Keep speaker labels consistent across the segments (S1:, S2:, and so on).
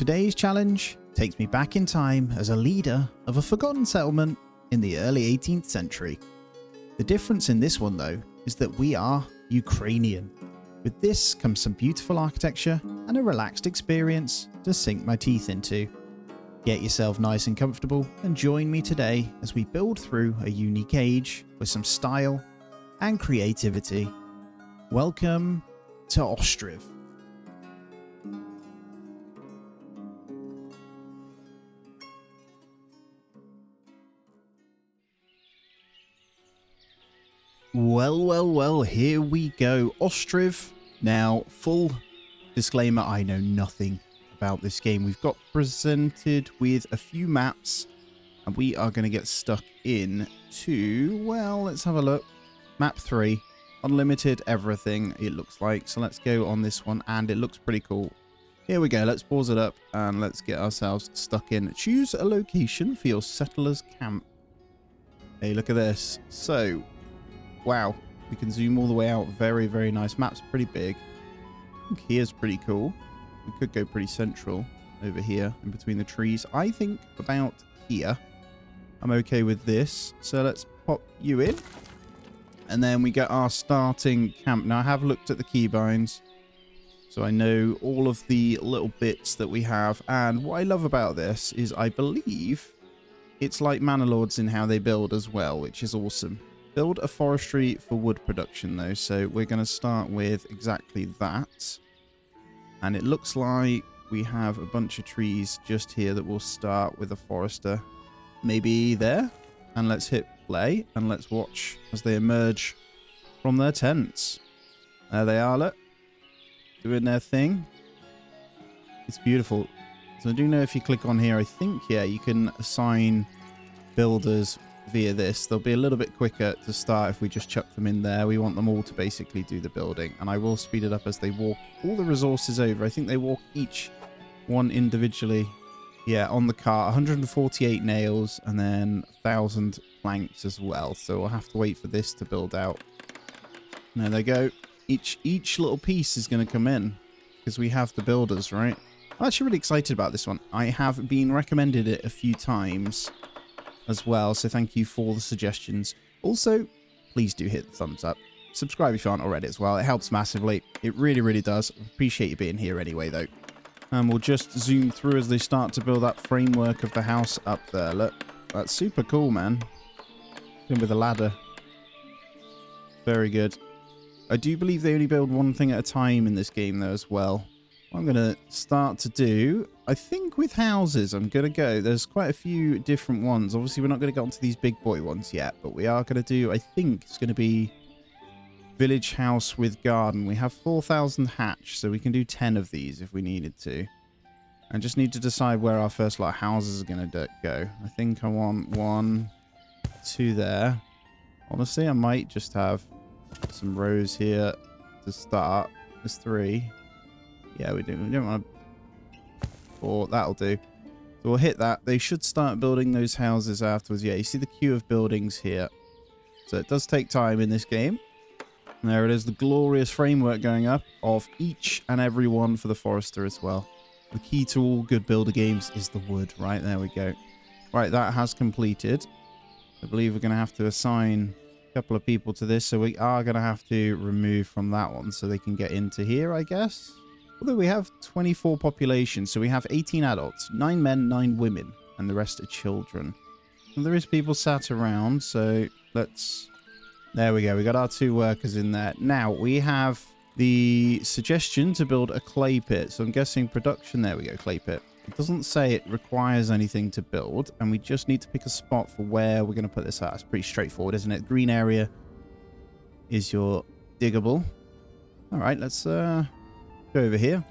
S1: Today's challenge takes me back in time as a leader of a forgotten settlement in the early 18th century. The difference in this one though is that we are Ukrainian. With this comes some beautiful architecture and a relaxed experience to sink my teeth into. Get yourself nice and comfortable and join me today as we build through a unique age with some style and creativity. Welcome to Ostriv. Well, here we go. Ostriv. Now, full disclaimer, I know nothing about this game. We've got presented with a few maps, and we are going to get stuck in to, well, let's have a look. Map 3. Unlimited everything, it looks like. So let's go on this one, and it looks pretty cool. Here we go. Let's pause it up, and let's get ourselves stuck in. Choose a location for your settlers' camp. Hey, look at this. So, wow, we can zoom all the way out. Very, very nice. Map's pretty big. I think here's pretty cool. We could go pretty central over here in between the trees. I think about here. I'm okay with this. So let's pop you in. And then we get our starting camp. Now, I have looked at the keybinds, so I know all of the little bits that we have. And what I love about this is I believe it's like Manor Lords in how they build as well, which is awesome. Build a forestry for wood production, though. So we're going to start with exactly that. And it looks like we have a bunch of trees just here that will start with a forester. Maybe there. And let's hit play and let's watch as they emerge from their tents. There they are, look. Doing their thing. It's beautiful. So I do know if you click on here, I think, yeah, you can assign builders via this. They'll be a little bit quicker to start if we just chuck them in there. We want them all to basically do the building, and I will speed it up as they walk all the resources over. I think they walk each one individually. Yeah, on the cart. 148 nails and then 1,000 planks as well. So we'll have to wait for this to build out. There they go. Each little piece is going to come in because we have the builders, right? I'm actually really excited about this one. I have been recommended it a few times as well, so thank you for the suggestions. Also, please do hit the thumbs up. Subscribe if you aren't already as well. It helps massively. It really, really does. Appreciate you being here anyway, though. And we'll just zoom through as they start to build that framework of the house up there. Look, that's super cool, man. In with a ladder. Very good. I do believe they only build one thing at a time in this game, though, as well. What I'm going to start to do, I think with houses, I'm going to go. There's quite a few different ones. Obviously, we're not going to get onto these big boy ones yet, but we are going to do, I think it's going to be village house with garden. We have 4,000 hatch, so we can do 10 of these if we needed to. I just need to decide where our first lot of houses are going to go. I think I want 1, 2 there. Honestly, I might just have some rows here to start. There's 3. Yeah, we don't want to... 4, that'll do. So we'll hit that. They should start building those houses afterwards. Yeah, you see the queue of buildings here. So it does take time in this game. And there it is, the glorious framework going up of each and every one for the forester as well. The key to all good builder games is the wood. Right, there we go. Right, that has completed. I believe we're going to have to assign a couple of people to this. So we are going to have to remove from that one so they can get into here, I guess. Although we have 24 population, so we have 18 adults, 9 men, 9 women, and the rest are children. And there is people sat around, so let's... There we go. We got our 2 workers in there. Now, we have the suggestion to build a clay pit. So I'm guessing production. There we go, clay pit. It doesn't say it requires anything to build, and we just need to pick a spot for where we're going to put this at. It's pretty straightforward, isn't it? Green area is your diggable. All right, let's go over here.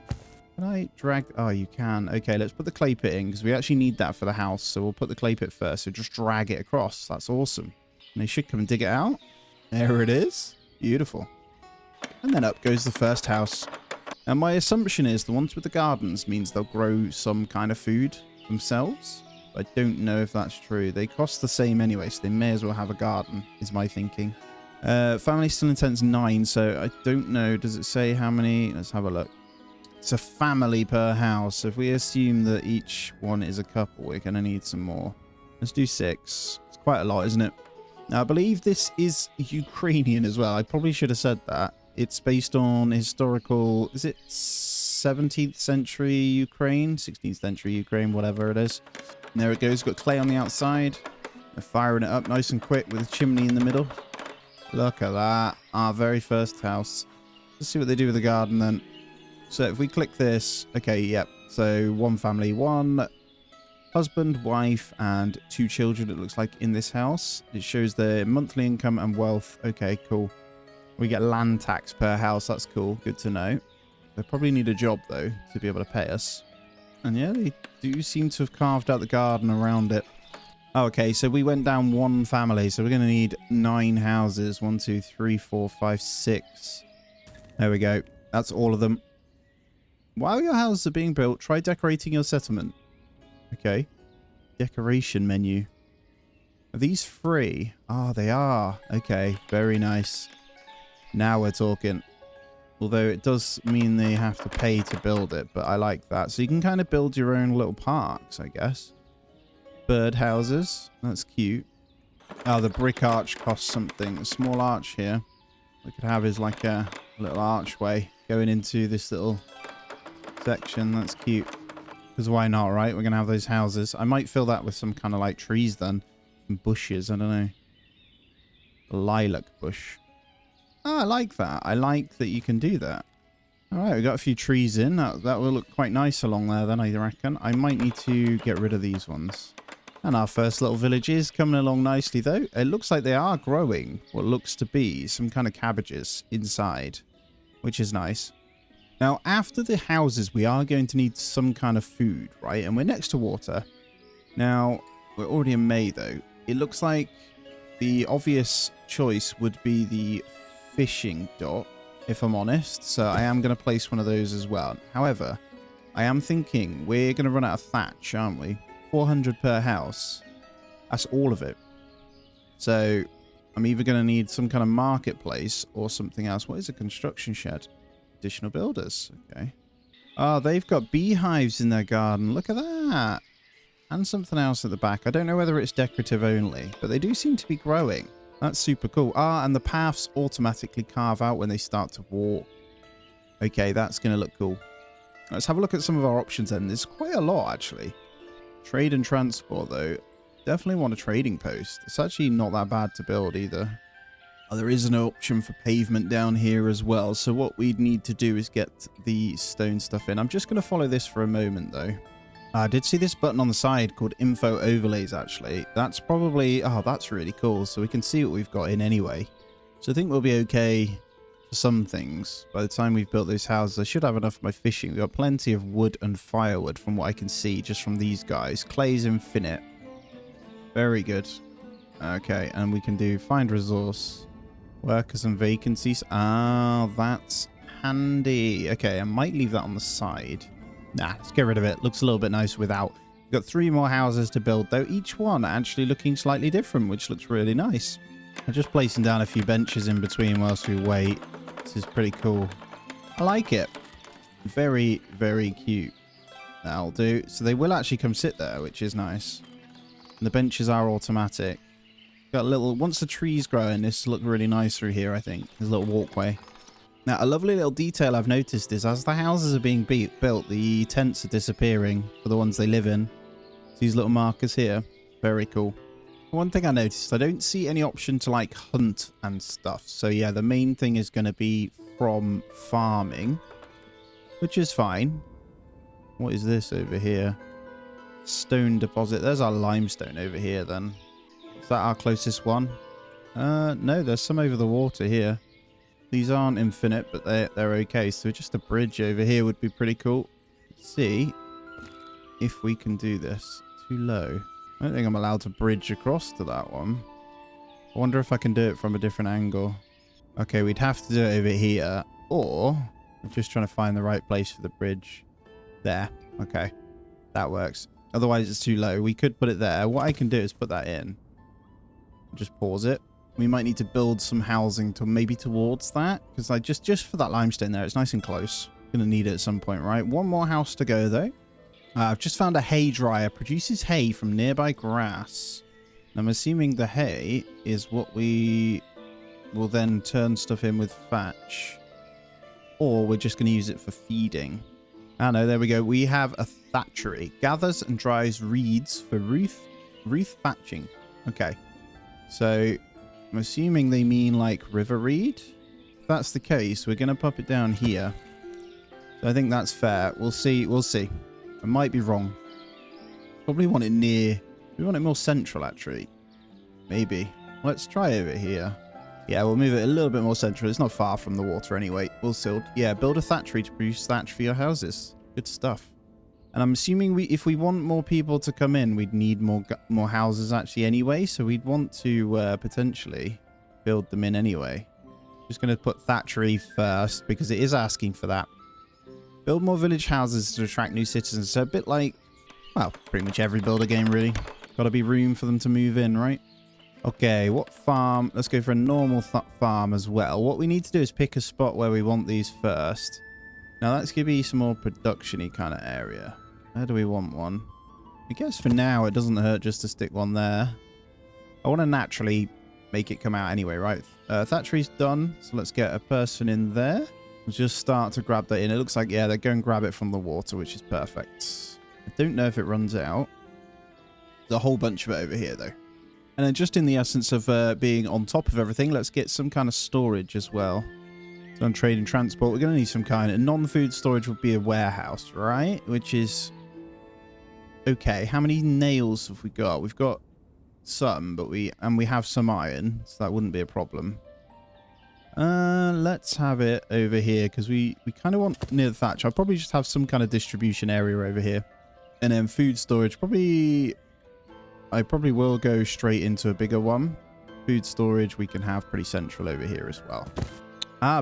S1: Can I drag? Oh, you can. Okay, let's put the clay pit in because we actually need that for the house. So we'll put the clay pit first. So just drag it across. That's awesome. And they should come and dig it out. There it is. Beautiful. And then up goes the first house. And my assumption is the ones with the gardens means they'll grow some kind of food themselves. I don't know if that's true. They cost the same anyway, so they may as well have a garden, is my thinking. Family still in tents 9, so I don't know. Does it say how many? Let's have a look. It's a family per house. If we assume that each one is a couple, we're going to need some more. Let's do 6. It's quite a lot, isn't it? Now, I believe this is Ukrainian as well. I probably should have said that. It's based on historical... Is it 17th century Ukraine? 16th century Ukraine, whatever it is. And there it goes. Got clay on the outside. They're firing it up nice and quick with a chimney in the middle. Look at that. Our very first house. Let's see what they do with the garden then. So if we click this... Okay, yep. So one family, one... husband, wife, and 2 children, it looks like, in this house. It shows their monthly income and wealth. Okay, cool. We get land tax per house. That's cool. Good to know. They probably need a job, though, to be able to pay us. And yeah, they do seem to have carved out the garden around it. Oh, okay, so we went down one family. So we're going to need 9 houses. 1, 2, 3, 4, 5, 6. There we go. That's all of them. While your houses are being built, try decorating your settlement. Okay. Decoration menu. Are these free? Ah, they are. Okay. Very nice. Now we're talking. Although it does mean they have to pay to build it, but I like that. So you can kind of build your own little parks, I guess. Bird houses. That's cute. Oh, the brick arch costs something. A small arch here. We could have is like a little archway going into this little section. That's cute. Because why not, right? We're going to have those houses. I might fill that with some kind of like trees then. And bushes, I don't know. A lilac bush. Oh, I like that. I like that you can do that. Alright, we got a few trees in. That will look quite nice along there then, I reckon. I might need to get rid of these ones. And our first little village is coming along nicely though. It looks like they are growing what looks to be some kind of cabbages inside. Which is nice. Now, after the houses, we are going to need some kind of food, right? And we're next to water. Now, we're already in May, though. It looks like the obvious choice would be the fishing dock, if I'm honest. So I am going to place one of those as well. However, I am thinking we're going to run out of thatch, aren't we? 400 per house. That's all of it. So I'm either going to need some kind of marketplace or something else. What is a construction shed? Additional builders. Okay. Oh, they've got beehives in their garden. Look at that. And something else at the back. I don't know whether it's decorative only, but they do seem to be growing. That's super cool. Ah, and the paths automatically carve out when they start to walk. Okay, that's going to look cool. Let's have a look at some of our options then. There's quite a lot, actually. Trade and transport, though. Definitely want a trading post. It's actually not that bad to build either. Oh, there is an option for pavement down here as well. So what we'd need to do is get the stone stuff in. I'm just going to follow this for a moment, though. I did see this button on the side called Info Overlays, actually. That's probably... Oh, that's really cool. So we can see what we've got in anyway. So I think we'll be okay for some things. By the time we've built those houses, I should have enough for my fishing. We've got plenty of wood and firewood from what I can see just from these guys. Clay's infinite. Very good. Okay, and we can do find resource... Workers and vacancies. Ah, that's handy. Okay, I might leave that on the side. Nah, let's get rid of it. Looks a little bit nicer without. We've got 3 more houses to build, though. Each one actually looking slightly different, which looks really nice. I'm just placing down a few benches in between whilst we wait. This is pretty cool. I like it. Very, very cute. That'll do. So they will actually come sit there, which is nice. And the benches are automatic. Got a little, once the trees grow in, this look really nice through here, I think. There's a little walkway. Now, a lovely little detail I've noticed is as the houses are being built, the tents are disappearing for the ones they live in. These little markers here. Very cool. One thing I noticed, I don't see any option to like hunt and stuff. So yeah, the main thing is going to be from farming, which is fine. What is this over here? Stone deposit. There's our limestone over here then. Is that our closest one? No, there's some over the water here. These aren't infinite, but they're okay. So just a bridge over here would be pretty cool. Let's see if we can do this. Too low. I don't think I'm allowed to bridge across to that one. I wonder if I can do it from a different angle. Okay, we'd have to do it over here. Or I'm just trying to find the right place for the bridge. There. Okay. That works. Otherwise, it's too low. We could put it there. What I can do is put that in. Just pause it. We might need to build some housing to maybe towards that. Because just for that limestone there, it's nice and close. Gonna need it at some point, right? One more house to go, though. I've just found a hay dryer. Produces hay from nearby grass. I'm assuming the hay is what we will then turn stuff in with thatch. Or we're just going to use it for feeding. Ah, no, there we go. We have a thatchery. Gathers and dries reeds for roof thatching. Okay. So, I'm assuming they mean like river reed. If that's the case, we're going to pop it down here. So I think that's fair. We'll see. We'll see. I might be wrong. Probably want it near... We want it more central, actually. Maybe. Let's try over here. Yeah, we'll move it a little bit more central. It's not far from the water anyway. We'll still... Yeah, build a thatchery to produce thatch for your houses. Good stuff. And I'm assuming if we want more people to come in, we'd need more houses actually anyway. So we'd want to potentially build them in anyway. Just going to put thatchery first because it is asking for that. Build more village houses to attract new citizens. So a bit like, well, pretty much every builder game, really. Got to be room for them to move in, right? Okay, what farm? Let's go for a normal farm as well. What we need to do is pick a spot where we want these first. Now, that's going to be some more production-y kind of area. Where do we want one? I guess for now, it doesn't hurt just to stick one there. I want to naturally make it come out anyway, right? Thatchery's done, so let's get a person in there. Just start to grab that in. It looks like, yeah, they're going to grab it from the water, which is perfect. I don't know if it runs out. There's a whole bunch of it over here, though. And then just in the essence of being on top of everything, let's get some kind of storage as well. So on trade and transport, we're going to need some kind of non-food storage would be a warehouse, right? Which is... Okay, how many nails have we got? We've got some, but we have some iron, so that wouldn't be a problem. Let's have it over here because we kind of want near the thatch. I'll probably just have some kind of distribution area over here. And then food storage, I probably will go straight into a bigger one. Food storage we can have pretty central over here as well.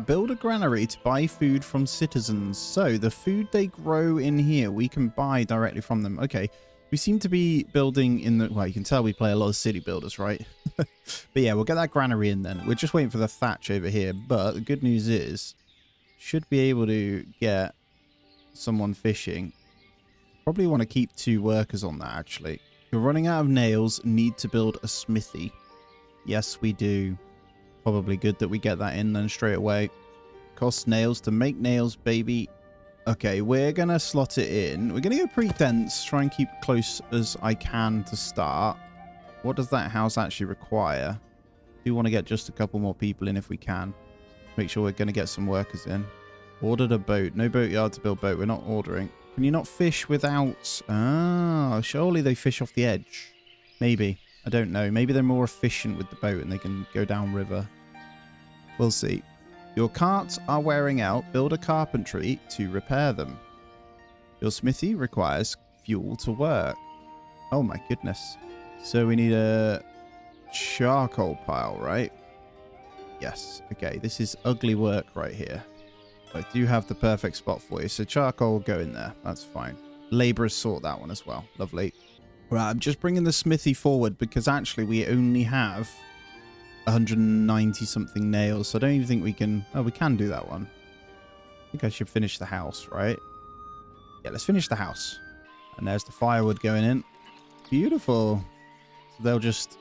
S1: Build a granary to buy food from citizens. So the food they grow in here, we can buy directly from them. Okay. We seem to be building in the... Well, you can tell we play a lot of city builders, right? But yeah, we'll get that granary in then. We're just waiting for the thatch over here. But the good news is, should be able to get someone fishing. Probably want to keep 2 workers on that, actually. We're running out of nails. Need to build a smithy. Yes, we do. Probably good that we get that in then straight away. Costs nails to make nails, baby. Okay, we're going to slot it in. We're going to go pretty dense. Try and keep close as I can to start. What does that house actually require? Do want to get just a couple more people in if we can. Make sure we're going to get some workers in. Ordered a boat. No boatyard to build boat. We're not ordering. Can you not fish without... Ah, surely they fish off the edge. Maybe. I don't know. Maybe they're more efficient with the boat and they can go down river. We'll see. Your carts are wearing out. Build a carpentry to repair them. Your smithy requires fuel to work. Oh my goodness. So we need a charcoal pile, right? Yes. Okay, this is ugly work right here. I do have the perfect spot for you. So charcoal will go in there. That's fine. Laborers sort that one as well. Lovely. Right, I'm just bringing the smithy forward because actually we only have 190 something nails, so I don't even think we can... Oh, we can do that one. I think I should finish the house, right? Yeah, let's finish the house. And there's the firewood going in. Beautiful. So they'll just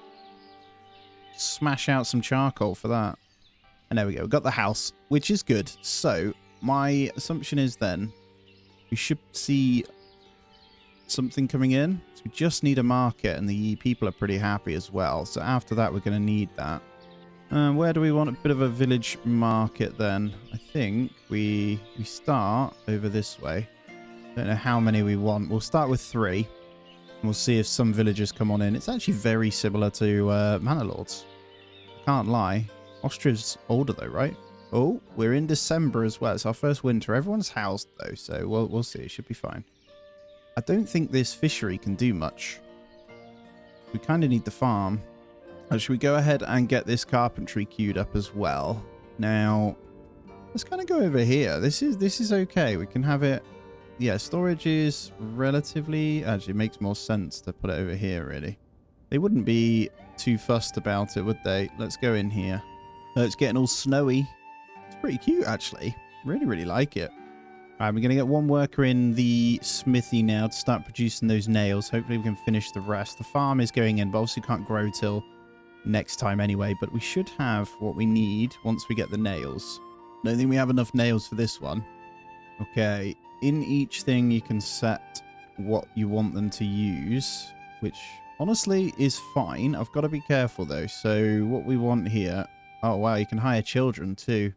S1: smash out some charcoal for that. And there we go. We've got the house, which is good. So my assumption is then we should see something coming in. So we just need a market and the people are pretty happy as well. So after that, we're going to need that. Where do we want a bit of a village market then? I think we start over this way. Don't know how many we want. We'll start with 3. And we'll see if some villagers come on in. It's actually very similar to Manor Lords. Can't lie. Ostriv's older though, right? Oh, we're in December as well. It's our first winter. Everyone's housed though, so we'll see. It should be fine. I don't think this fishery can do much. We kind of need the farm. Should we go ahead and get this carpentry queued up as well? Now, let's kind of go over here. This is okay. We can have it. Yeah, storage is relatively... Actually, it makes more sense to put it over here, really. They wouldn't be too fussed about it, would they? Let's go in here. It's getting all snowy. It's pretty cute, actually. Really, really like it. All right, we're going to get one worker in the smithy now to start producing those nails. Hopefully we can finish the rest. The farm is going in, but obviously can't grow till next time anyway. But we should have what we need once we get the nails. Don't think we have enough nails for this one. Okay, in each thing you can set what you want them to use, which honestly is fine. I've got to be careful though. So what we want here... Oh, wow, you can hire children too.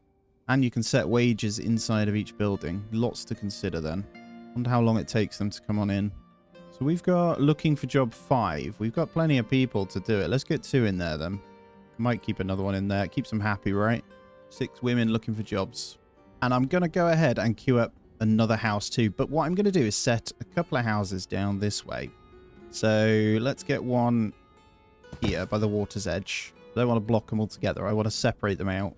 S1: And you can set wages inside of each building. Lots to consider then. Wonder how long it takes them to come on in. So we've got looking for job 5. We've got plenty of people to do it. Let's get 2 in there then. Might keep another one in there. Keeps them happy, right? 6 women looking for jobs. And I'm going to go ahead and queue up another house too. But what I'm going to do is set a couple of houses down this way. So let's get one here by the water's edge. I don't want to block them all together. I want to separate them out.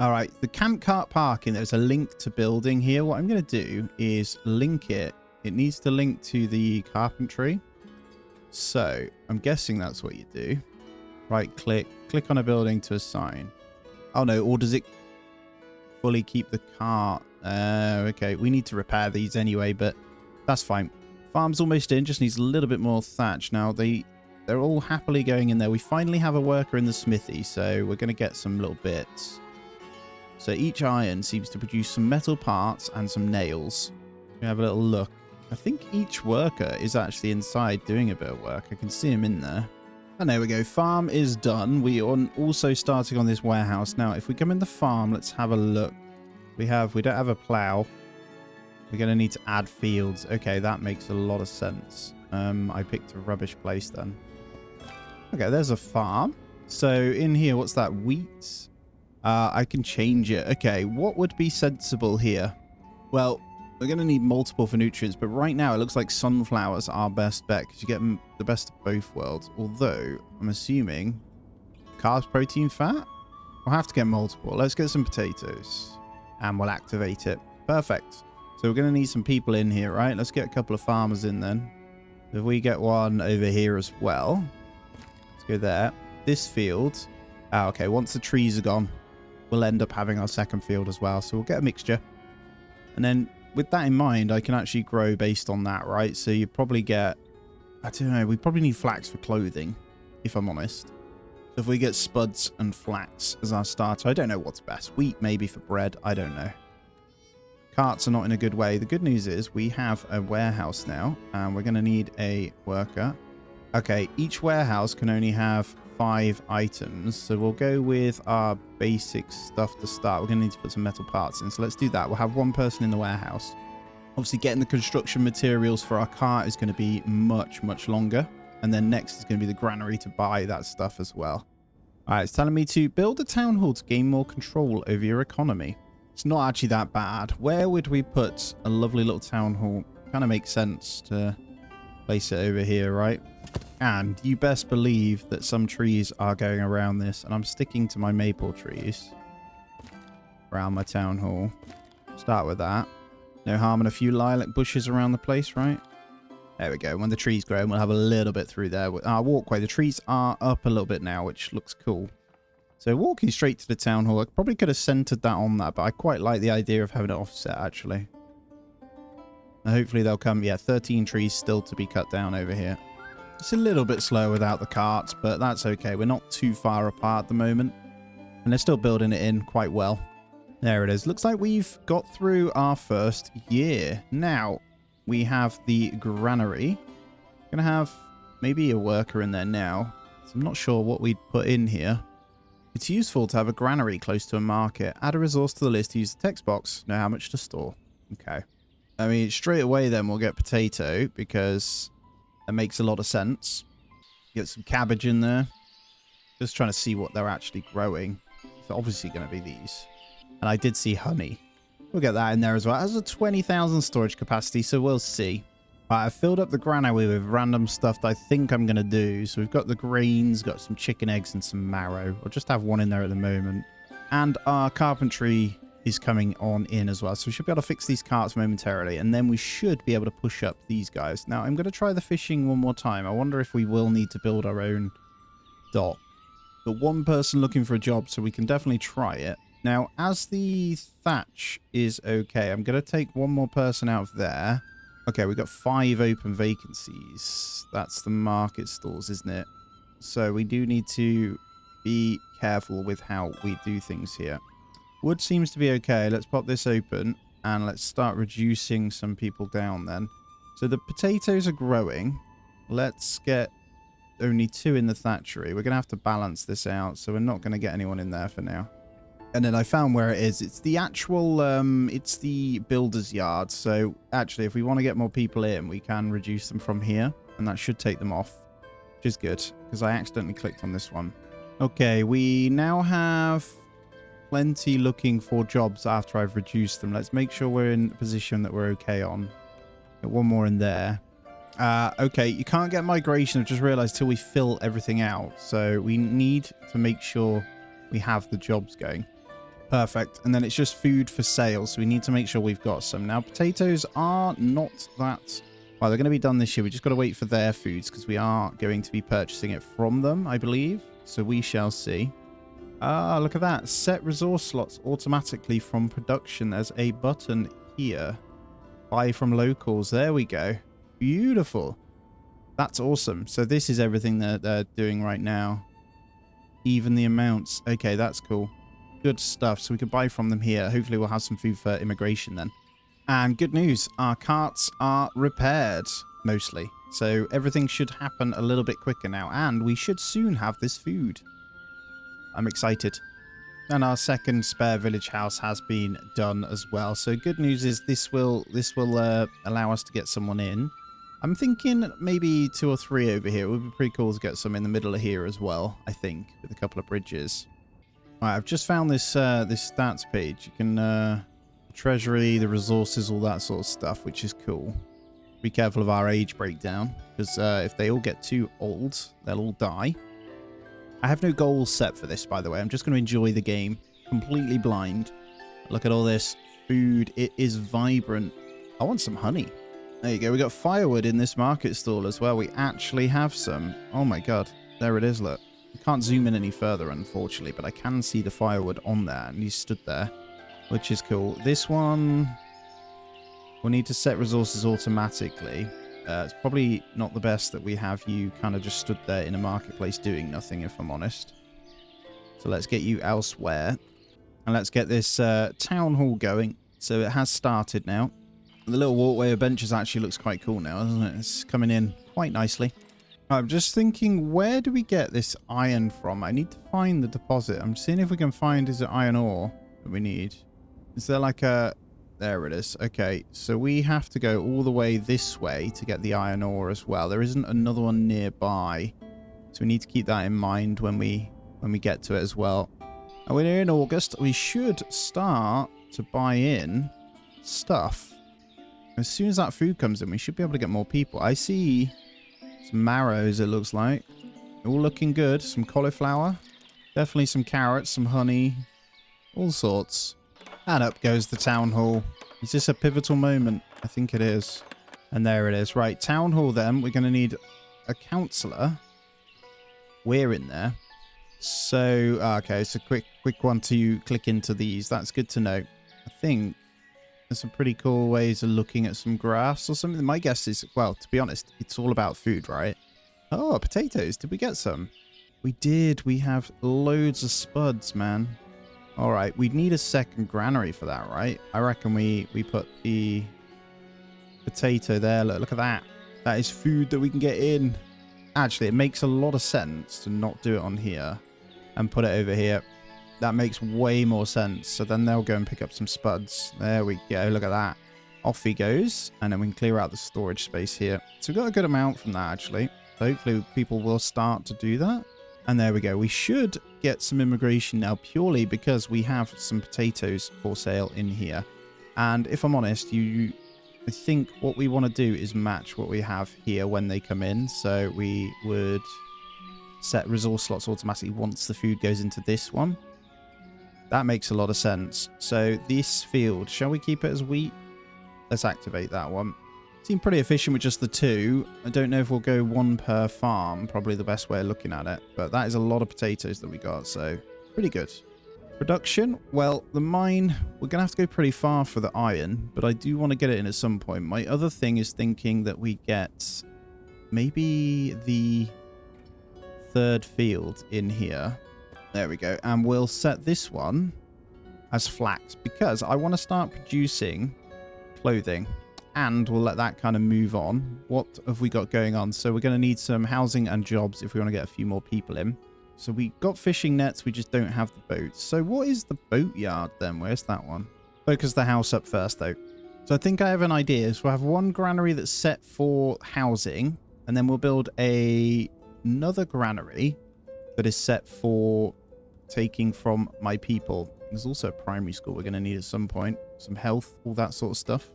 S1: All right, the camp cart parking, there's a link to building here. What I'm going to do is link it. It needs to link to the carpentry. So I'm guessing that's what you do. Right click on a building to assign. Oh no, or does it fully keep the cart? Okay, we need to repair these anyway, but that's fine. Farm's almost in, just needs a little bit more thatch. Now they're all happily going in there. We finally have a worker in the smithy, so we're going to get some little bits. So each iron seems to produce some metal parts and some nails. We have a little look. I think each worker is actually inside doing a bit of work. I can see him in there. And there we go. Farm is done. We are also starting on this warehouse. Now, if we come in the farm, let's have a look. We don't have a plow. We're going to need to add fields. Okay, that makes a lot of sense. I picked a rubbish place then. Okay, there's a farm. So in here, what's that? Wheat. I can change it. Okay, what would be sensible here? Well, we're going to need multiple for nutrients, but right now it looks like sunflowers are best bet because you get the best of both worlds. Although, I'm assuming carbs, protein, fat? We'll have to get multiple. Let's get some potatoes and we'll activate it. Perfect. So we're going to need some people in here, right? Let's get a couple of farmers in then. If we get one over here as well. Let's go there. This field. Ah, okay, once the trees are gone, we'll end up having our second field as well. So we'll get a mixture. And then with that in mind, I can actually grow based on that, right? So you probably get, I don't know, we probably need flax for clothing, if I'm honest. So if we get spuds and flax as our starter, I don't know what's best. Wheat maybe for bread, I don't know. Carts are not in a good way. The good news is we have a warehouse now, and we're going to need a worker. Okay, each warehouse can only have 5 items, so we'll go with our basic stuff to start. We're going to need to put some metal parts in, so let's do that. We'll have one person in the warehouse. Obviously, getting the construction materials for our cart is going to be much, much longer, and then next is going to be the granary to buy that stuff as well. All right, it's telling me to build a town hall to gain more control over your economy. It's not actually that bad. Where would we put a lovely little town hall? Kind of makes sense to place it over here, right? And you best believe that some trees are going around this, and I'm sticking to my maple trees around my town hall. Start with that. No harm in a few lilac bushes around the place, right? There we go. When the trees grow, we'll have a little bit through there. Our walkway, the trees are up a little bit now, which looks cool. So walking straight to the town hall, I probably could have centered that on that, but I quite like the idea of having it offset, actually. And hopefully they'll come. Yeah, 13 trees still to be cut down over here. It's a little bit slow without the carts, but that's okay. We're not too far apart at the moment. And they're still building it in quite well. There it is. Looks like we've got through our first year. Now, we have the granary. Gonna have maybe a worker in there now. So I'm not sure what we'd put in here. It's useful to have a granary close to a market. Add a resource to the list. Use the text box. Know how much to store. Okay. I mean, straight away then we'll get potato because that makes a lot of sense. Get some cabbage in there. Just trying to see what they're actually growing. It's obviously going to be these. And I did see honey. We'll get that in there as well. It has a 20,000 storage capacity, so we'll see. Right, I've filled up the granary with random stuff that I think I'm going to do. So we've got the greens, got some chicken eggs and some marrow. I'll just have one in there at the moment. And our carpentry is coming on in as well. So we should be able to fix these carts momentarily. And then we should be able to push up these guys. Now, I'm going to try the fishing one more time. I wonder if we will need to build our own dock. But one person looking for a job, so we can definitely try it. Now, as the thatch is okay, I'm going to take one more person out of there. Okay, we've got 5 open vacancies. That's the market stalls, isn't it? So we do need to be careful with how we do things here. Wood seems to be okay. Let's pop this open and let's start reducing some people down then. So the potatoes are growing. Let's get only 2 in the thatchery. We're going to have to balance this out, so we're not going to get anyone in there for now. And then I found where it is. It's the actual, it's the builder's yard. So actually, if we want to get more people in, we can reduce them from here. And that should take them off, which is good, because I accidentally clicked on this one. Okay, we now have plenty looking for jobs after I've reduced them. Let's make sure we're in a position that we're okay on. Get one more in there. Okay, you can't get migration, I've just realized, till we fill everything out. So we need to make sure we have the jobs going. Perfect. And then it's just food for sale, so we need to make sure we've got some. Now, potatoes are not that... Well, they're going to be done this year. We just got to wait for their foods, because we are going to be purchasing it from them, I believe. So we shall see. Ah, look at that. Set resource slots automatically from production. There's a button here. Buy from locals. There we go. Beautiful. That's awesome. So this is everything that they're doing right now. Even the amounts. Okay, that's cool. Good stuff. So we can buy from them here. Hopefully we'll have some food for immigration then. And good news. Our carts are repaired, mostly. So everything should happen a little bit quicker now. And we should soon have this food. I'm excited. And our second spare village house has been done as well. So good news is this will allow us to get someone in. I'm thinking maybe 2 or 3 over here. It would be pretty cool to get some in the middle of here as well, I think, with a couple of bridges. All right, I've just found this this stats page. You can treasury, the resources, all that sort of stuff, which is cool. Be careful of our age breakdown, because if they all get too old, they'll all die. I have no goals set for this, by the way. I'm just going to enjoy the game, completely blind. Look at all this food. It is vibrant. I want some honey. There you go. We got firewood in this market stall as well. We actually have some. Oh my god. There it is, look. I can't zoom in any further, unfortunately, but I can see the firewood on there, and he's stood there, which is cool. This one, we'll need to set resources automatically. It's probably not the best that we have you kind of just stood there in a marketplace doing nothing, if I'm honest. So let's get you elsewhere. And let's get this town hall going. So it has started now. The little walkway of benches actually looks quite cool now, doesn't it? It's coming in quite nicely. I'm just thinking, where do we get this iron from? I need to find the deposit. I'm seeing if we can find, is it iron ore that we need? Is there like a... There it is. Okay, so we have to go all the way this way to get the iron ore as well. There isn't another one nearby, so we need to keep that in mind when we get to it as well. And when we're in August, we should start to buy in stuff. As soon as that food comes in, we should be able to get more people. I see some marrows, it looks like. All looking good. Some cauliflower. Definitely some carrots, some honey. All sorts. And up goes the town hall. Is this a pivotal moment? I think it is. And there it is. Right, town hall then. We're going to need a councillor. We're in there. So, okay, it's a quick one to click into these. That's good to know. I think there's some pretty cool ways of looking at some graphs or something. My guess is, well, to be honest, it's all about food, right? Oh, potatoes. Did we get some? We did. We have loads of spuds, man. All right, we'd need a second granary for that, right? I reckon we put the potato there. Look at that. That is food that we can get in. Actually, it makes a lot of sense to not do it on here and put it over here. That makes way more sense. So then they'll go and pick up some spuds. There we go. Look at that. Off he goes. And then we can clear out the storage space here. So we've got a good amount from that, actually. So hopefully people will start to do that. And there we go. We should get some immigration now purely because we have some potatoes for sale in here. And if I'm honest, I think what we want to do is match what we have here when they come in. So we would set resource slots automatically once the food goes into this one. That makes a lot of sense. So this field, shall we keep it as wheat? Let's activate that one. Seemed pretty efficient with just the 2. I don't know if we'll go 1 per farm. Probably the best way of looking at it. But that is a lot of potatoes that we got. So pretty good. Production, well, the mine, we're going to have to go pretty far for the iron, but I do want to get it in at some point. My other thing is thinking that we get maybe the third field in here. There we go. And we'll set this one as flax because I want to start producing clothing and we'll let that kind of move on. What have we got going on? So we're going to need some housing and jobs if we want to get a few more people in. So we got fishing nets, we just don't have the boats. So what is the boat yard then? Where's that one? Focus the house up first though. So I think I have an idea. So we'll have one granary that's set for housing, and then we'll build another granary that is set for taking from my people. There's also a primary school we're going to need at some point. Some health, all that sort of stuff.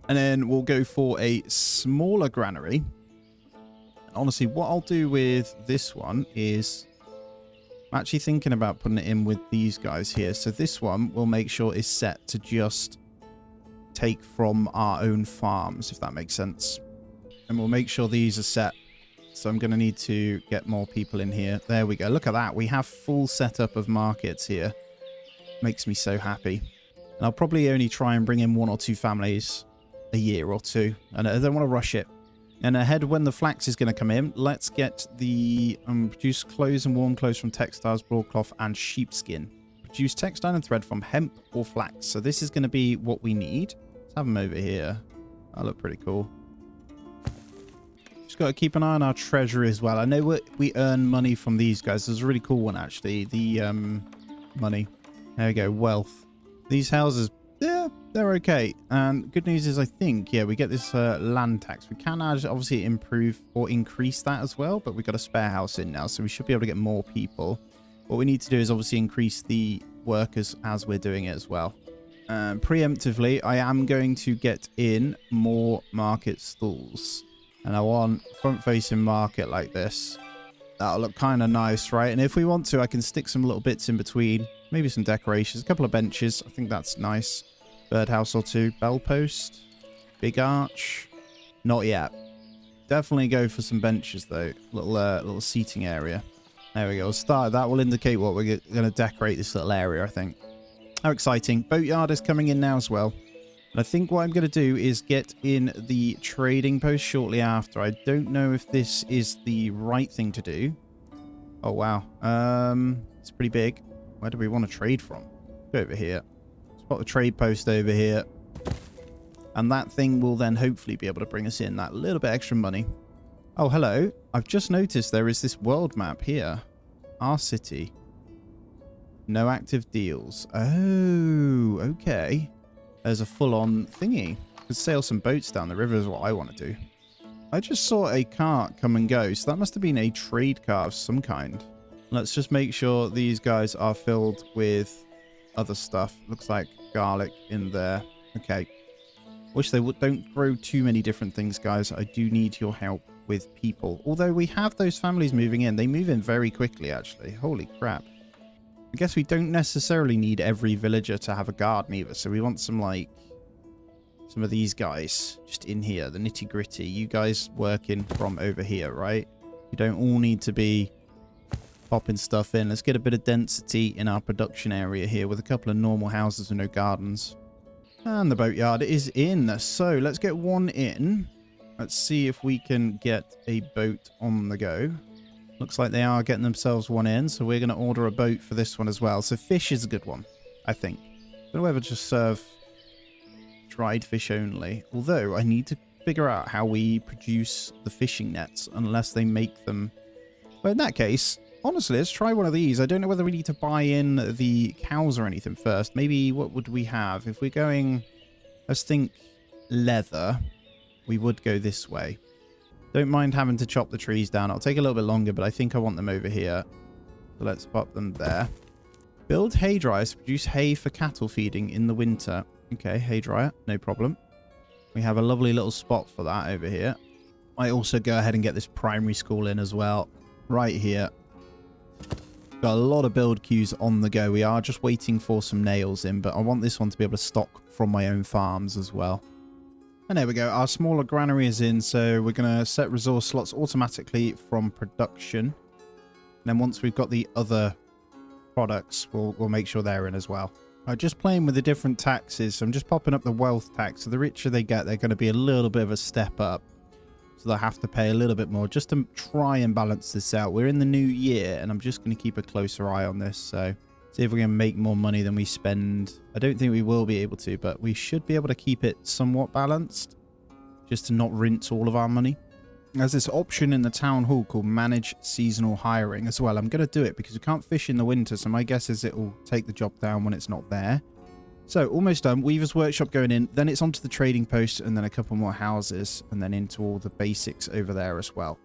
S1: And then we'll go for a smaller granary. And honestly, what I'll do with this one is I'm actually thinking about putting it in with these guys here. So this one we'll make sure is set to just take from our own farms, if that makes sense. And we'll make sure these are set. So I'm going to need to get more people in here. There we go. Look at that. We have full setup of markets here. Makes me so happy. And I'll probably only try and bring in 1 or 2 families a year or 2. And I don't want to rush it. And ahead when the flax is going to come in, let's get the produce clothes and warm clothes from textiles, broadcloth, and sheepskin. Produce textile and thread from hemp or flax. So this is going to be what we need. Let's have them over here. That look pretty cool. Just got to keep an eye on our treasury as well. I know we earn money from these guys. There's a really cool one actually. The money. There we go. Wealth. These houses, yeah, they're okay. And good news is I think, yeah, we get this land tax. We can obviously improve or increase that as well, but we've got a spare house in now, so we should be able to get more people. What we need to do is obviously increase the workers as we're doing it as well. Preemptively, I am going to get in more market stalls. And I want front-facing market like this. That'll look kind of nice, right? And if we want to, I can stick some little bits in between. Maybe some decorations, a couple of benches. I think that's nice. Birdhouse or 2. Bell post. Big arch. Not yet. Definitely go for some benches, though. Little seating area. There we go. We'll start. That will indicate what we're going to decorate this little area, I think. How exciting. Boatyard is coming in now as well. And I think what I'm going to do is get in the trading post shortly after. I don't know if this is the right thing to do. Oh, wow. It's pretty big. Where do we want to trade from? Go over here. Spot the trade post over here. And that thing will then hopefully be able to bring us in that little bit extra money. Oh, hello. I've just noticed there is this world map here. Our city. No active deals. Oh, okay. There's a full-on thingy. Could sail some boats down the river is what I want to do. I just saw a cart come and go, so that must have been a trade cart of some kind. Let's just make sure these guys are filled with other stuff. Looks like garlic in there. Okay. Wish they don't grow too many different things, guys. I do need your help with people. Although we have those families moving in. They move in very quickly, actually. Holy crap. I guess we don't necessarily need every villager to have a garden either. So we want some, like, some of these guys just in here. The nitty gritty. You guys working from over here, right? You don't all need to be popping stuff in. Let's get a bit of density in our production area here with a couple of normal houses and no gardens. And the boatyard is in. So let's get one in. Let's see if we can get a boat on the go. Looks like they are getting themselves one in. So we're going to order a boat for this one as well. So fish is a good one, I think. Don't know whether to just serve dried fish only. Although I need to figure out how we produce the fishing nets unless they make them. But in that case, honestly, let's try one of these. I don't know whether we need to buy in the cows or anything first. Maybe what would we have? If we're going, let's think leather, we would go this way. Don't mind having to chop the trees down. It'll take a little bit longer, but I think I want them over here. So let's pop them there. Build hay dryers to produce hay for cattle feeding in the winter. Okay, hay dryer, no problem. We have a lovely little spot for that over here. I also go ahead and get this primary school in as well. Right here. Got a lot of build queues on the go. We are just waiting for some nails in, but I want this one to be able to stock from my own farms as well. And there we go. Our smaller granary is in, so we're going to set resource slots automatically from production. And then once we've got the other products, we'll make sure they're in as well. Just playing with the different taxes. So I'm just popping up the wealth tax. So the richer they get, they're going to be a little bit of a step up. So they'll have to pay a little bit more just to try and balance this out. We're in the new year, and I'm just going to keep a closer eye on this. So see if we can make more money than we spend. I don't think we will be able to, but we should be able to keep it somewhat balanced, just to not rinse all of our money. There's this option in the town hall called manage seasonal hiring as well. I'm going to do it because we can't fish in the winter, so my guess is it will take the job down when it's not there. So almost done. Weaver's workshop going in, then it's onto the trading post, and then a couple more houses, and then into all the basics over there as well.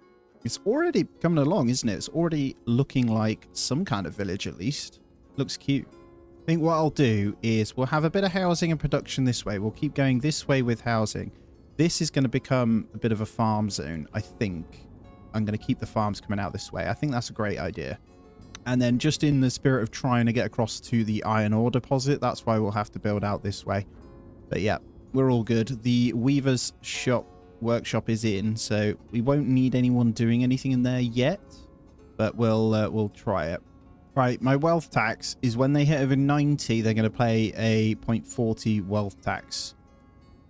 S1: It's already coming along, isn't it? It's already looking like some kind of village at least. Looks cute. I think what I'll do is we'll have a bit of housing and production this way. We'll keep going this way with housing. This is going to become a bit of a farm zone, I think. I'm going to keep the farms coming out this way. I think that's a great idea. And then just in the spirit of trying to get across to the iron ore deposit, that's why we'll have to build out this way. But yeah, we're all good. The weaver's workshop is in, so we won't need anyone doing anything in there yet, but we'll try it. Right, my wealth tax is when they hit over 90, they're going to pay a 0.40 wealth tax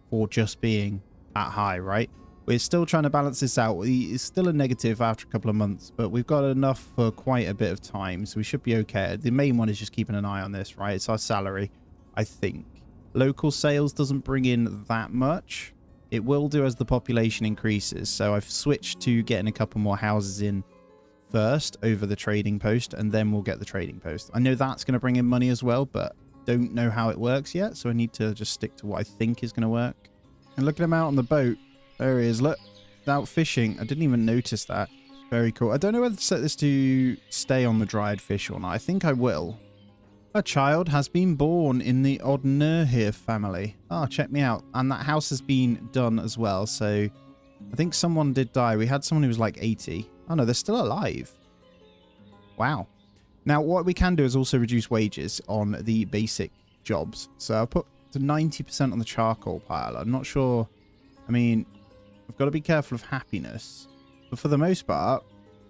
S1: for just being at high, right? We're still trying to balance this out. It's still a negative after a couple of months, but we've got enough for quite a bit of time, so we should be okay. The main one is just keeping an eye on this, right? It's our salary, I think. Local sales doesn't bring in that much. It will do as the population increases, so I've switched to getting a couple more houses in first over the trading post, and then we'll get the trading post. I know that's going to bring in money as well, but don't know how it works yet, so I need to just stick to what I think is going to work. And look at him out on the boat. There he is. Look, out fishing. I didn't even notice that. Very cool. I don't know whether to set this to stay on the dried fish or not. I think I will. A child has been born in the Odnurhir family. Oh, check me out. And that house has been done as well. So I think someone did die. We had someone who was like 80. Oh no, they're still alive. Wow. Now, what we can do is also reduce wages on the basic jobs. So I'll put to 90% on the charcoal pile. I'm not sure. I mean, I've got to be careful of happiness. But for the most part,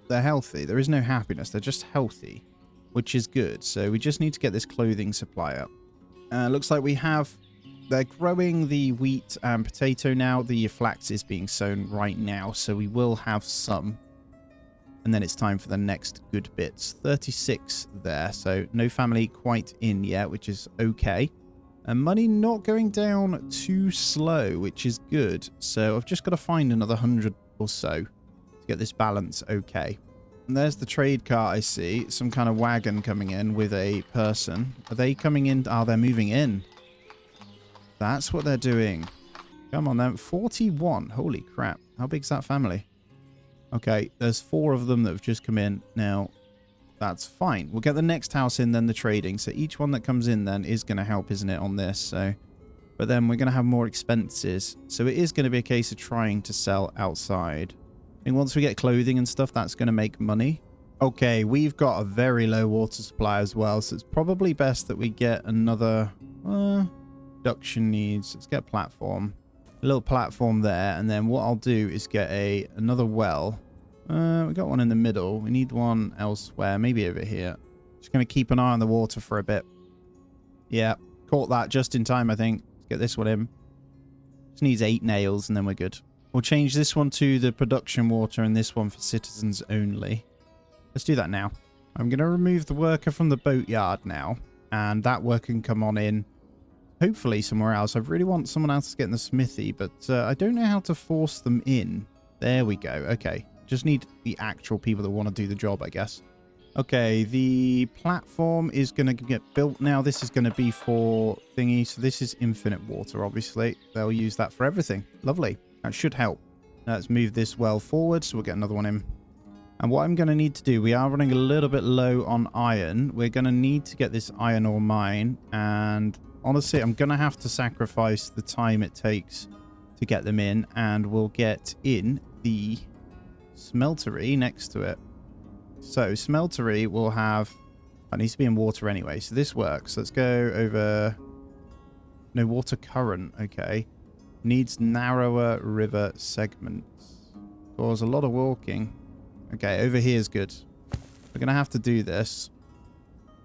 S1: they're healthy. There is no happiness. They're just healthy, which is good. So we just need to get this clothing supply up. Looks like we have... They're growing the wheat and potato now. The flax is being sown right now. So we will have some. And then it's time for the next good bits. 36 there. So no family quite in yet, which is okay. And money not going down too slow, which is good. So I've just got to find another 100 or so to get this balance okay. And there's the trade cart I see. Some kind of wagon coming in with a person. Are they coming in? Oh, they're moving in. That's what they're doing. Come on then. 41. Holy crap. How big's that family? Okay, there's 4 of them that have just come in. Now, that's fine. We'll get the next house in, then the trading. So each one that comes in then is going to help, isn't it, on this? So, but then we're going to have more expenses. So it is going to be a case of trying to sell outside. I think once we get clothing and stuff, that's going to make money. Okay, we've got a very low water supply as well. So it's probably best that we get another production needs. Let's get a platform. A little platform there. And then what I'll do is get another well. We got one in the middle. We need one elsewhere. Maybe over here. Just going to keep an eye on the water for a bit. Yeah. Caught that just in time, I think. Let's get this one in. Just needs 8 nails and then we're good. We'll change this one to the production water and this one for citizens only. Let's do that now. I'm going to remove the worker from the boatyard now. And that worker can come on in. Hopefully somewhere else. I really want someone else to get in the smithy. But I don't know how to force them in. There we go. Okay. Just need the actual people that want to do the job, I guess. Okay, the platform is going to get built now. This is going to be for thingy. So this is infinite water, obviously. They'll use that for everything. Lovely. That should help. Let's move this well forward. So we'll get another one in. And what I'm going to need to do, we are running a little bit low on iron. We're going to need to get this iron ore mine. And honestly, I'm going to have to sacrifice the time it takes to get them in. And we'll get in the smeltery next to it. So smeltery will have... That needs to be in water anyway. So this works. Let's go over... No, water current. Okay. Needs narrower river segments. Cause a lot of walking. Okay, over here is good. We're going to have to do this.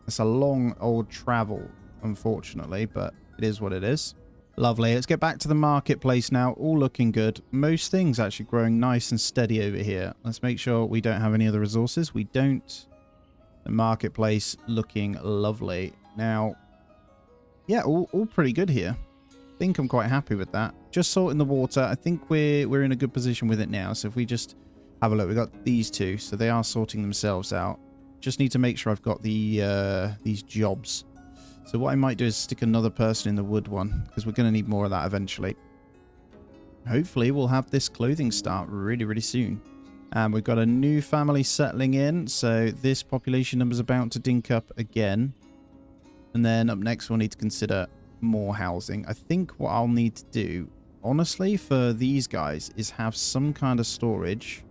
S1: It's a long old travel, unfortunately, but it is what it is. Lovely. Let's get back to the marketplace now. All looking good. Most things actually growing nice and steady over here. Let's make sure we don't have any other resources. We don't. The marketplace looking lovely. Now, yeah, all pretty good here. I think I'm quite happy with that. Just salting the water. I think we're in a good position with it now. So if we just have a look, we've got these two. So they are sorting themselves out. Just need to make sure I've got the these jobs. So what I might do is stick another person in the wood one, because we're going to need more of that eventually. Hopefully we'll have this clothing start really, really soon. And we've got a new family settling in, so this population number is about to dink up again. And then up next we'll need to consider more housing. I think what I'll need to do, honestly, for these guys is have some kind of storage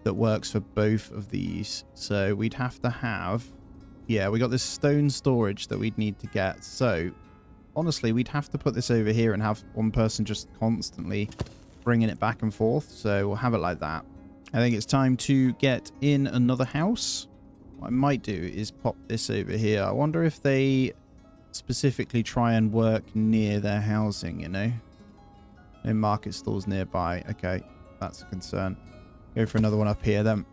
S1: that works for both of these. So we'd have to have... Yeah, we got this stone storage that we'd need to get. So, honestly, we'd have to put this over here and have one person just constantly bringing it back and forth. So, we'll have it like that. I think it's time to get in another house. What I might do is pop this over here. I wonder if they specifically try and work near their housing, you know? No market stalls nearby. Okay, that's a concern. Go for another one up here then.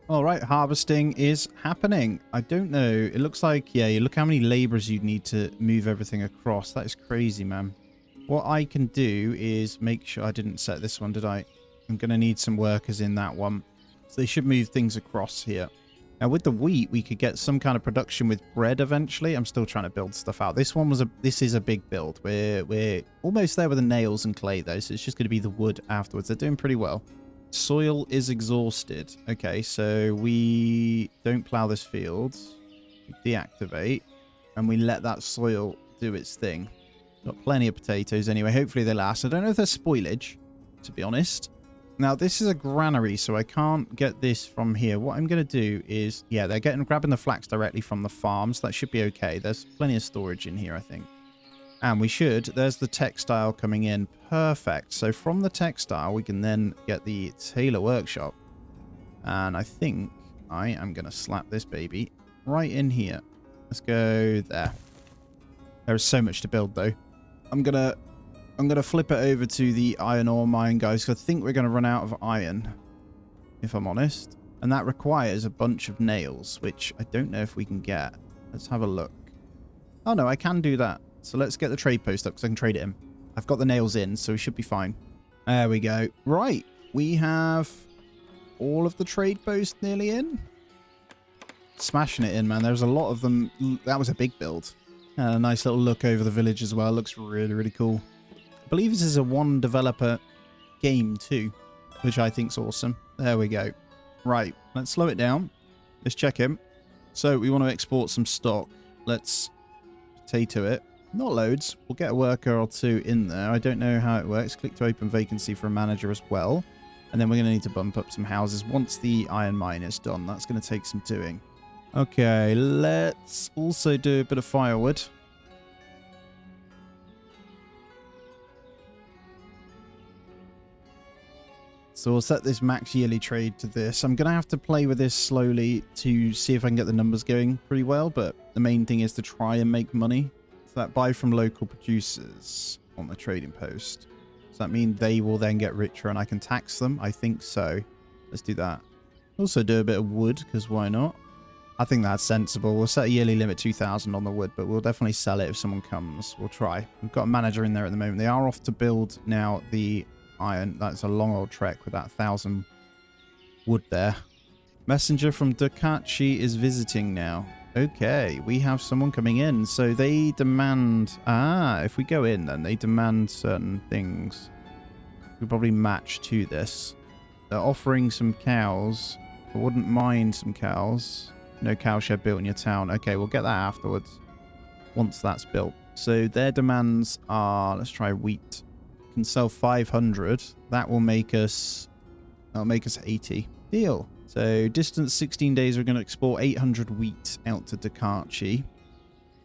S1: All right, harvesting is happening. I don't know. It looks like, yeah, you look how many laborers you need to move everything across. That is crazy, man. What I can do is make sure... I didn't set this one, did I? I'm going to need some workers in that one. So they should move things across here. Now, with the wheat, we could get some kind of production with bread eventually. I'm still trying to build stuff out. This one was this is a big build. We're almost there with the nails and clay, though, so it's just going to be the wood afterwards. They're doing pretty well. Soil is exhausted. Okay, so we don't plow this field. We deactivate. And we let that soil do its thing. Got plenty of potatoes anyway. Hopefully they last. I don't know if they're spoilage, to be honest. Now, this is a granary, so I can't get this from here. What I'm going to do is... Yeah, they're grabbing the flax directly from the farm, so that should be okay. There's plenty of storage in here, I think. And we should. There's the textile coming in. Perfect. So from the textile, we can then get the tailor workshop. And I think I am going to slap this baby right in here. Let's go there. There's so much to build, though. I'm gonna flip it over to the iron ore mine, guys, because I think we're going to run out of iron, if I'm honest. And that requires a bunch of nails, which I don't know if we can get. Let's have a look. Oh, no, I can do that. So let's get the trade post up because I can trade it in. I've got the nails in, so we should be fine. There we go. Right. We have all of the trade posts nearly in. Smashing it in, man. There's a lot of them. That was a big build. A nice little look over the village as well. Looks really, really cool. I believe this is a one developer game too, which I think's awesome. There we go. Right. Let's slow it down. Let's check in. So we want to export some stock. Let's potato it. Not loads. We'll get a worker or two in there. I don't know how it works. Click to open vacancy for a manager as well. And then we're going to need to bump up some houses once the iron mine is done. That's going to take some doing. Okay, let's also do a bit of firewood. So we'll set this max yearly trade to this. I'm going to have to play with this slowly to see if I can get the numbers going pretty well. But the main thing is to try and make money. So that buy from local producers on the trading post. Does that mean they will then get richer and I can tax them? I think so. Let's do that. Also do a bit of wood, because why not? I think that's sensible. We'll set a yearly limit 2,000 on the wood, but we'll definitely sell it if someone comes. We'll try. We've got a manager in there at the moment. They are off to build now the iron. That's a long old trek with that 1,000 wood there. Messenger from Dukachi is visiting now. Okay, we have someone coming in. So they demand... if we go in, then they demand certain things. We'll probably match to this. They're offering some cows. I wouldn't mind some cows. No cow shed built in your town. Okay, we'll get that afterwards. Once that's built. So their demands are... Let's try wheat. Can sell 500. That will make us... That'll make us 80. Deal. So distance 16 days, we're going to export 800 wheat out to Dukachi.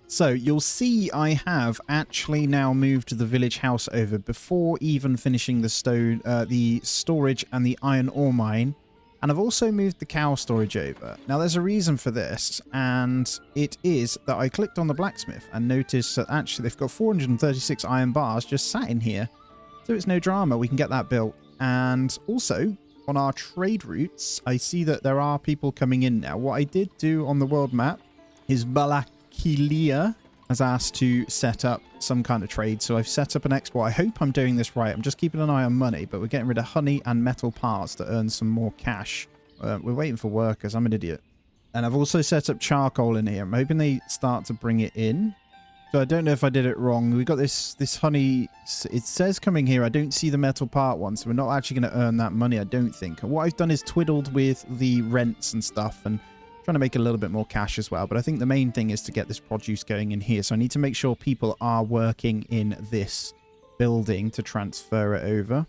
S1: So you'll see I have actually now moved the village house over before even finishing the stone, the storage and the iron ore mine. And I've also moved the cow storage over. Now, there's a reason for this, and it is that I clicked on the blacksmith and noticed that actually they've got 436 iron bars just sat in here. So it's no drama. We can get that built. And also, on our trade routes, I see that there are people coming in now. What I did do on the world map is Balakilia has asked to set up some kind of trade. So I've set up an export. I hope I'm doing this right. I'm just keeping an eye on money, but we're getting rid of honey and metal parts to earn some more cash. We're waiting for workers. I'm an idiot. And I've also set up charcoal in here. I'm hoping they start to bring it in. So I don't know if I did it wrong. We got this honey. It says coming here. I don't see the metal part one, so we're not actually going to earn that money, I don't think. What I've done is twiddled with the rents and stuff and trying to make a little bit more cash as well. But I think the main thing is to get this produce going in here. So I need to make sure people are working in this building to transfer it over.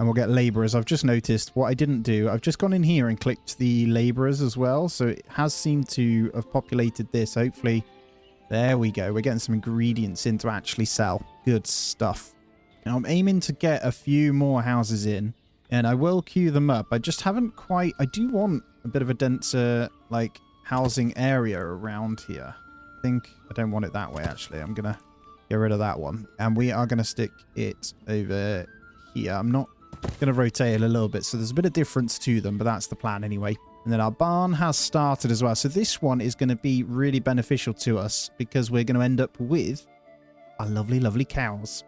S1: And we'll get laborers. I've just noticed what I didn't do. I've just gone in here and clicked the laborers as well. So it has seemed to have populated this. Hopefully, there we go. We're getting some ingredients in to actually sell. Good stuff. Now I'm aiming to get a few more houses in. And I will queue them up. I just haven't quite... I do want a bit of a denser, like, housing area around here. I think I don't want it that way, actually. I'm going to get rid of that one. And we are going to stick it over here. I'm not going to rotate it a little bit. So there's a bit of difference to them, but that's the plan anyway. And then our barn has started as well. So this one is going to be really beneficial to us because we're going to end up with our lovely, lovely cows.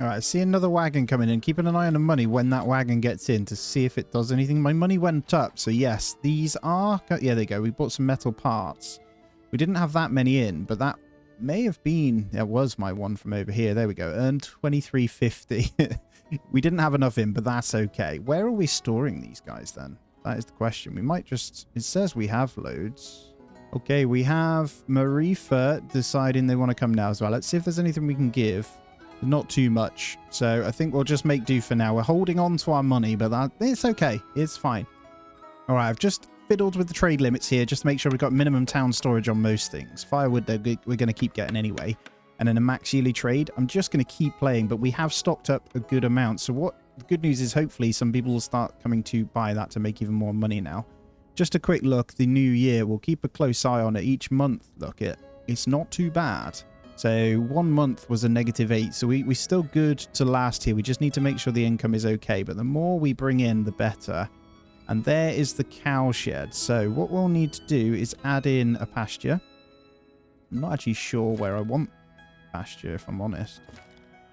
S1: All right, I see another wagon coming in. Keeping an eye on the money when that wagon gets in to see if it does anything. My money went up, so yes, these are... Yeah, there you go. We bought some metal parts. We didn't have that many in, but that may have been... That was my one from over here. There we go. Earned 23.50. We didn't have enough in, but that's okay. Where are we storing these guys then? That is the question. We might just... It says we have loads. Okay, we have Marifa deciding they want to come now as well. Let's see if there's anything we can give. Not too much. So I think we'll just make do for now. We're holding on to our money, but it's okay. It's fine. All right, I've just fiddled with the trade limits here just to make sure we've got minimum town storage on most things. Firewood, we're going to keep getting anyway. And then a max yearly trade, I'm just going to keep playing, but we have stocked up a good amount. So what the good news is hopefully some people will start coming to buy that to make even more money now. Just a quick look, the new year, we'll keep a close eye on it each month. Look, it's not too bad. So 1 month was a -8. So we're still good to last here. We just need to make sure the income is okay. But the more we bring in, the better. And there is the cow shed. So what we'll need to do is add in a pasture. I'm not actually sure where I want pasture, if I'm honest.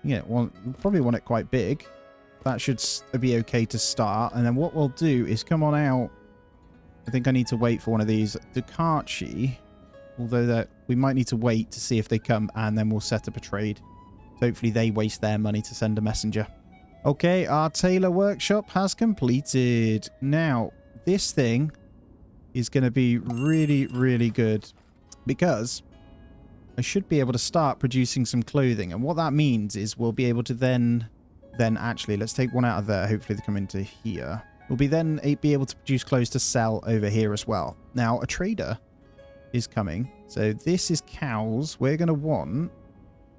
S1: Yeah, well, we'll probably want it quite big. That should be okay to start. And then what we'll do is come on out. I think I need to wait for one of these. Ducachi. Although that we might need to wait to see if they come and then we'll set up a trade. So hopefully they waste their money to send a messenger. Okay, our tailor workshop has completed. Now, this thing is going to be really, really good because I should be able to start producing some clothing. And what that means is we'll be able to then actually, let's take one out of there. Hopefully they come into here. We'll be able to produce clothes to sell over here as well. Now, a trader is coming. So this is cows. We're going to want...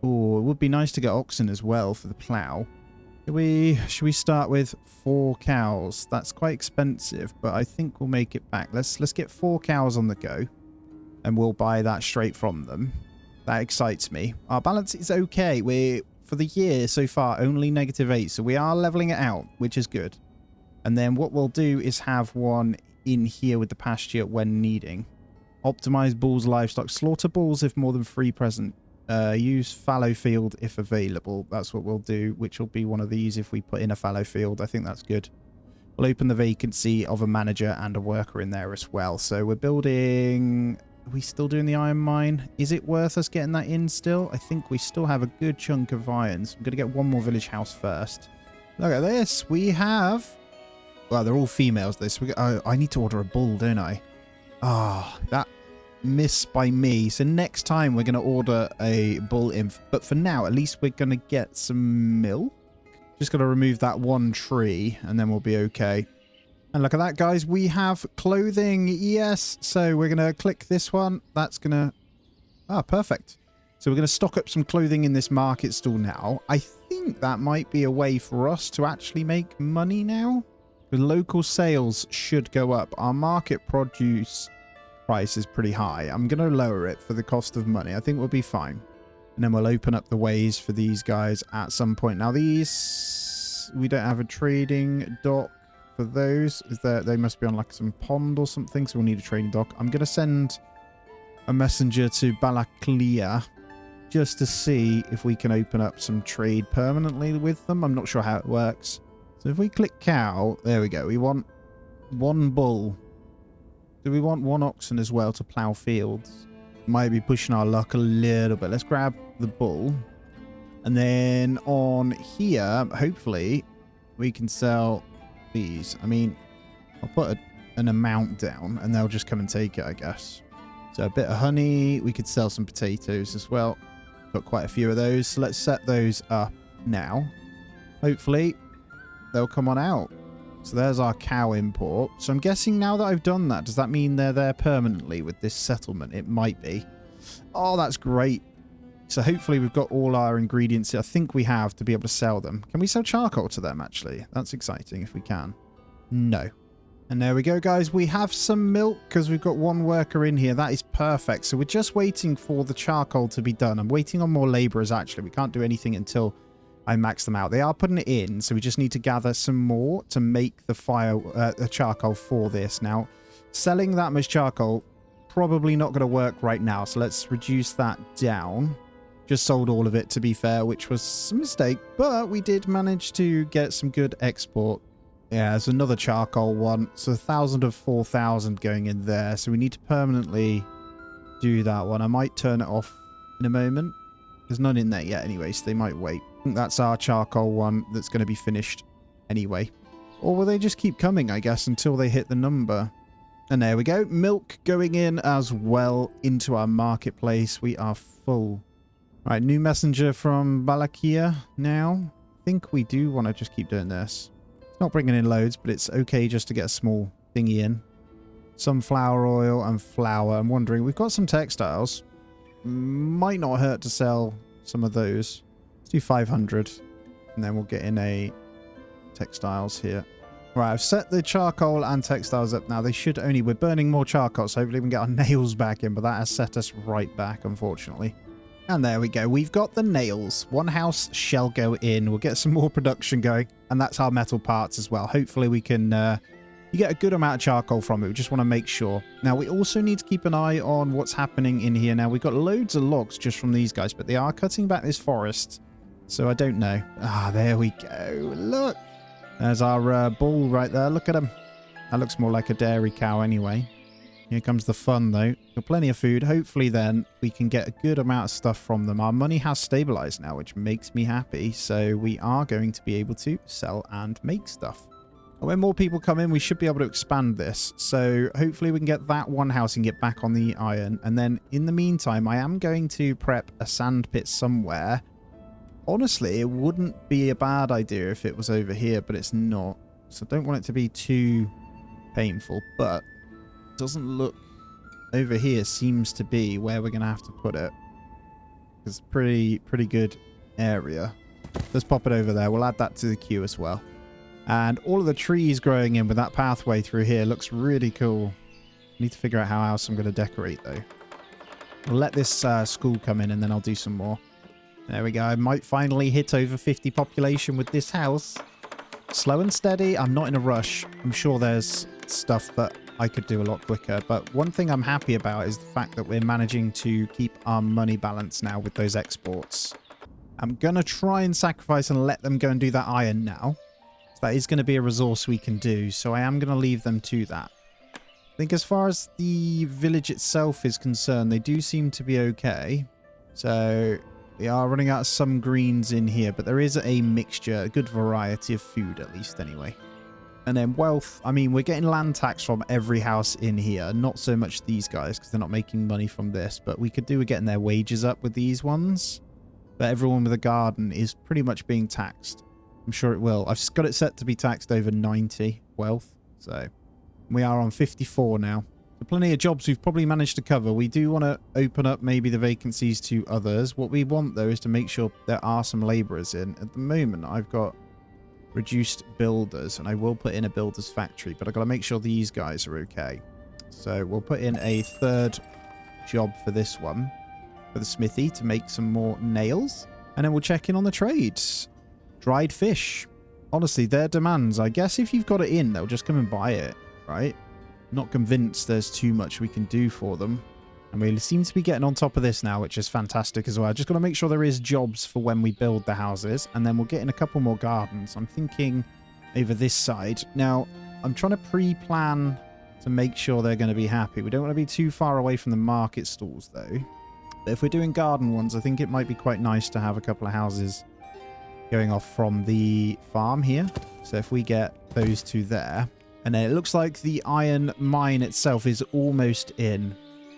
S1: Oh, it would be nice to get oxen as well for the plow. Should we start with 4 cows? That's quite expensive, but I think we'll make it back. Let's get 4 cows on the go, and we'll buy that straight from them. That excites me. Our balance is okay. We're, for the year so far, only -8, so we are leveling it out, which is good. And then what we'll do is have one in here with the pasture when needing. Optimize bulls livestock. Slaughter bulls if more than 3 present. Use fallow field if available. That's what we'll do, which will be one of these if we put in a fallow field. I think that's good. We'll open the vacancy of a manager and a worker in there as well. So we're building... Are we still doing the iron mine? Is it worth us getting that in still? I think we still have a good chunk of irons. I'm going to get one more village house first. Look at this. We have... Well, they're all females, this. I need to order a bull, don't I? Ah, that missed by me. So next time we're going to order a bull in. But for now, at least we're going to get some milk. Just got to remove that one tree and then we'll be okay. And look at that, guys. We have clothing. Yes. So we're going to click this one. That's going to... Ah, perfect. So we're going to stock up some clothing in this market stall now. I think that might be a way for us to actually make money now. The local sales should go up. Our market produce price is pretty high. I'm going to lower it for the cost of money. I think we'll be fine. And then we'll open up the ways for these guys at some point. Now these, we don't have a trading dock for those. Is there, they must be on like some pond or something, so we'll need a trading dock. I'm going to send a messenger to Balaklia just to see if we can open up some trade permanently with them. I'm not sure how it works. So if we click cow, there we go. We want one bull. Do we want one oxen as well to plow fields? Might be pushing our luck a little bit. Let's grab the bull. And then on here, hopefully, we can sell these. I mean, I'll put an amount down and they'll just come and take it, I guess. So a bit of honey. We could sell some potatoes as well. Got quite a few of those. So let's set those up now. Hopefully, they'll come on out. So there's our cow import. So I'm guessing now that I've done that, does that mean they're there permanently with this settlement? It might be. Oh, that's great. So hopefully we've got all our ingredients. I think we have to be able to sell them. Can we sell charcoal to them, actually? That's exciting if we can. No. And there we go, guys. We have some milk because we've got one worker in here. That is perfect. So we're just waiting for the charcoal to be done. I'm waiting on more laborers, actually. We can't do anything until I max them out. They are putting it in, so we just need to gather some more to make the the charcoal for this. Now, selling that much charcoal, probably not going to work right now, so let's reduce that down. Just sold all of it, to be fair, which was a mistake, but we did manage to get some good export. Yeah, there's another charcoal one, so 1,000 of 4,000 going in there, so we need to permanently do that one. I might turn it off in a moment. There's none in there yet anyway, so they might wait. I think that's our charcoal one that's going to be finished anyway. Or will they just keep coming, I guess, until they hit the number? And there we go. Milk going in as well into our marketplace. We are full. Right, new messenger from Balakia now. I think we do want to just keep doing this. It's not bringing in loads, but it's okay just to get a small thingy in. Sunflower oil and flour. I'm wondering, we've got some textiles. Might not hurt to sell some of those. Let's do 500. And then we'll get in a textiles here. Right, I've set the charcoal and textiles up now. They should only... We're burning more charcoal, so hopefully we can get our nails back in. But that has set us right back, unfortunately. And there we go. We've got the nails. One house shall go in. We'll get some more production going. And that's our metal parts as well. Hopefully we can... you get a good amount of charcoal from it. We just want to make sure. Now, we also need to keep an eye on what's happening in here. Now, we've got loads of logs just from these guys, but they are cutting back this forest. So I don't know. Ah, there we go. Look. There's our bull right there. Look at him. That looks more like a dairy cow anyway. Here comes the fun, though. Got plenty of food. Hopefully, then, we can get a good amount of stuff from them. Our money has stabilized now, which makes me happy. So we are going to be able to sell and make stuff. When more people come in, we should be able to expand this. So hopefully we can get that one house and get back on the iron. And then in the meantime, I am going to prep a sand pit somewhere. Honestly, it wouldn't be a bad idea if it was over here, but it's not. So I don't want it to be too painful, but it doesn't look... Over here seems to be where we're going to have to put it. It's a pretty good area. Let's pop it over there. We'll add that to the queue as well. And all of the trees growing in with that pathway through here looks really cool. Need to figure out how else I'm going to decorate, though. I'll let this school come in and then I'll do some more. There we go. I might finally hit over 50 population with this house. Slow and steady. I'm not in a rush. I'm sure there's stuff that I could do a lot quicker. But one thing I'm happy about is the fact that we're managing to keep our money balance now with those exports. I'm going to try and sacrifice and let them go and do that iron now. That is going to be a resource we can do, so I am going to leave them to that. I think as far as the village itself is concerned, they do seem to be okay. So we are running out of some greens in here, but there is a mixture, a good variety of food at least anyway. And then wealth, I mean, we're getting land tax from every house in here. Not so much these guys because they're not making money from this, but we could do with getting their wages up with these ones. But everyone with a garden is pretty much being taxed. I'm sure it will. I've got it set to be taxed over 90 wealth. So we are on 54 now. So plenty of jobs we've probably managed to cover. We do want to open up maybe the vacancies to others. What we want, though, is to make sure there are some labourers in. At the moment, I've got reduced builders, and I will put in a builder's factory, but I've got to make sure these guys are okay. So we'll put in a third job for this one, for the smithy, to make some more nails, and then we'll check in on the trades. Dried fish. Honestly, their demands, I guess if you've got it in, they'll just come and buy it, right? Not convinced there's too much we can do for them. And we seem to be getting on top of this now, which is fantastic as well. Just got to make sure there is jobs for when we build the houses. And then we'll get in a couple more gardens. I'm thinking over this side. Now, I'm trying to pre-plan to make sure they're going to be happy. We don't want to be too far away from the market stalls, though. But if we're doing garden ones, I think it might be quite nice to have a couple of houses going off from the farm here. So if we get those two there. And then it looks like the iron mine itself is almost in.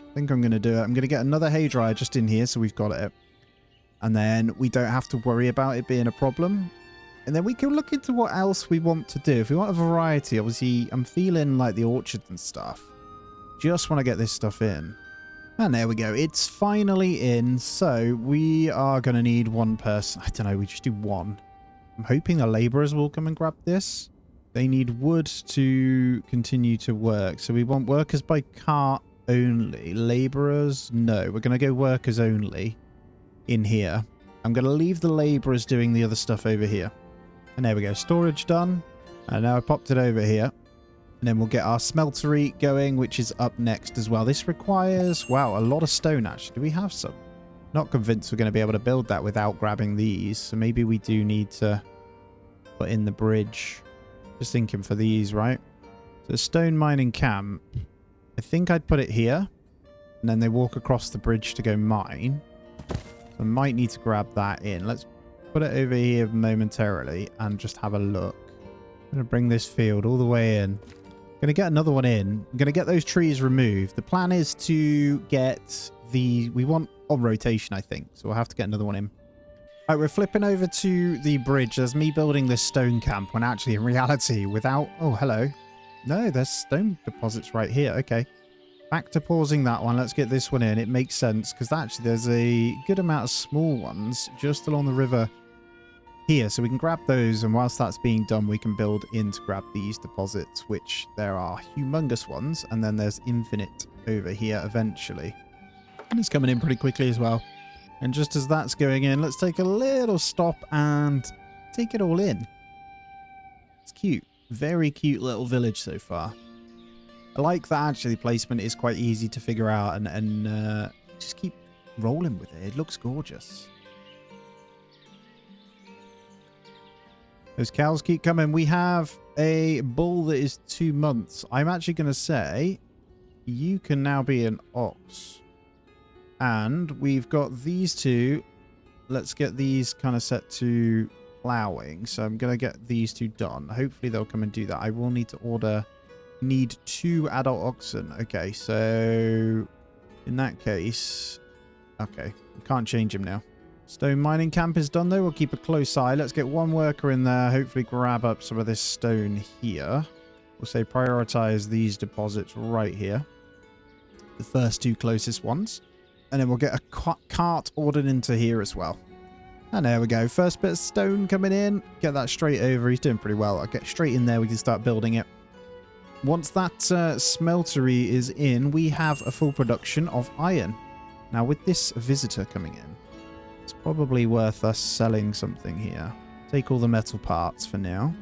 S1: I think I'm going to do it. I'm going to get another hairdryer just in here so we've got it. And then we don't have to worry about it being a problem. And then we can look into what else we want to do. If we want a variety, obviously, I'm feeling like the orchard and stuff. Just want to get this stuff in. And there we go. It's finally in. So we are going to need one person. I don't know. We just do one. I'm hoping the laborers will come and grab this. They need wood to continue to work. So we want workers by cart only. Laborers? No. We're going to go workers only in here. I'm going to leave the laborers doing the other stuff over here. And there we go. Storage done. And now I popped it over here. And then we'll get our smeltery going, which is up next as well. This requires, wow, a lot of stone, actually. Do we have some? Not convinced we're going to be able to build that without grabbing these. So maybe we do need to put in the bridge. Just thinking for these, right? So stone mining camp. I think I'd put it here. And then they walk across the bridge to go mine. So I might need to grab that in. Let's put it over here momentarily and just have a look. I'm going to bring this field all the way in. Going to get another one in. I'm going to get those trees removed. The plan is to get the... We want on rotation, I think. So we'll have to get another one in. All right, we're flipping over to the bridge. There's me building this stone camp when actually in reality without... Oh, hello. No, there's stone deposits right here. Okay. Back to pausing that one. Let's get this one in. It makes sense because actually there's a good amount of small ones just along the river here. So we can grab those, and whilst that's being done, we can build in to grab these deposits, which there are humongous ones. And then there's infinite over here eventually. And it's coming in pretty quickly as well. And just as that's going in, let's take a little stop and take it all in. It's cute. Very cute little village so far. I like that actually placement is quite easy to figure out and just keep rolling with it. It looks gorgeous. Those cows keep coming. We have a bull that is 2 months. I'm actually going to say you can now be an ox. And we've got these two. Let's get these kind of set to plowing. So I'm going to get these two done. Hopefully they'll come and do that. I will need to order... Need 2 adult oxen. Okay, so... In that case... Okay, we can't change him now. Stone mining camp is done though. We'll keep a close eye. Let's get one worker in there. Hopefully grab up some of this stone here. We'll say prioritize these deposits right here. The first 2 closest ones. And then we'll get a cart ordered into here as well. And there we go. First bit of stone coming in. Get that straight over. He's doing pretty well. I'll get straight in there. We can start building it. Once that smeltery is in, we have a full production of iron. Now, with this visitor coming in, it's probably worth us selling something here. Take all the metal parts for now.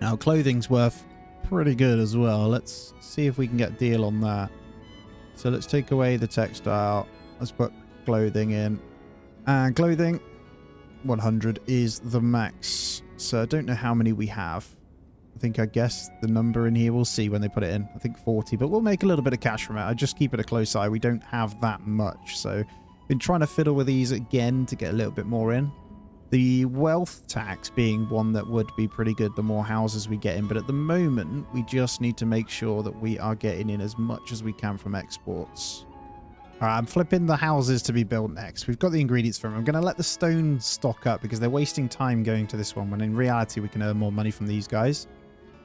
S1: Now, clothing's worth pretty good as well. Let's see if we can get a deal on that. So let's take away the textile. Let's put clothing in. And clothing, 100 is the max. So I don't know how many we have. I think I guessed the number in here. We'll see when they put it in. I think 40, but we'll make a little bit of cash from it. I just keep it a close eye. We don't have that much. So been trying to fiddle with these again to get a little bit more in. The wealth tax being one that would be pretty good the more houses we get in. But at the moment, we just need to make sure that we are getting in as much as we can from exports. All right, I'm flipping the houses to be built next. We've got the ingredients for them. I'm going to let the stone stock up because they're wasting time going to this one when in reality we can earn more money from these guys.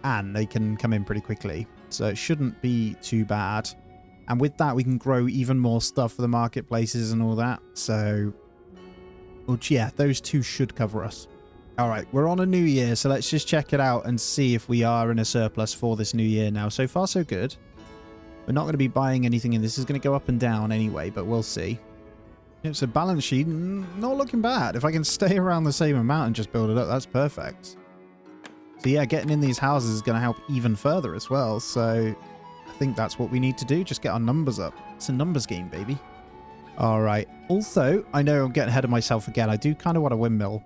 S1: And they can come in pretty quickly. So it shouldn't be too bad. And with that, we can grow even more stuff for the marketplaces and all that. So, well, yeah, those 2 should cover us. All right, we're on a new year, so let's just check it out and see if we are in a surplus for this new year now. So far, so good. We're not going to be buying anything, and this is going to go up and down anyway, but we'll see. It's a balance sheet, not looking bad. If I can stay around the same amount and just build it up, that's perfect. So yeah, getting in these houses is going to help even further as well. So I think that's what we need to do. Just get our numbers up. It's a numbers game, baby. All right. Also, I know I'm getting ahead of myself again. I do kind of want a windmill.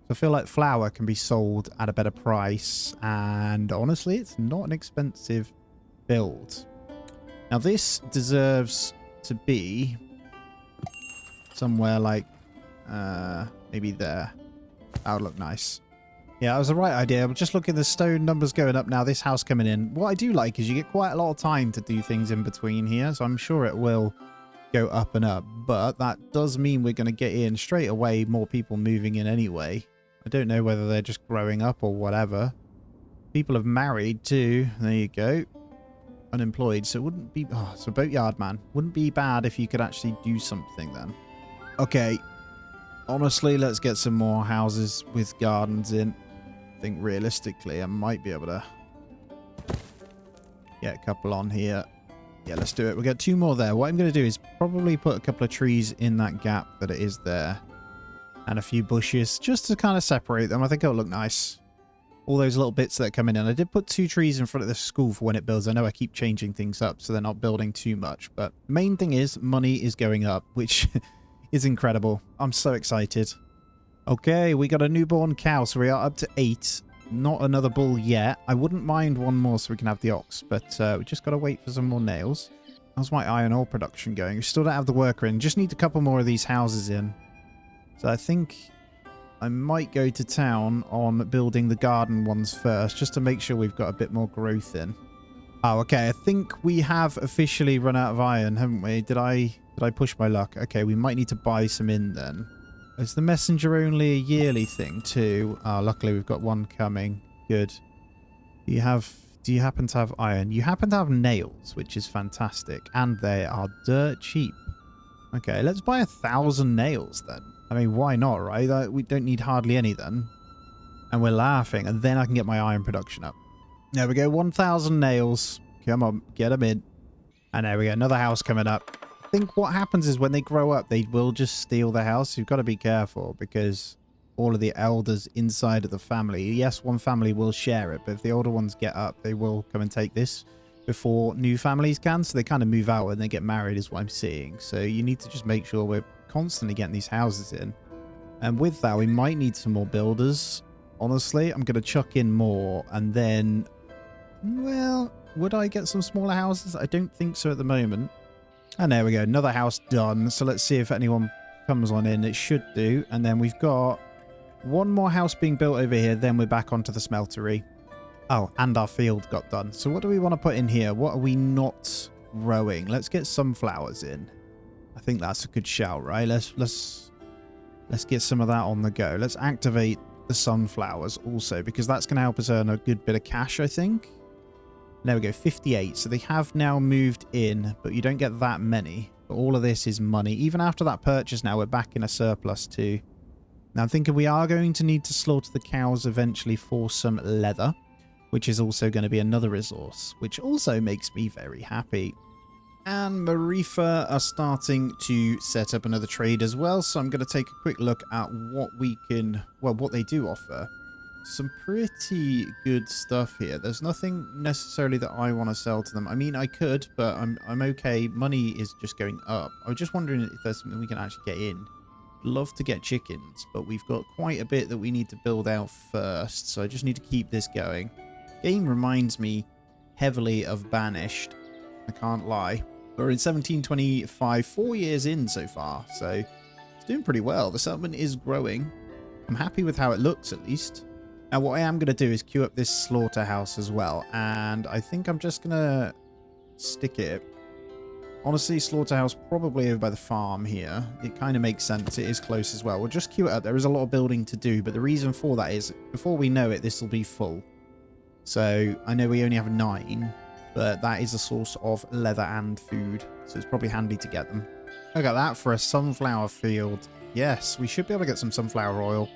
S1: So I feel like flour can be sold at a better price. And honestly, it's not an expensive build. Now this deserves to be somewhere like maybe there. That would look nice. Yeah, that was the right idea. I'm just looking at the stone numbers going up now. This house coming in. What I do like is you get quite a lot of time to do things in between here. So I'm sure it will go up and up. But that does mean we're going to get in straight away more people moving in anyway. I don't know whether they're just growing up or whatever. People have married too. There you go. Unemployed. So it wouldn't be... Oh, it's a boatyard, man. Wouldn't be bad if you could actually do something then. Okay. Honestly, let's get some more houses with gardens in. I think realistically, I might be able to get a couple on here. Yeah, let's do it. We'll get 2 more there. What I'm going to do is probably put a couple of trees in that gap that it is there. And a few bushes just to kind of separate them. I think it'll look nice. All those little bits that are coming in. I did put 2 trees in front of the school for when it builds. I know I keep changing things up so they're not building too much. But the main thing is money is going up, which is incredible. I'm so excited. Okay, we got a newborn cow, so we are up to 8. Not another bull yet. I wouldn't mind one more so we can have the ox, but we just got to wait for some more nails. How's my iron ore production going? We still don't have the worker in. Just need a couple more of these houses in. So I think I might go to town on building the garden ones first, just to make sure we've got a bit more growth in. Oh, okay. I think we have officially run out of iron, haven't we? Did I push my luck? Okay, we might need to buy some in then. Is the messenger only a yearly thing too? Oh, luckily we've got one coming. Good. Do you happen to have iron? You happen to have nails, which is fantastic. And they are dirt cheap. Okay, let's buy 1,000 nails then. I mean, why not, right? We don't need hardly any then. And we're laughing. And then I can get my iron production up. There we go. 1,000 nails. Come on, get them in. And there we go. Another house coming up. I think what happens is when they grow up, they will just steal the house. You've got to be careful because all of the elders inside of the family, yes, one family will share it, but if the older ones get up, they will come and take this before new families can. So they kind of move out and they get married is what I'm seeing. So you need to just make sure we're constantly getting these houses in. And with that, we might need some more builders. Honestly, I'm going to chuck in more and then, well, would I get some smaller houses? I don't think so at the moment. And there we go. Another house done. So let's see if anyone comes on in. It should do. And then we've got one more house being built over here. Then we're back onto the smeltery. Oh, and our field got done. So what do we want to put in here? What are we not growing? Let's get sunflowers in. I think that's a good shout, right? Let's get some of that on the go. Let's activate the sunflowers also because that's going to help us earn a good bit of cash, I think. There we go, 58. So they have now moved in, but you don't get that many. But all of this is money. Even after that purchase now, we're back in a surplus too. Now I'm thinking we are going to need to slaughter the cows eventually for some leather, which is also going to be another resource, which also makes me very happy. And Marifa are starting to set up another trade as well. So I'm going to take a quick look at what we can, well, what they do offer. Some pretty good stuff here. There's nothing necessarily that I want to sell to them. I mean, I could, but I'm okay. Money is just going up. I was just wondering if there's something we can actually get in. Love to get chickens, but we've got quite a bit that we need to build out first. So I just need to keep this going. Game reminds me heavily of Banished. I can't lie. We're in 1725, 4 years in so far. So it's doing pretty well. The settlement is growing. I'm happy with how it looks at least. Now, what I am going to do is queue up this slaughterhouse as well. And I think I'm just going to stick it. Honestly, slaughterhouse probably over by the farm here. It kind of makes sense. It is close as well. We'll just queue it up. There is a lot of building to do. But the reason for that is before we know it, this will be full. So I know we only have 9. But that is a source of leather and food. So it's probably handy to get them. Look at that for a sunflower field. Yes, we should be able to get some sunflower oil.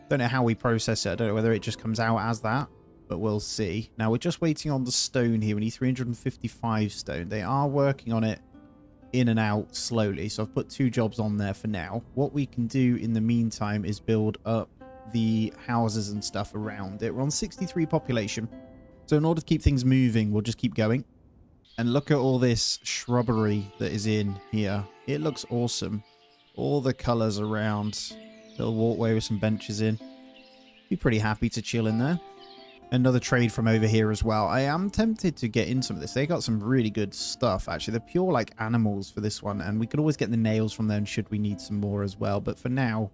S1: Don't know how we process it. I don't know whether it just comes out as that, but we'll see. Now, we're just waiting on the stone here. We need 355 stone. They are working on it in and out slowly, so I've put 2 jobs on there for now. What we can do in the meantime is build up the houses and stuff around it. We're on 63 population, so in order to keep things moving, we'll just keep going. And look at all this shrubbery that is in here. It looks awesome. All the colors around. Little walkway with some benches in. Be pretty happy to chill in there. Another trade from over here as well. I am tempted to get in some of this. They got some really good stuff, actually. They're pure, like, animals for this one. And we could always get the nails from them should we need some more as well. But for now,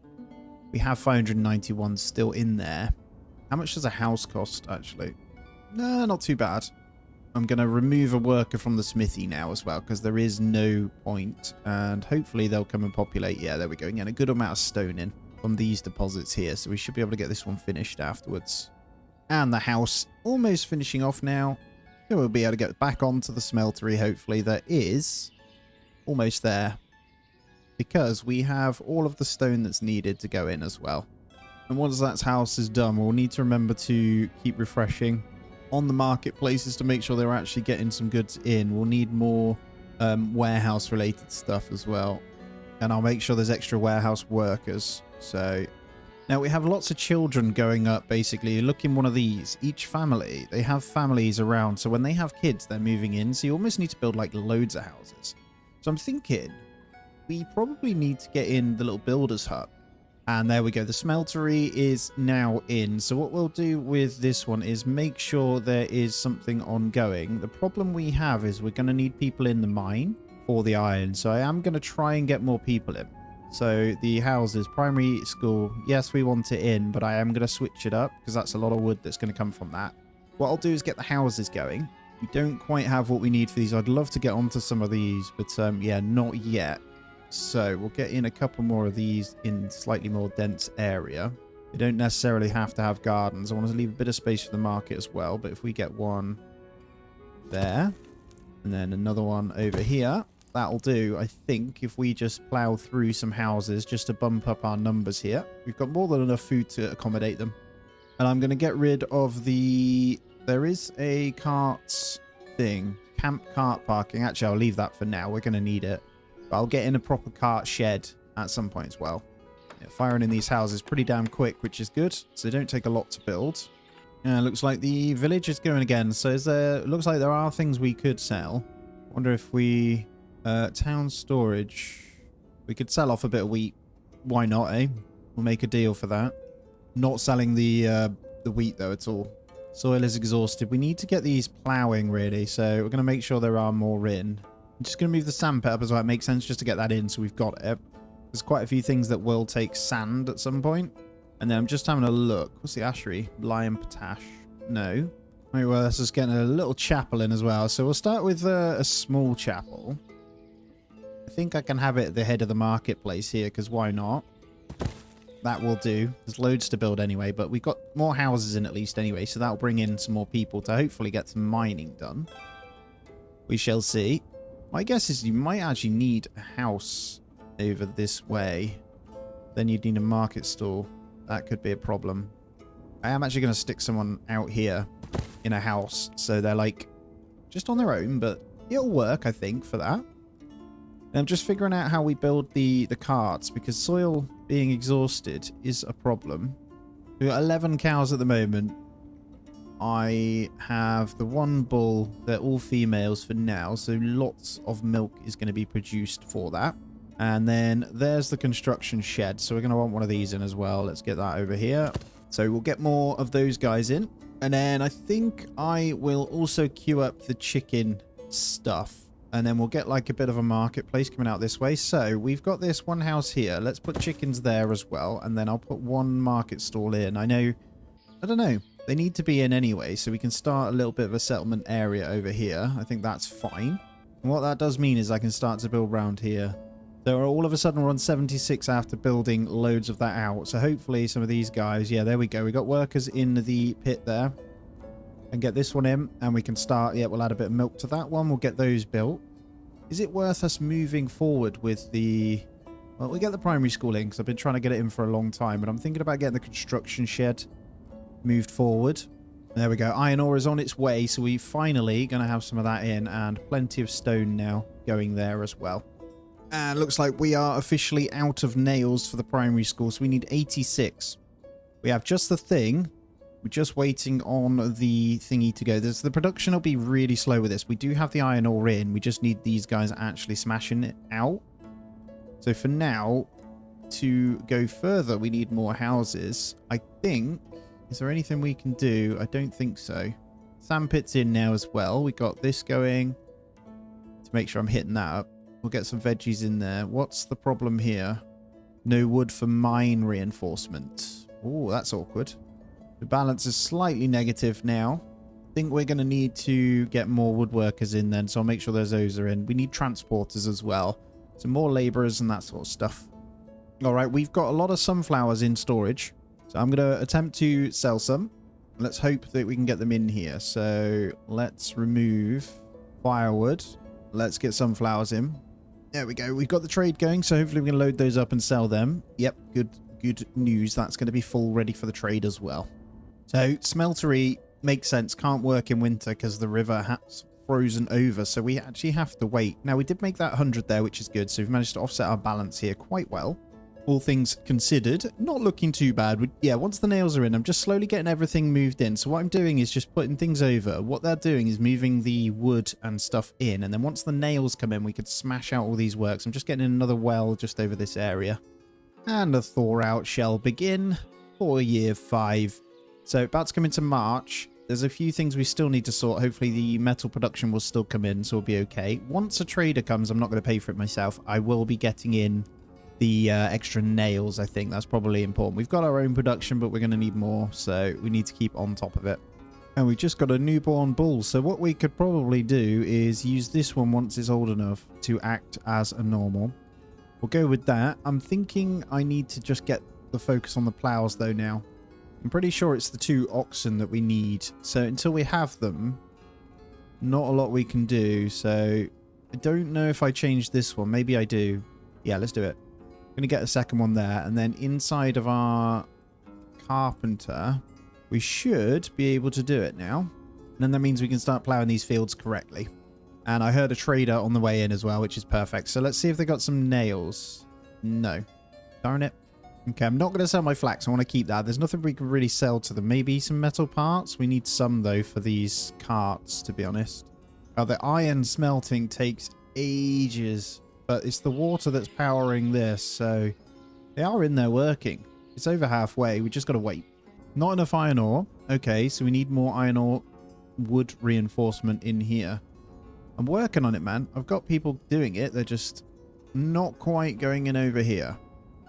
S1: we have 591 still in there. How much does a house cost, actually? No, not too bad. I'm going to remove a worker from the smithy now as well, because there is no point. And hopefully they'll come and populate. Yeah, there we go. Again, a good amount of stone in from these deposits here. So we should be able to get this one finished afterwards. And the house almost finishing off now. So we'll be able to get back onto the smeltery, hopefully. That is almost there, because we have all of the stone that's needed to go in as well. And once that house is done, we'll need to remember to keep refreshing on the marketplaces to make sure they're actually getting some goods in. We'll need more warehouse related stuff as well. And I'll make sure there's extra warehouse workers. So now we have lots of children going up, basically. Look in one of these. Each family, they have families around. So when they have kids, they're moving in. So you almost need to build like loads of houses. So I'm thinking we probably need to get in the little builder's hut. And there we go. The smeltery is now in. So what we'll do with this one is make sure there is something ongoing. The problem we have is we're going to need people in the mine for the iron. So I am going to try and get more people in. So the houses, primary school, yes, we want it in, but I am going to switch it up because that's a lot of wood that's going to come from that. What I'll do is get the houses going. We don't quite have what we need for these. I'd love to get onto some of these, but yeah, not yet. So we'll get in a couple more of these in slightly more dense area. You don't necessarily have to have gardens. I want to leave a bit of space for the market as well. But if we get one there and then another one over here, that'll do. I think if we just plow through some houses just to bump up our numbers here, we've got more than enough food to accommodate them. And I'm going to get rid of the... There is a cart thing. Camp cart parking. Actually, I'll leave that for now. We're going to need it. But I'll get in a proper cart shed at some point as well. Yeah, firing in these houses pretty damn quick, which is good. So they don't take a lot to build. Yeah, looks like the village is going again. So is there, looks like there are things we could sell. Wonder if we... town storage. We could sell off a bit of wheat. Why not, eh? We'll make a deal for that. Not selling the wheat, though, at all. Soil is exhausted. We need to get these ploughing, really. So we're going to make sure there are more in. I'm just going to move the sandpit up as well. It makes sense just to get that in so we've got it. There's quite a few things that will take sand at some point. And then I'm just having a look. What's the ashery? Lion potash. No. Right, well, let's just get a little chapel in as well. So we'll start with a small chapel. I think I can have it at the head of the marketplace here, because why not? That will do. There's loads to build anyway, but we've got more houses in at least anyway, so that'll bring in some more people to hopefully get some mining done. We shall see. My guess is you might actually need a house over this way. Then you'd need a market stall. That could be a problem. I am actually going to stick someone out here in a house, so they're like just on their own, but it'll work, I think, for that. And I'm just figuring out how we build the carts, because soil being exhausted is a problem. We've got 11 cows at the moment. I have the one bull. They're all females for now, so lots of milk is going to be produced for that. And then there's the construction shed, so we're going to want one of these in as well. Let's get that over here. So we'll get more of those guys in. And then I think I will also queue up the chicken stuff. And then we'll get like a bit of a marketplace coming out this way. So we've got this one house here. Let's put chickens there as well. And then I'll put one market stall in. I don't know. They need to be in anyway. So we can start a little bit of a settlement area over here. I think that's fine. And what that does mean is I can start to build around here. So all of a sudden we're on 76 after building loads of that out. So hopefully some of these guys... Yeah, there we go. We got workers in the pit there. And get this one in. And we can start... Yeah, we'll add a bit of milk to that one. We'll get those built. Is it worth us moving forward with the Well, we get the primary school in because I've been trying to get it in for a long time, but I'm thinking about getting the construction shed moved forward. There we go. Iron ore is on its way, so we finally going to have some of that in, and plenty of stone now going there as well. And looks like we are officially out of nails for the primary school, so we need 86. We have just the thing. We're just waiting on the thingy to go. The production will be really slow with this. We do have the iron ore in. We just need these guys actually smashing it out. So for now, to go further, we need more houses. I think... Is there anything we can do? I don't think so. Sandpit's in now as well. We got this going to make sure I'm hitting that up. We'll get some veggies in there. What's the problem here? No wood for mine reinforcement. Oh, that's awkward. The balance is slightly negative now. I think we're going to need to get more woodworkers in then, so I'll make sure those are in. We need transporters as well. So more laborers and that sort of stuff. All right, we've got a lot of sunflowers in storage. So I'm going to attempt to sell some. Let's hope that we can get them in here. So let's remove firewood. Let's get sunflowers in. There we go. We've got the trade going, so hopefully we can load those up and sell them. Yep, good news. That's going to be full ready for the trade as well. So smeltery makes sense. Can't work in winter because the river has frozen over. So we actually have to wait. Now we did make that 100 there, which is good. So we've managed to offset our balance here quite well. All things considered, not looking too bad. Yeah, once the nails are in, I'm just slowly getting everything moved in. So what I'm doing is just putting things over. What they're doing is moving the wood and stuff in. And then once the nails come in, we could smash out all these works. I'm just getting another well just over this area. And a thaw out shall begin for year 5. So about to come into March. There's a few things we still need to sort. Hopefully the metal production will still come in, so we'll be okay. Once a trader comes, I'm not going to pay for it myself. I will be getting in the extra nails. I think that's probably important. We've got our own production, but we're going to need more, so we need to keep on top of it. And we just got a newborn bull, so what we could probably do is use this one once it's old enough to act as a normal. We'll go with that. I'm thinking I need to just get the focus on the plows though now. I'm pretty sure it's the 2 oxen that we need, so until we have them, not a lot we can do. So I don't know if I change this one. Maybe I do. Yeah, let's do it. Going to get a second one there, and then inside of our carpenter we should be able to do it now, and then that means we can start plowing these fields correctly. And I heard a trader on the way in as well, which is perfect. So let's see if they got some nails. No, darn it. Okay, I'm not going to sell my flax. I want to keep that. There's nothing we can really sell to them. Maybe some metal parts. We need some though for these carts, to be honest. Oh, the iron smelting takes ages. But it's the water that's powering this, so they are in there working. It's over halfway. We just got to wait. Not enough iron ore. Okay, so we need more iron ore wood reinforcement in here. I'm working on it, man. I've got people doing it. They're just not quite going in over here.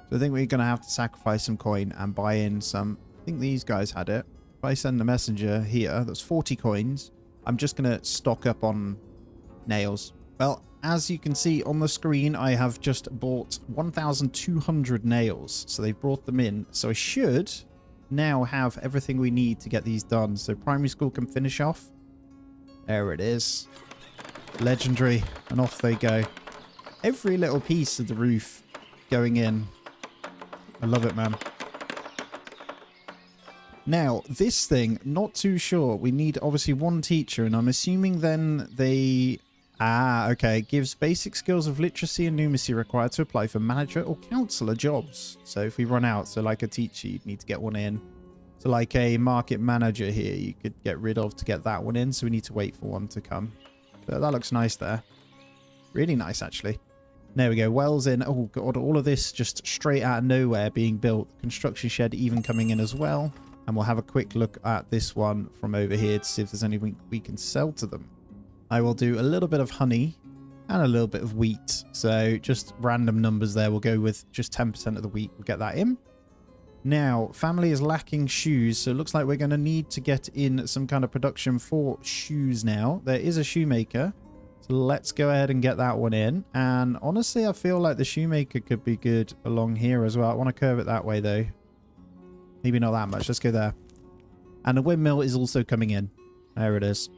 S1: So I think we're going to have to sacrifice some coin and buy in some. I think these guys had it. If I send a messenger here, that's 40 coins. I'm just going to stock up on nails. Well, as you can see on the screen, I have just bought 1,200 nails. So they've brought them in. So I should now have everything we need to get these done. So primary school can finish off. There it is. Legendary. And off they go. Every little piece of the roof going in. I love it, man. Now, this thing, not too sure. We need obviously 1 teacher, and I'm assuming then they... Ah, okay. Gives basic skills of literacy and numeracy required to apply for manager or counsellor jobs. So if we run out, so like a teacher, you'd need to get one in. So like a market manager here, you could get rid of to get that one in. So we need to wait for one to come. But that looks nice there. Really nice, actually. There we go. Wells in. Oh, God. All of this just straight out of nowhere being built. Construction shed even coming in as well. And we'll have a quick look at this one from over here to see if there's anything we can sell to them. I will do a little bit of honey and a little bit of wheat. So just random numbers there. We'll go with just 10% of the wheat. We'll get that in. Now, family is lacking shoes. So it looks like we're going to need to get in some kind of production for shoes now. There is a shoemaker. So let's go ahead and get that one in. And honestly, I feel like the shoemaker could be good along here as well. I want to curve it that way though. Maybe not that much. Let's go there. And the windmill is also coming in. There it is.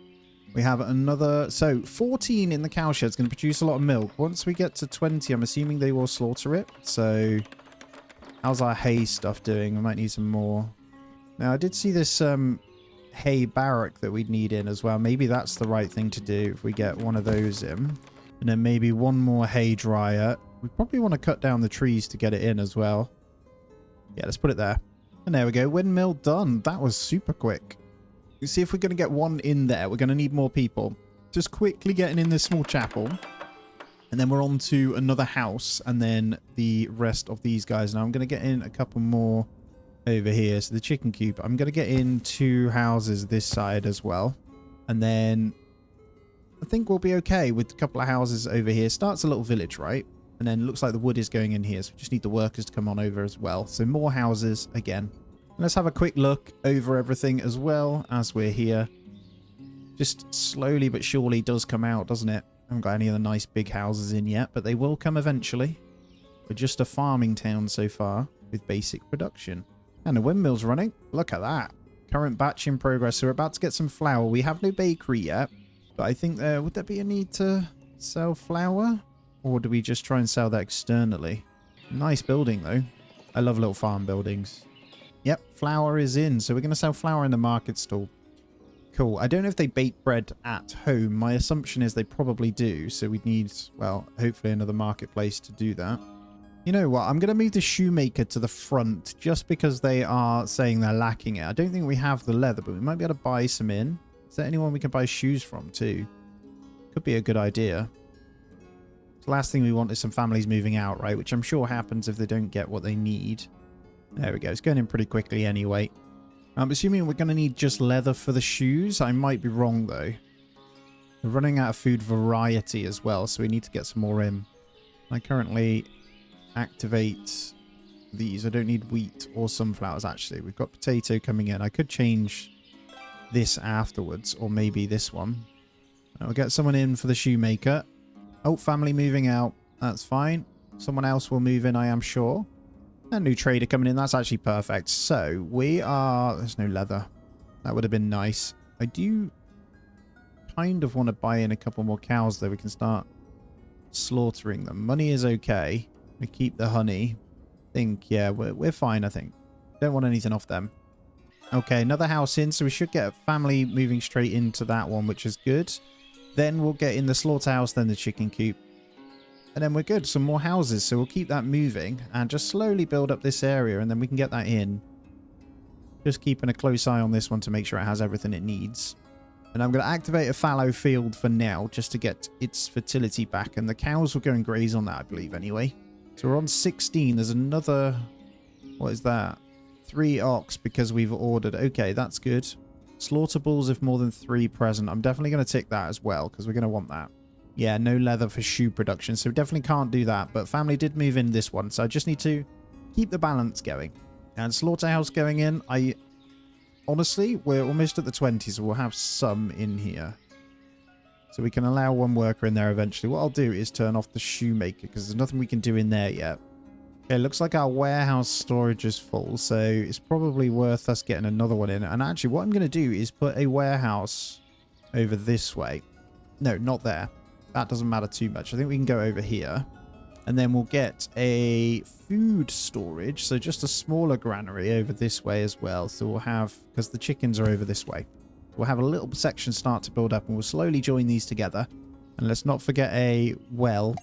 S1: We have another... So, 14 in the cow shed is going to produce a lot of milk. Once we get to 20, I'm assuming they will slaughter it. So, how's our hay stuff doing? We might need some more. Now, I did see this hay barrack that we'd need in as well. Maybe that's the right thing to do if we get one of those in. And then maybe one more hay dryer. We probably want to cut down the trees to get it in as well. Yeah, let's put it there. And there we go. Windmill done. That was super quick. You see, if we're going to get one in there, we're going to need more people. Just quickly getting in this small chapel. And then we're on to another house. And then the rest of these guys. Now, I'm going to get in a couple more over here. So the chicken coop. I'm going to get in 2 houses this side as well. And then I think we'll be okay with a couple of houses over here. Starts a little village, right? And then looks like the wood is going in here. So we just need the workers to come on over as well. So more houses again. Let's have a quick look over everything as well as we're here. Just slowly but surely does come out, doesn't it? Haven't got any of the nice big houses in yet, but they will come eventually. We're just a farming town so far with basic production. And the windmill's running. Look at that. Current batch in progress. So we're about to get some flour. We have no bakery yet, but I think would there be a need to sell flour? Or do we just try and sell that externally? Nice building though. I love little farm buildings. Yep, flour is in. So we're going to sell flour in the market stall. Cool. I don't know if they bake bread at home. My assumption is they probably do. So we'd need, well, hopefully another marketplace to do that. You know what? I'm going to move the shoemaker to the front just because they are saying they're lacking it. I don't think we have the leather, but we might be able to buy some in. Is there anyone we can buy shoes from too? Could be a good idea. The last thing we want is some families moving out, right? Which I'm sure happens if they don't get what they need. There we go. It's going in pretty quickly anyway. I'm assuming we're going to need just leather for the shoes. I might be wrong, though. We're running out of food variety as well, so we need to get some more in. I currently activate these. I don't need wheat or sunflowers, actually. We've got potato coming in. I could change this afterwards, or maybe this one. I'll get someone in for the shoemaker. Oh, family moving out. That's fine. Someone else will move in, I am sure. A new trader coming in. That's actually perfect. So, we are... There's no leather. That would have been nice. I do kind of want to buy in a couple more cows, though. We can start slaughtering them. Money is okay. We keep the honey. I think, yeah, we're fine, I think. Don't want anything off them. Okay, another house in. So, we should get a family moving straight into that one, which is good. Then we'll get in the slaughterhouse, then the chicken coop. And then we're good. Some more houses. So we'll keep that moving and just slowly build up this area. And then we can get that in. Just keeping a close eye on this one to make sure it has everything it needs. And I'm going to activate a fallow field for now just to get its fertility back. And the cows will go and graze on that, I believe, anyway. So we're on 16. There's another... What is that? 3 ox because we've ordered. Okay, that's good. Slaughter bulls if more than 3 present. I'm definitely going to tick that as well because we're going to want that. Yeah, no leather for shoe production, so definitely can't do that. But family did move in this one, so I just need to keep the balance going. And slaughterhouse going in. Honestly, we're almost at the 20s, so we'll have some in here. So we can allow one worker in there eventually. What I'll do is turn off the shoemaker because there's nothing we can do in there yet. Okay, looks like our warehouse storage is full, so it's probably worth us getting another one in. And actually, what I'm going to do is put a warehouse over this way. No, not there. That doesn't matter too much. I think we can go over here. And then we'll get a food storage. So just a smaller granary over this way as well. So we'll have... Because the chickens are over this way. We'll have a little section start to build up. And we'll slowly join these together. And let's not forget a well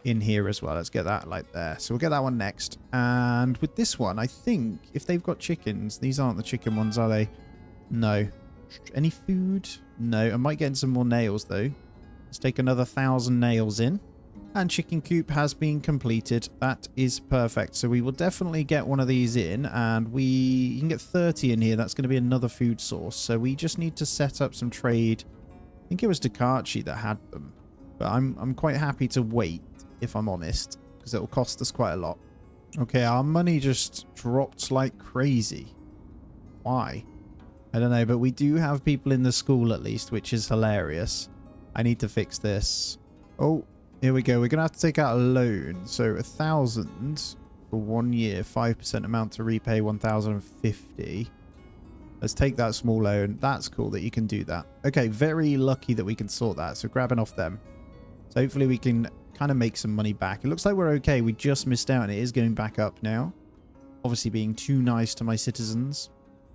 S1: in here as well. Let's get that like there. So we'll get that one next. And with this one, I think if they've got chickens... These aren't the chicken ones, are they? No. Any food? No. I might get in some more nails though. Let's take another 1,000 nails in. And chicken coop has been completed. That is perfect. So we will definitely get one of these in. And you can get 30 in here. That's going to be another food source. So we just need to set up some trade. I think it was Dukachi that had them. But I'm quite happy to wait, if I'm honest. Because it will cost us quite a lot. Okay, our money just dropped like crazy. Why? I don't know. But we do have people in the school at least, which is hilarious. I need to fix this. Oh, here we go. We're going to have to take out a loan. So 1,000 for 1 year, 5% amount to repay 1,050. Let's take that small loan. That's cool that you can do that. Okay, very lucky that we can sort that. So grabbing off them. So hopefully we can kind of make some money back. It looks like we're okay. We just missed out and it is going back up now. Obviously being too nice to my citizens.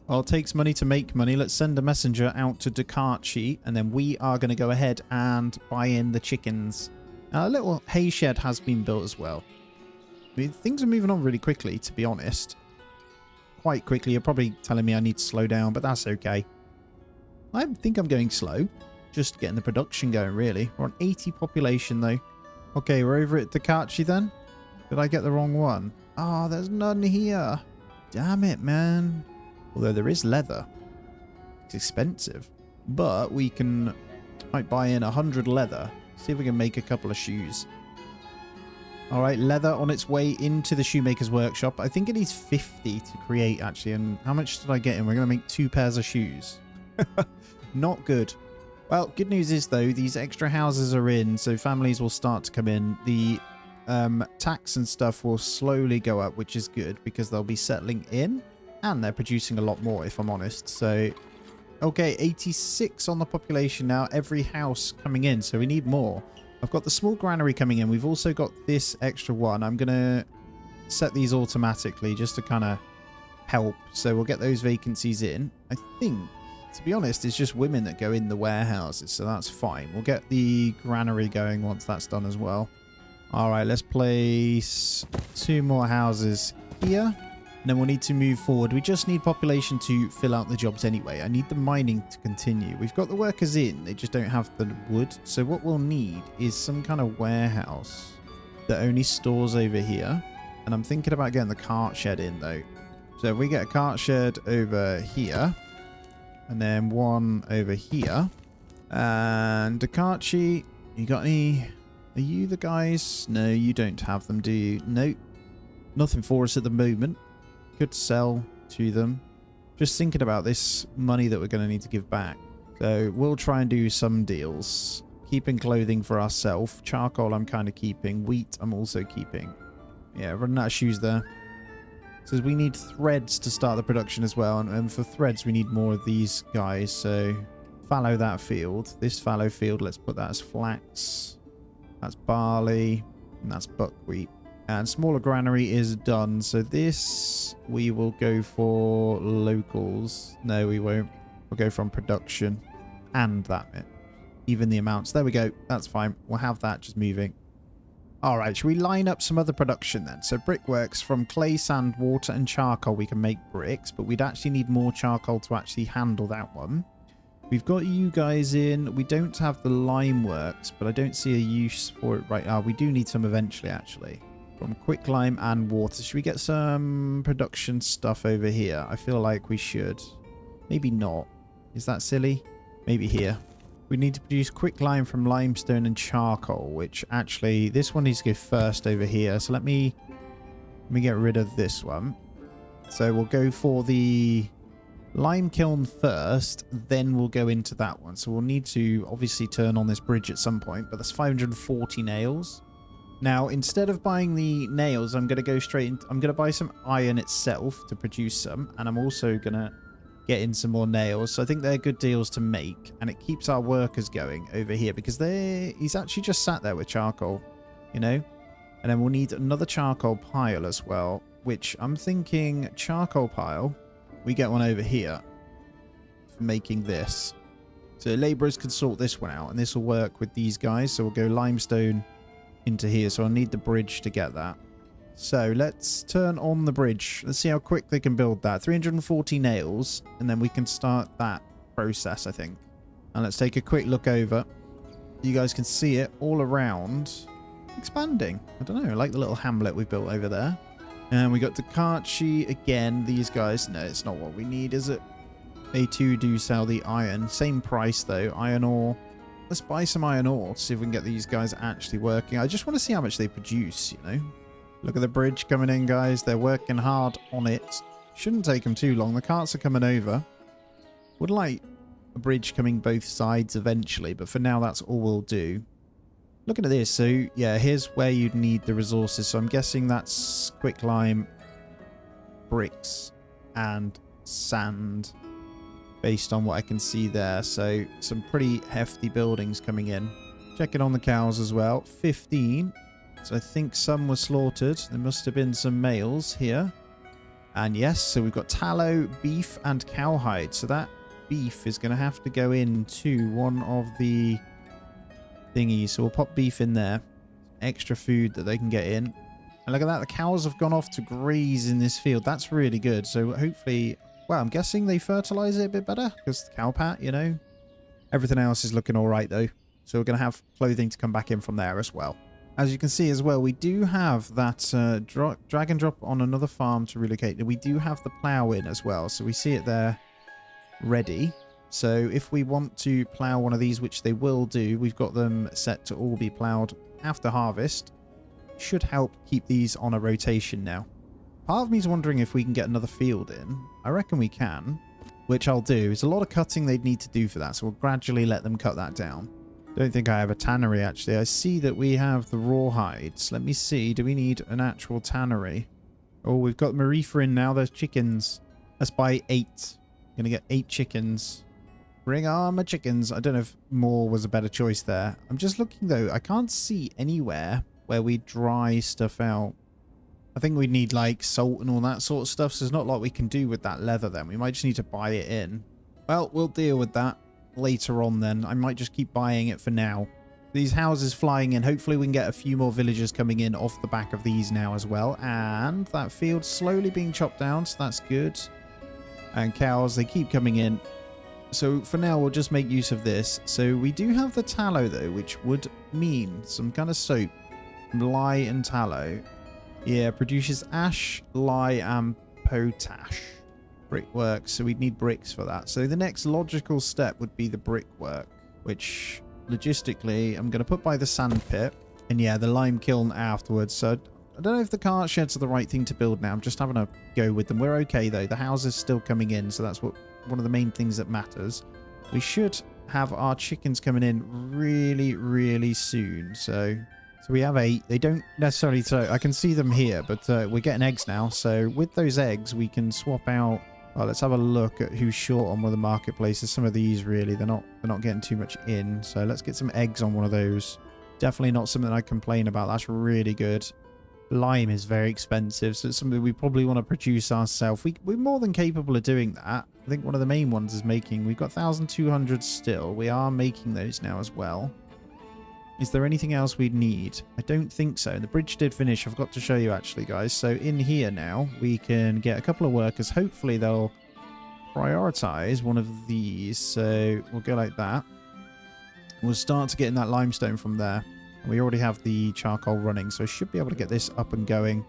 S1: Well, it takes money to make money. Let's send a messenger out to Dukachi and then we are going to go ahead and buy in the chickens. A little hay shed has been built as well. I mean, things are moving on really quickly, to be honest. Quite quickly. You're probably telling me I need to slow down, but that's okay. I think I'm going slow. Just getting the production going, really. We're on 80 population, though. Okay, we're over at Dukachi then. Did I get the wrong one? Oh, there's none here. Damn it, man. Although there is leather. It's expensive. But we can... might buy in 100 leather. See if we can make a couple of shoes. Alright, leather on its way into the shoemaker's workshop. I think it needs 50 to create, actually. And how much did I get in? We're going to make 2 pairs of shoes. Not good. Well, good news is, though, these extra houses are in, so families will start to come in. The tax and stuff will slowly go up, which is good, because they'll be settling in. And they're producing a lot more, if I'm honest. So, okay, 86 on the population now. Every house coming in, so we need more. I've got the small granary coming in. We've also got this extra one. I'm going to set these automatically just to kind of help. So we'll get those vacancies in. I think, to be honest, it's just women that go in the warehouses. So that's fine. We'll get the granary going once that's done as well. All right, let's place 2 more houses here. And then we'll need to move forward. We just need population to fill out the jobs anyway. I need the mining to continue. We've got the workers in. They just don't have the wood. So what we'll need is some kind of warehouse that only stores over here. And I'm thinking about getting the cart shed in, though. So if we get a cart shed over here. And then one over here. And Dukachi, you got any... Are you the guys? No, you don't have them, do you? Nope. Nothing for us at the moment. Could sell to them. Just thinking about this money that we're going to need to give back. So we'll try and do some deals. Keeping clothing for ourselves. Charcoal I'm kind of keeping. Wheat I'm also keeping. Yeah, running out of shoes there. Says we need threads to start the production as well. And for threads we need more of these guys. So fallow that field. This fallow field, let's put that as flax. That's barley. And that's buckwheat. And smaller granary is done. So this we will go for locals. No, we won't. We'll go from production and that. Even the amounts. There we go. That's fine. We'll have that just moving. All right. Should we line up some other production then? So brickworks from clay, sand, water and charcoal. We can make bricks, but we'd actually need more charcoal to actually handle that one. We've got you guys in. We don't have the lime works, but I don't see a use for it right now. We do need some eventually, actually. From quicklime and water. Should we get some production stuff over here? I feel like we should. Maybe not. Is that silly? Maybe here. We need to produce quicklime from limestone and charcoal, which actually this one needs to go first over here. So let me get rid of this one. So we'll go for the lime kiln first, then we'll go into that one. So we'll need to obviously turn on this bridge at some point, but that's 540 nails. Now, instead of buying the nails, I'm going to go straight in. I'm going to buy some iron itself to produce some. And I'm also going to get in some more nails. So I think they're good deals to make. And it keeps our workers going over here because he's actually just sat there with charcoal, you know. And then we'll need another charcoal pile as well, which I'm thinking charcoal pile. We get one over here for making this. So laborers can sort this one out. And this will work with these guys. So we'll go limestone into here, so I'll need the bridge to get that. So let's turn on the bridge. Let's see how quick they can build that. 340 nails, and then we can start that process, I think. And let's take a quick look over. You guys can see it all around. Expanding. I don't know. I like the little hamlet we built over there. And we got Dukachi again. These guys. No, it's not what we need, is it? They too do sell the iron. Same price, though. Iron ore. Let's buy some iron ore to see if we can get these guys actually working. I just want to see how much they produce, you know. Look at the bridge coming in, guys. They're working hard on it. Shouldn't take them too long. The carts are coming over. Would like a bridge coming both sides eventually, but for now, that's all we'll do. Looking at this, so yeah, here's where you'd need the resources. So I'm guessing that's quicklime, bricks, and sand. based on what I can see there. So some pretty hefty buildings coming in. Checking on the cows as well. 15. So I think some were slaughtered. There must have been some males here. And yes, so we've got tallow, beef, and cowhide. So that beef is going to have to go into one of the thingies. So we'll pop beef in there. Extra food that they can get in. And look at that. The cows have gone off to graze in this field. That's really good. So hopefully, well, I'm guessing they fertilize it a bit better because the cow pat, you know. Everything else is looking all right, though. So we're going to have clothing to come back in from there as well. As you can see as well, we do have that drag and drop on another farm to relocate. We do have the plow in as well. So we see it there ready. So if we want to plow one of these, which they will do, we've got them set to all be plowed after harvest. Should help keep these on a rotation now. Part of me is wondering if we can get another field in. I reckon we can, which I'll do. It's a lot of cutting they'd need to do for that, so we'll gradually let them cut that down. Don't think I have a tannery, actually. I see that we have the rawhides. Let me see. Do we need an actual tannery? Oh, we've got Marifa in now. There's chickens. Let's buy 8. Gonna get 8 chickens. Bring on my chickens. I don't know if more was a better choice there. I'm just looking, though. I can't see anywhere where we dry stuff out. I think we need, like, salt and all that sort of stuff. So there's not a lot we can do with that leather, then. We might just need to buy it in. Well, we'll deal with that later on then. I might just keep buying it for now. These houses flying in. Hopefully we can get a few more villagers coming in off the back of these now as well. And that field slowly being chopped down, so that's good. And cows, they keep coming in. So for now we'll just make use of this. So we do have the tallow though, which would mean some kind of soap. Lye and tallow. Yeah, produces ash, lye, and potash. Brickwork, so we'd need bricks for that. So the next logical step would be the brickwork, which logistically I'm going to put by the sand pit. And yeah, the lime kiln afterwards. So I don't know if the cart sheds are the right thing to build now. I'm just having a go with them. We're okay though. The house is still coming in, so that's one of the main things that matters. We should have our chickens coming in really, really soon. So we have 8. They don't necessarily... So I can see them here, but we're getting eggs now. So with those eggs, we can swap out... Well, let's have a look at who's short on one of the marketplaces. Some of these, really, they're not getting too much in. So let's get some eggs on one of those. Definitely not something I complain about. That's really good. Lime is very expensive, so it's something we probably want to produce ourselves. We're more than capable of doing that. I think one of the main ones is making... We've got 1,200 still. We are making those now as well. Is there anything else we'd need? I don't think so. The bridge did finish. I've got to show you actually, guys. So in here now, we can get a couple of workers. Hopefully they'll prioritize one of these. So we'll go like that. We'll start to getting that limestone from there. We already have the charcoal running, so I should be able to get this up and going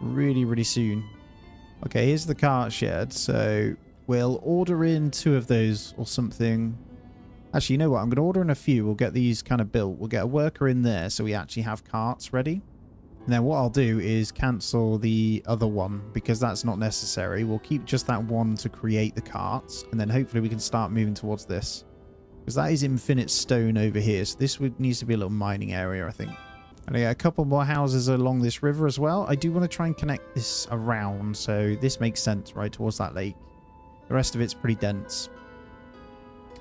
S1: really, really soon. Okay, here's the cart shed. So we'll order in 2 of those or something. Actually, you know what? I'm going to order in a few. We'll get these kind of built. We'll get a worker in there so we actually have carts ready. And then what I'll do is cancel the other one because that's not necessary. We'll keep just that one to create the carts. And then hopefully we can start moving towards this. Because that is infinite stone over here. So this needs to be a little mining area, I think. And I got a couple more houses along this river as well. I do want to try and connect this around. So this makes sense, right, towards that lake. The rest of it's pretty dense.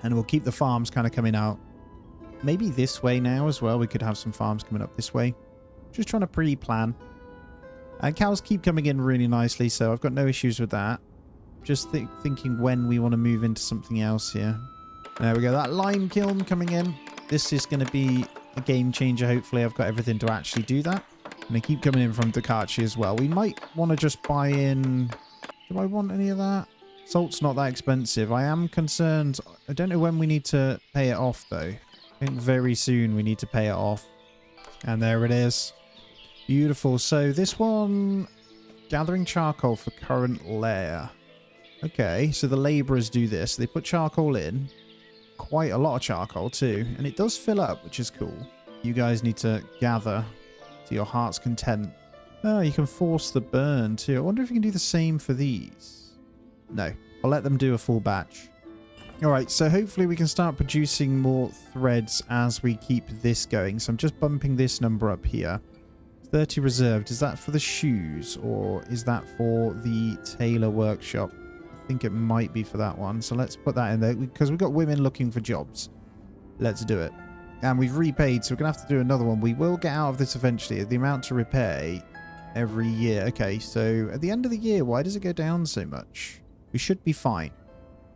S1: And we'll keep the farms kind of coming out. Maybe this way now as well. We could have some farms coming up this way. Just trying to pre-plan. And cows keep coming in really nicely, so I've got no issues with that. Just thinking when we want to move into something else here. There we go. That lime kiln coming in. This is going to be a game changer. Hopefully I've got everything to actually do that. And they keep coming in from Dakachi as well. We might want to just buy in... Do I want any of that? Salt's not that expensive. I am concerned. I don't know when we need to pay it off, though. I think very soon we need to pay it off. And there it is. Beautiful. So this one... Gathering charcoal for current layer. Okay, so the labourers do this. They put charcoal in. Quite a lot of charcoal, too. And it does fill up, which is cool. You guys need to gather to your heart's content. Oh, you can force the burn, too. I wonder if you can do the same for these. No, I'll let them do a full batch. Alright, so hopefully we can start producing more threads as we keep this going. So I'm just bumping this number up here. 30 reserved. Is that for the shoes or is that for the tailor workshop? I think it might be for that one. So let's put that in there because we've got women looking for jobs. Let's do it. And we've repaid, so we're going to have to do another one. We will get out of this eventually. The amount to repay every year. Okay, so at the end of the year, why does it go down so much? We should be fine.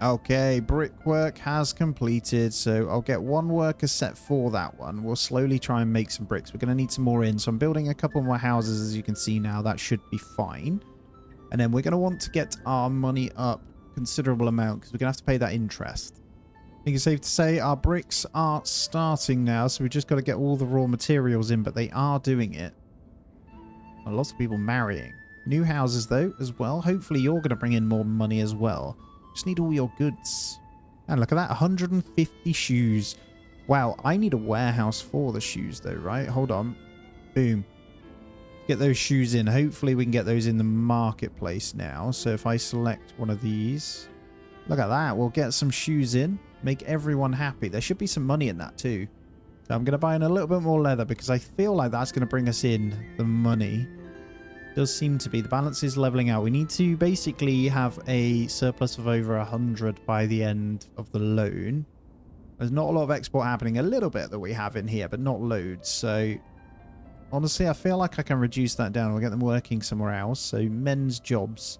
S1: Okay, brickwork has completed, so I'll get one worker set for that one. We'll slowly try and make some bricks. We're going to need some more in, so I'm building a couple more houses, as you can see now. That should be fine. And then we're going to want to get our money up a considerable amount, because we're going to have to pay that interest. I think it's safe to say our bricks are starting now, so we've just got to get all the raw materials in, but they are doing it. Lots of people marrying. New houses, though, as well. Hopefully you're going to bring in more money as well. Just need all your goods. And look at that, 150 shoes. Wow, I need a warehouse for the shoes, though, right? Hold on. Boom. Get those shoes in. Hopefully we can get those in the marketplace now. So if I select one of these, look at that. We'll get some shoes in. Make everyone happy. There should be some money in that, too. So I'm going to buy in a little bit more leather because I feel like that's going to bring us in the money. Does seem to be. The balance is leveling out. We need to basically have a surplus of over 100 by the end of the loan. There's not a lot of export happening. A little bit that we have in here, but not loads. So honestly, I feel like I can reduce that down. We'll get them working somewhere else. So men's jobs.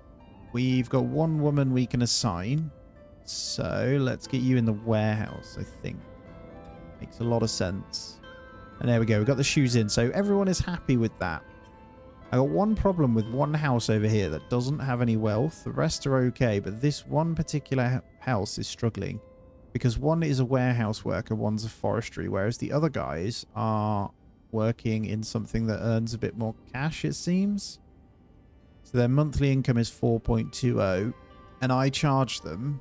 S1: We've got one woman we can assign. So let's get you in the warehouse, I think. Makes a lot of sense. And there we go. We've got the shoes in. So everyone is happy with that. I got one problem with one house over here that doesn't have any wealth. The rest are okay, but this one particular house is struggling because one is a warehouse worker, one's a forestry, whereas the other guys are working in something that earns a bit more cash, it seems. So their monthly income is 4.20, and I charge them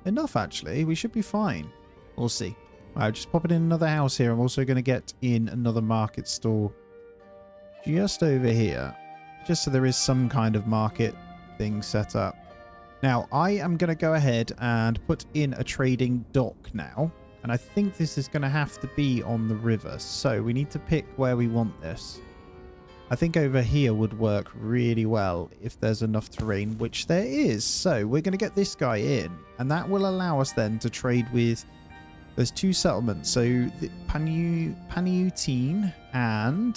S1: enough, actually. We should be fine. We'll see. All right, just popping in another house here. I'm also going to get in another market store just over here, just so there is some kind of market thing set up. Now, I am going to go ahead and put in a trading dock now, and I think this is going to have to be on the river, so we need to pick where we want this. I think over here would work really well if there's enough terrain, which there is. So we're going to get this guy in, and that will allow us then to trade with... There's two settlements, so the Paniutine and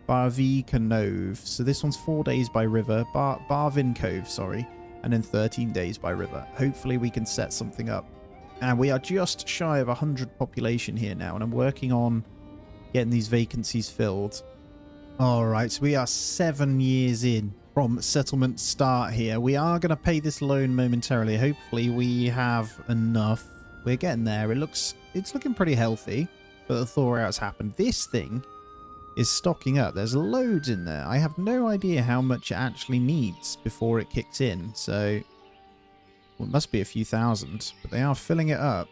S1: Barvika Cove. So this one's 4 days by river. Barvin Cove, sorry. And then 13 days by river. Hopefully we can set something up. And we are just shy of 100 population here now. And I'm working on getting these vacancies filled. Alright, so we are 7 years in from settlement start here. We are going to pay this loan momentarily. Hopefully we have enough. We're getting there. It's looking pretty healthy. But the thaw out's happened. This thing is stocking up. There's loads in there. I have no idea how much it actually needs before it kicks in. So, well, it must be a few thousand, but they are filling it up.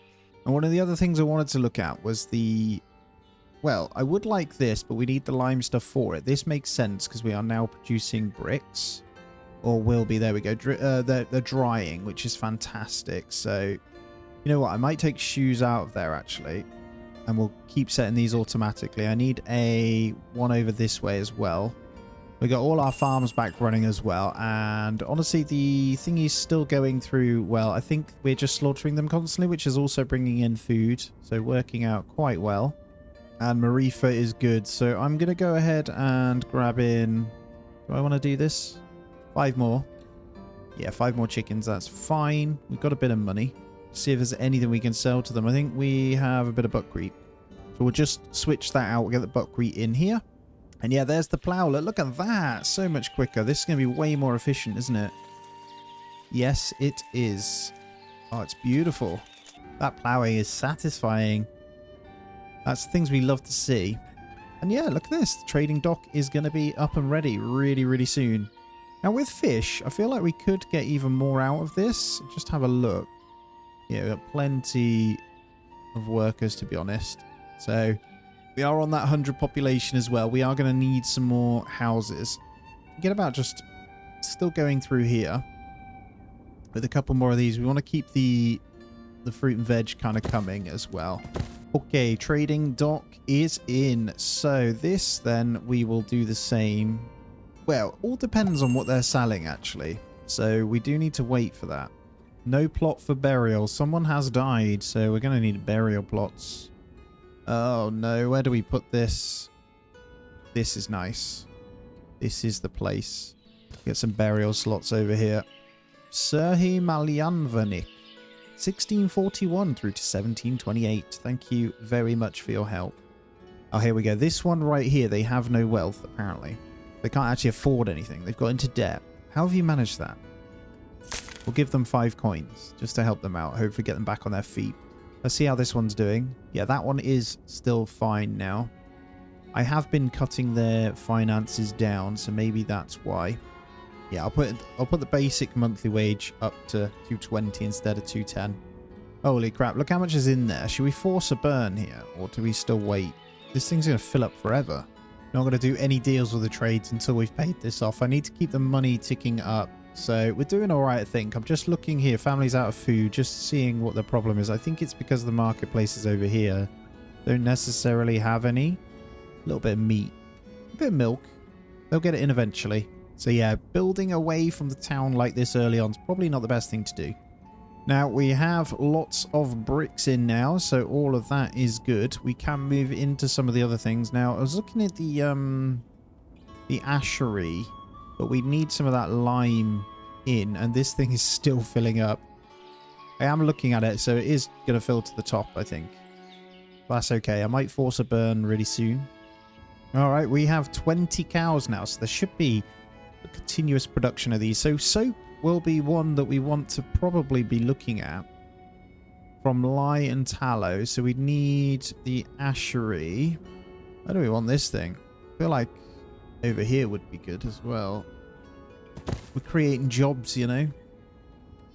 S1: And one of the other things I wanted to look at was the... Well, I would like this, but we need the lime stuff for it. This makes sense because we are now producing bricks. Or will be. There we go. They're drying, which is fantastic. So, you know what? I might take shoes out of there, actually. And we'll keep setting these automatically. I need a one over this way as well. We got all our farms back running as well. And honestly, the thing is still going through well. I think we're just slaughtering them constantly, which is also bringing in food. So working out quite well. And Marifa is good. So I'm going to go ahead and grab in... Do I want to do this? 5 more. Yeah, 5 more chickens. That's fine. We've got a bit of money. See if there's anything we can sell to them. I think we have a bit of buckwheat. So we'll just switch that out. We'll get the buckwheat in here. And yeah, there's the plow. Look at that. So much quicker. This is going to be way more efficient, isn't it? Yes, it is. Oh, it's beautiful. That plowing is satisfying. That's the things we love to see. And yeah, look at this. The trading dock is going to be up and ready really, really soon. Now with fish, I feel like we could get even more out of this. Just have a look. Yeah, we've got plenty of workers, to be honest. So we are on that 100 population as well. We are going to need some more houses. Get about just still going through here with a couple more of these. We want to keep the fruit and veg kind of coming as well. Okay, trading dock is in. So this then we will do the same. Well, all depends on what they're selling, actually. So we do need to wait for that. No plot for burial. Someone has died, so we're going to need burial plots. Oh no, where do we put this? This is nice. This is the place. Get some burial slots over here. Serhii Malyanvanik, 1641 through to 1728. Thank you very much for your help. Oh, here we go. This one right here, they have no wealth, apparently. They can't actually afford anything. They've got into debt. How have you managed that? We'll give them 5 coins just to help them out. Hopefully get them back on their feet. Let's see how this one's doing. Yeah, that one is still fine now. I have been cutting their finances down, so maybe that's why. Yeah, I'll put the basic monthly wage up to 220 instead of 210. Holy crap, look how much is in there. Should we force a burn here, or do we still wait? This thing's going to fill up forever. Not going to do any deals with the trades until we've paid this off. I need to keep the money ticking up. So we're doing all right, I think. I'm just looking here. Family's out of food, just seeing what the problem is. I think it's because the marketplaces over here don't necessarily have any. A little bit of meat, a bit of milk. They'll get it in eventually. So yeah, building away from the town like this early on is probably not the best thing to do. Now we have lots of bricks in now, so all of that is good. We can move into some of the other things. Now I was looking at the ashery, but we need some of that lime in, and this thing is still filling up. I am looking at it, so it is going to fill to the top, I think. That's okay. I might force a burn really soon. All right, we have 20 cows now, so there should be a continuous production of these. So soap will be one that we want to probably be looking at from lye and tallow. So we need the ashery. Where do we want this thing? I feel like over here would be good as well. We're creating jobs, you know.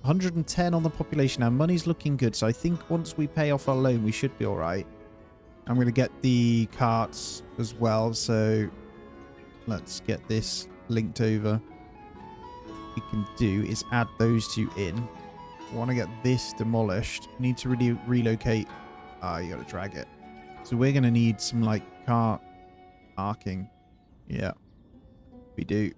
S1: 110 on the population now. Money's looking good, so I think once we pay off our loan, we should be all right. I'm going to get the carts as well, so let's get this linked over. What we can do is add those two in. I want to get this demolished. Need to really relocate. Ah, you got to drag it. So we're going to need some like cart parking. Yeah, we do.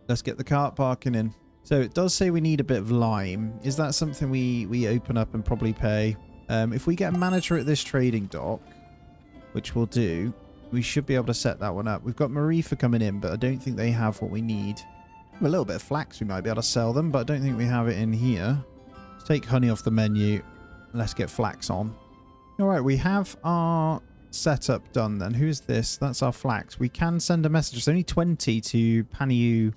S1: Let's get the cart parking in. So it does say we need a bit of lime. Is that something we open up and probably pay? If we get a manager at this trading dock, which we'll do, we should be able to set that one up. We've got Marifa coming in, but I don't think they have what we need. A little bit of flax, we might be able to sell them, but I don't think we have it in here. Let's take honey off the menu. Let's get flax on. All right, we have our setup done then. Who's this? That's our flax. We can send a message. It's only 20 to Paniu,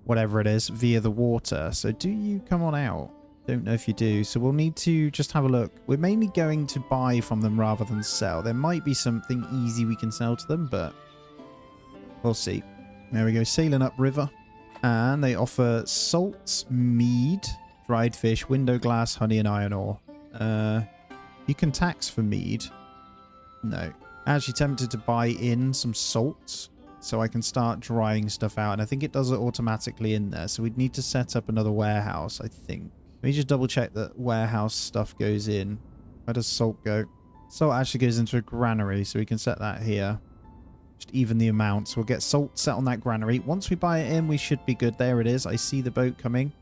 S1: whatever it is, via the water. So do you come on out? Don't know if you do. So we'll need to just have a look. We're mainly going to buy from them rather than sell. There might be something easy we can sell to them, but we'll see. There we go. Sailing up river. And they offer salt, mead, dried fish, window glass, honey, and iron ore. You can tax for mead. No. Actually tempted to buy in some salt so I can start drying stuff out. And I think it does it automatically in there. So we'd need to set up another warehouse, I think. Let me just double check that warehouse stuff goes in. Where does salt go? Salt actually goes into a granary, so we can set that here. Just even the amounts. We'll get salt set on that granary. Once we buy it in, we should be good. There it is. I see the boat coming.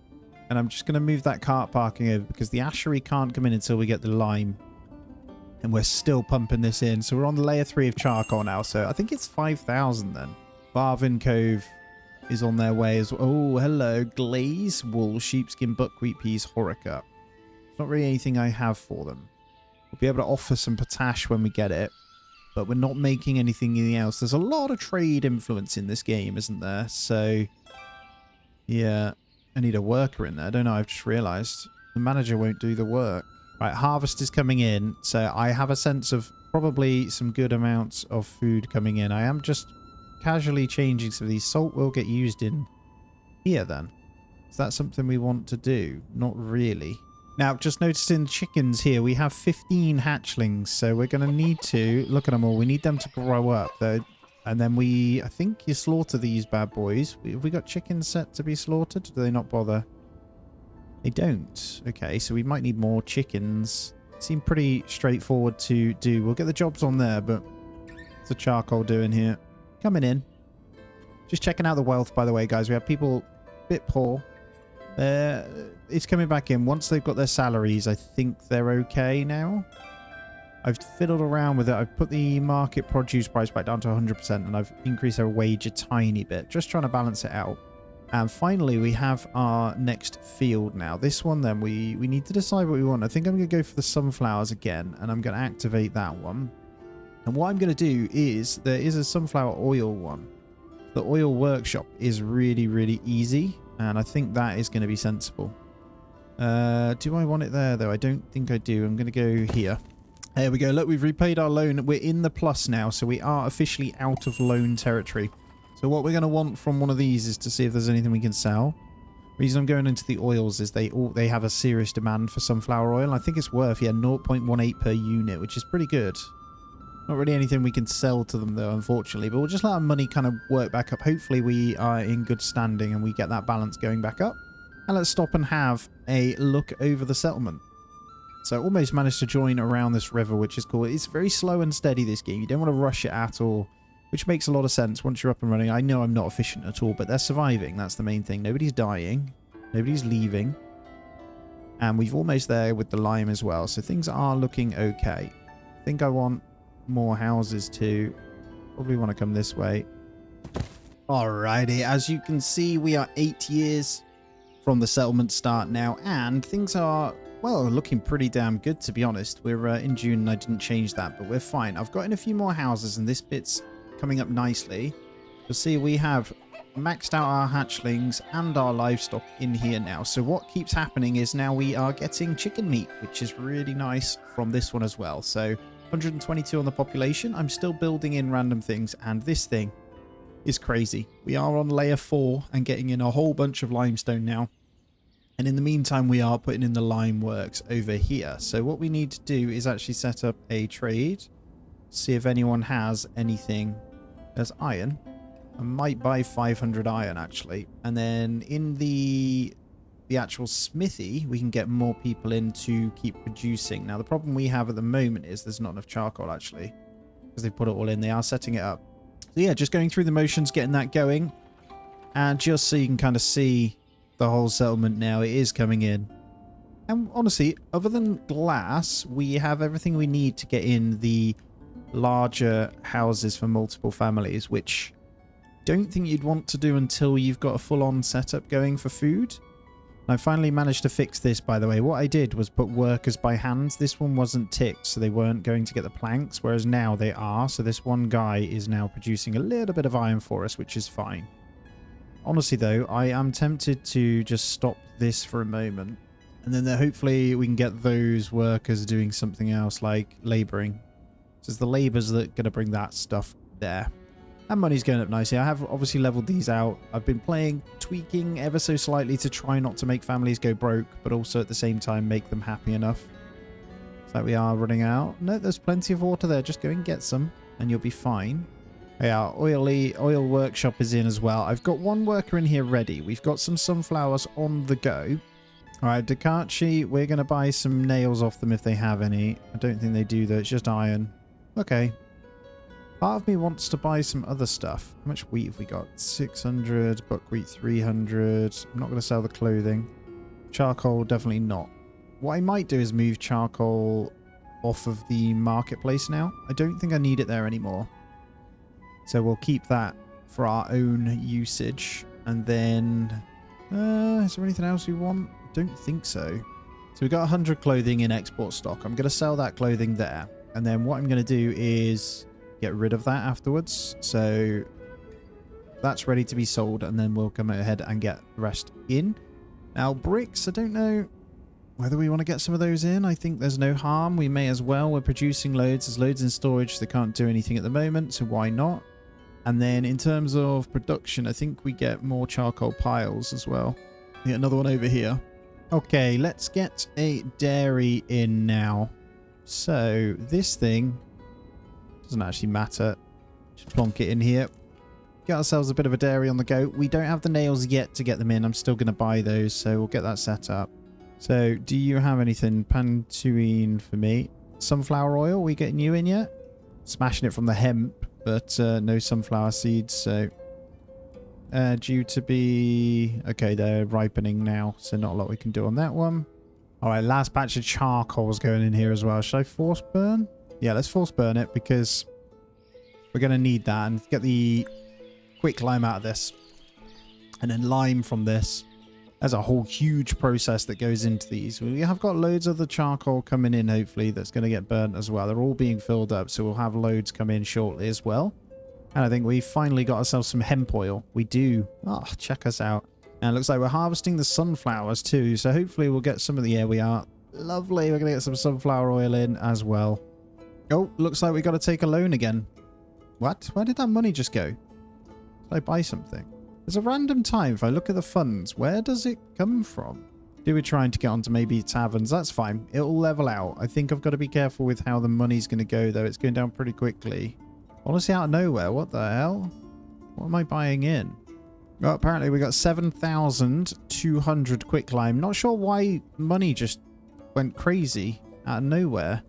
S1: And I'm just going to move that cart parking over because the ashery can't come in until we get the lime. And we're still pumping this in. So we're on the layer 3 of charcoal now. So I think it's 5,000 then. Barvin Cove is on their way as well. Oh, hello. Glaze, wool, sheepskin, buckwheat peas, horeca. It's not really anything I have for them. We'll be able to offer some potash when we get it. But we're not making anything else. There's a lot of trade influence in this game, isn't there? So, yeah. I need a worker in there. I don't know. I've just realised. The manager won't do the work. Right, harvest is coming in. So I have a sense of probably some good amounts of food coming in. I am just casually changing some of these. Salt will get used in here then. Is that something we want to do? Not really. Now, just noticing chickens here, we have 15 hatchlings, so we're going to need to look at them all. We need them to grow up, though. And then I think you slaughter these bad boys. Have we got chickens set to be slaughtered? Do they not bother? They don't. Okay, so we might need more chickens. Seem pretty straightforward to do. We'll get the jobs on there, but what's the charcoal doing here? Coming in. Just checking out the wealth, by the way, guys. We have people a bit poor. It's coming back in. Once they've got their salaries, I think they're okay now. I've fiddled around with it. I've put the market produce price back down to 100%, and I've increased our wage a tiny bit, just trying to balance it out. And finally, we have our next field now. This one, then, we need to decide what we want. I think I'm going to go for the sunflowers again, and I'm going to activate that one. And what I'm going to do is, there is a sunflower oil one. The oil workshop is really, really easy, and I think that is going to be sensible. Do I want it there, though? I don't think I do. I'm going to go here. There we go. Look, we've repaid our loan. We're in the plus now, so we are officially out of loan territory. So what we're going to want from one of these is to see if there's anything we can sell. The reason I'm going into the oils is they have a serious demand for sunflower oil. I think it's worth, 0.18 per unit, which is pretty good. Not really anything we can sell to them, though, unfortunately. But we'll just let our money kind of work back up. Hopefully we are in good standing and we get that balance going back up. And let's stop and have a look over the settlement. So almost managed to join around this river, which is cool. It's very slow and steady, this game. You don't want to rush it at all, which makes a lot of sense once you're up and running. I know I'm not efficient at all, but they're surviving. That's the main thing. Nobody's dying. Nobody's leaving. And we've almost there with the lime as well. So things are looking okay. I think I want more houses too. Probably want to come this way. Alrighty. As you can see, we are 8 years from the settlement start now. And things are... well, looking pretty damn good, to be honest. We're in June and I didn't change that, but we're fine. I've got in a few more houses and this bit's coming up nicely. You'll see we have maxed out our hatchlings and our livestock in here now. So what keeps happening is now we are getting chicken meat, which is really nice from this one as well. So 122 on the population. I'm still building in random things, and this thing is crazy. We are on layer 4 and getting in a whole bunch of limestone now. And in the meantime, we are putting in the lime works over here. So what we need to do is actually set up a trade. See if anyone has anything. There's iron. I might buy 500 iron, actually. And then in the actual smithy, we can get more people in to keep producing. Now, the problem we have at the moment is there's not enough charcoal, actually. Because they've put it all in. They are setting it up. So yeah, just going through the motions, getting that going. And just so you can kind of see... the whole settlement now, it is coming in. And honestly, other than glass, we have everything we need to get in the larger houses for multiple families, which I don't think you'd want to do until you've got a full-on setup going for food. I finally managed to fix this, by the way. What I did was put workers by hand. This one wasn't ticked, so they weren't going to get the planks, whereas now they are. So this one guy is now producing a little bit of iron for us, which is fine. Honestly, though, I am tempted to just stop this for a moment. And then hopefully we can get those workers doing something else, like labouring. So it's the labourers that are going to bring that stuff there. And money's going up nicely. I have obviously leveled these out. I've been tweaking ever so slightly to try not to make families go broke, but also at the same time make them happy enough. So we are running out. No, there's plenty of water there. Just go and get some and you'll be fine. Yeah, oil workshop is in as well. I've got one worker in here ready. We've got some sunflowers on the go. All right, Dakachi, we're going to buy some nails off them if they have any. I don't think they do, though. It's just iron. Okay. Part of me wants to buy some other stuff. How much wheat have we got? 600, buckwheat 300. I'm not going to sell the clothing. Charcoal, definitely not. What I might do is move charcoal off of the marketplace now. I don't think I need it there anymore. So we'll keep that for our own usage. And then... is there anything else we want? Don't think so. So we've got 100 clothing in export stock. I'm going to sell that clothing there. And then what I'm going to do is get rid of that afterwards. So that's ready to be sold. And then we'll come ahead and get the rest in. Now, bricks, I don't know whether we want to get some of those in. I think there's no harm. We may as well. We're producing loads. There's loads in storage. They can't do anything at the moment. So why not? And then in terms of production, I think we get more charcoal piles as well. Yeah, another one over here. Okay, let's get a dairy in now. So this thing doesn't actually matter. Just plonk it in here. Get ourselves a bit of a dairy on the go. We don't have the nails yet to get them in. I'm still going to buy those, so we'll get that set up. So do you have anything? Pantouine for me. Sunflower oil, we getting you in yet? Smashing it from the hemp. But no sunflower seeds, so due to be... Okay, they're ripening now, so not a lot we can do on that one. All right, last batch of charcoal's going in here as well. Should I force burn? Yeah, let's force burn it because we're going to need that and get the quick lime out of this. And then lime from this. There's a whole huge process that goes into these. We have got loads of the charcoal coming in, hopefully, that's going to get burnt as well. They're all being filled up, so we'll have loads come in shortly as well. And I think we finally got ourselves some hemp oil. We do. Oh, check us out. And it looks like we're harvesting the sunflowers too, so hopefully we'll get some of the... Here we are. Lovely. We're going to get some sunflower oil in as well. Oh, looks like we got to take a loan again. What? Where did that money just go? Did I buy something? There's a random time, if I look at the funds, where does it come from? Do we trying to get onto maybe taverns? That's fine. It'll level out. I think I've got to be careful with how the money's going to go, though. It's going down pretty quickly. Honestly, out of nowhere. What the hell? What am I buying in? Well, apparently we got 7,200 quicklime. Not sure why money just went crazy out of nowhere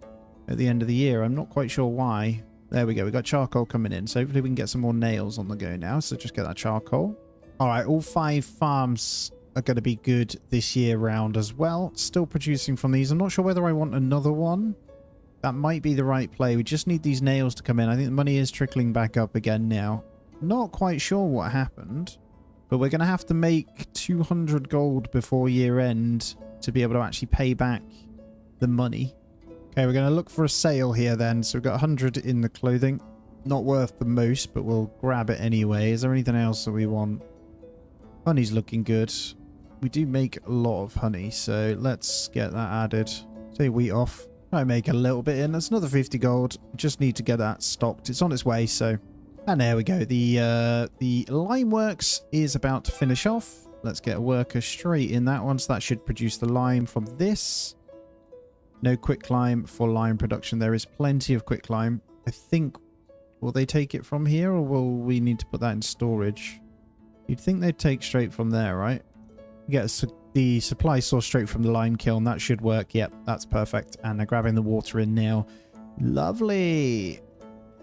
S1: at the end of the year. I'm not quite sure why. There we go. We got charcoal coming in. So hopefully we can get some more nails on the go now. So just get that charcoal. All right. All 5 farms are going to be good this year round as well. Still producing from these. I'm not sure whether I want another one. That might be the right play. We just need these nails to come in. I think the money is trickling back up again now. Not quite sure what happened. But we're going to have to make 200 gold before year end to be able to actually pay back the money. Okay, we're going to look for a sale here then. So we've got 100 in the clothing. Not worth the most, but we'll grab it anyway. Is there anything else that we want? Honey's looking good. We do make a lot of honey, so let's get that added. Take wheat off. I make a little bit in. That's another 50 gold. Just need to get that stocked. It's on its way, so... And there we go. The lime works is about to finish off. Let's get a worker straight in that one. So that should produce the lime from this. No quick lime for lime production. There is plenty of quick lime. I think, will they take it from here or will we need to put that in storage? You'd think they'd take straight from there, right? Get the supply source straight from the lime kiln. That should work. Yep, that's perfect. And they're grabbing the water in now. Lovely.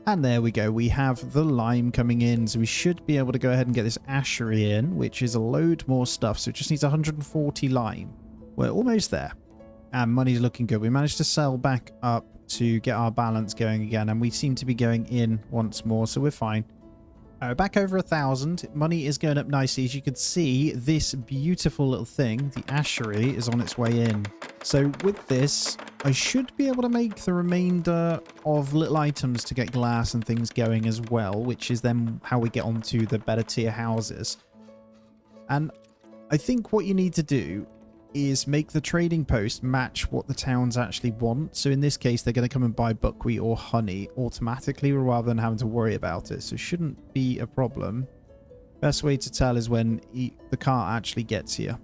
S1: And there we go. We have the lime coming in. So we should be able to go ahead and get this ashery in, which is a load more stuff. So it just needs 140 lime. We're almost there. And money's looking good. We managed to sell back up to get our balance going again. And we seem to be going in once more. So we're fine. Back over 1,000. Money is going up nicely. As you can see, this beautiful little thing, the ashery, is on its way in. So with this, I should be able to make the remainder of little items to get glass and things going as well, which is then how we get onto the better tier houses. And I think what you need to do is make the trading post match what the towns actually want. So in this case, they're going to come and buy buckwheat or honey automatically rather than having to worry about it. So it shouldn't be a problem. Best way to tell is when the cart actually gets here.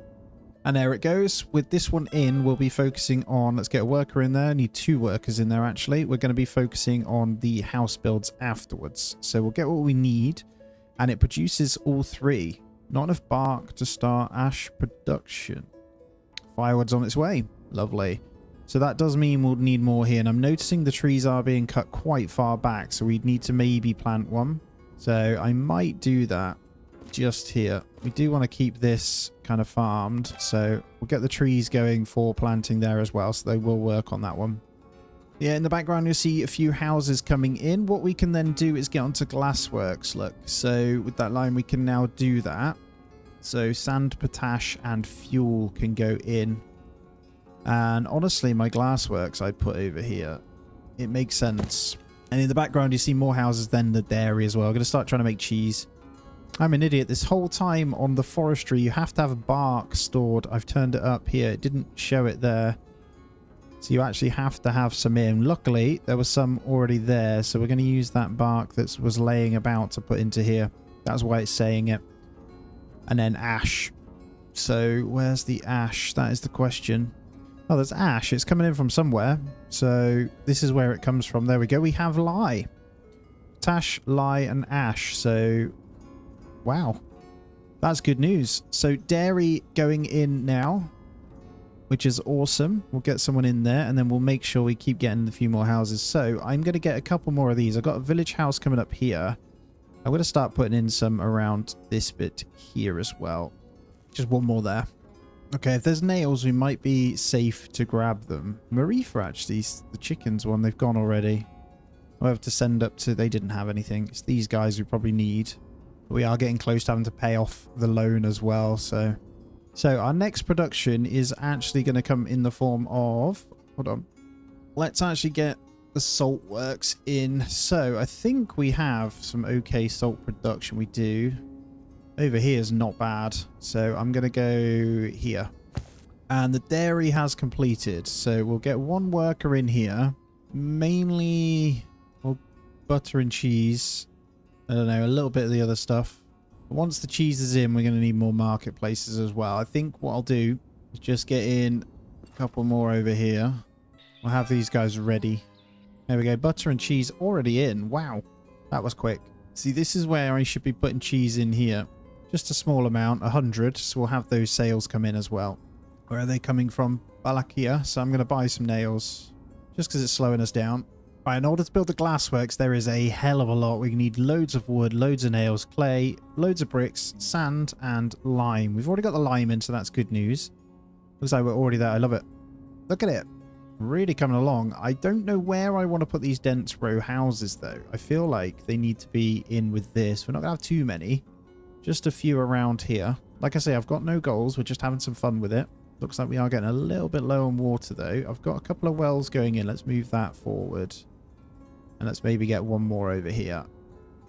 S1: And there it goes. With this one in, we'll be focusing on... Let's get a worker in there. I need 2 workers in there, actually. We're going to be focusing on the house builds afterwards. So we'll get what we need. And it produces all 3. Not enough bark to start ash production. Firewood's on its way. Lovely. So that does mean we'll need more here. And I'm noticing the trees are being cut quite far back. So we'd need to maybe plant one. So I might do that just here. We do want to keep this kind of farmed. So we'll get the trees going for planting there as well. So they will work on that one. Yeah, in the background, you'll see a few houses coming in. What we can then do is get onto glassworks. Look, so with that line, we can now do that. So sand, potash, and fuel can go in. And honestly, my glassworks I put over here. It makes sense. And in the background, you see more houses than the dairy as well. I'm going to start trying to make cheese. I'm an idiot. This whole time on the forestry, you have to have bark stored. I've turned it up here. It didn't show it there. So you actually have to have some in. Luckily, there was some already there. So we're going to use that bark that was laying about to put into here. That's why it's saying it. And then ash. So where's the ash? That is the question. Oh, there's ash. It's coming in from somewhere. So this is where it comes from. There we go. We have lye. Tash, lye, and ash. So, wow. That's good news. So dairy going in now, which is awesome. We'll get someone in there, and then we'll make sure we keep getting a few more houses. So I'm going to get a couple more of these. I've got a village house coming up here. I'm going to start putting in some around this bit here as well. Just one more there. Okay, if there's nails, we might be safe to grab them. Marifa, actually, the chickens one, they've gone already. I'll have to send up to... They didn't have anything. It's these guys we probably need. But we are getting close to having to pay off the loan as well, so... So our next production is actually going to come in the form of... Hold on. Let's actually get the salt works in. So I think we have some okay salt production. We do. Over here is not bad. So I'm going to go here. And the dairy has completed. So we'll get one worker in here. Mainly well, butter and cheese. I don't know, a little bit of the other stuff. Once the cheese is in, we're going to need more marketplaces as well. I think what I'll do is just get in a couple more over here. We'll have these guys ready. There we go. Butter and cheese already in. Wow. That was quick. See, this is where I should be putting cheese in here. Just a small amount, 100. So we'll have those sales come in as well. Where are they coming from? Balakia. So I'm going to buy some nails. Just because it's slowing us down. Right, in order to build the glassworks, there is a hell of a lot. We need loads of wood, loads of nails, clay, loads of bricks, sand, and lime. We've already got the lime in, so that's good news. Looks like we're already there. I love it. Look at it. Really coming along. I don't know where I want to put these dense row houses, though. I feel like they need to be in with this. We're not going to have too many. Just a few around here. Like I say, I've got no goals. We're just having some fun with it. Looks like we are getting a little bit low on water, though. I've got a couple of wells going in. Let's move that forward. And let's maybe get one more over here.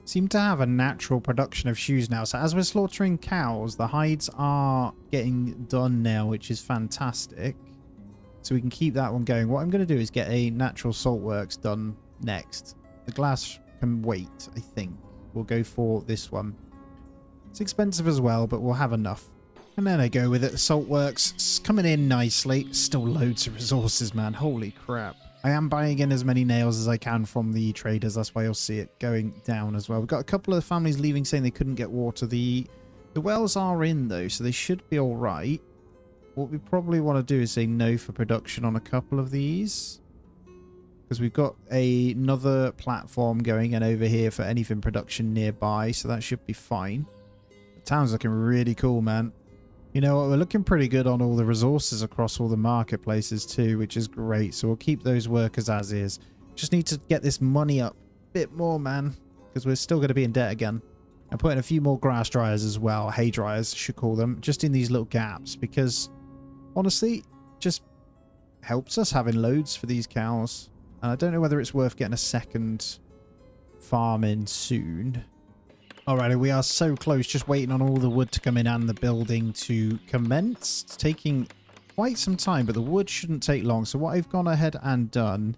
S1: Seem to have a natural production of shoes now. So as we're slaughtering cows, the hides are getting done now, which is fantastic. So we can keep that one going. What I'm going to do is get a natural salt works done next. The glass can wait, I think. We'll go for this one. It's expensive as well, but we'll have enough. And then I go with it. The salt works coming in nicely. Still loads of resources, man. Holy crap. I am buying in as many nails as I can from the traders. That's why you'll see it going down as well. We've got a couple of families leaving saying they couldn't get water. The wells are in, though, so they should be all right. What we probably want to do is say no for production on a couple of these. Because we've got another platform going in over here for anything production nearby. So that should be fine. The town's looking really cool, man. You know what? We're looking pretty good on all the resources across all the marketplaces too, which is great. So we'll keep those workers as is. Just need to get this money up a bit more, man. Because we're still going to be in debt again. I'm putting a few more grass dryers as well. Hay dryers, I should call them. Just in these little gaps. Because... honestly, just helps us having loads for these cows. And I don't know whether it's worth getting a second farm in soon. Alrighty, we are so close. Just waiting on all the wood to come in and the building to commence. It's taking quite some time, but the wood shouldn't take long. So what I've gone ahead and done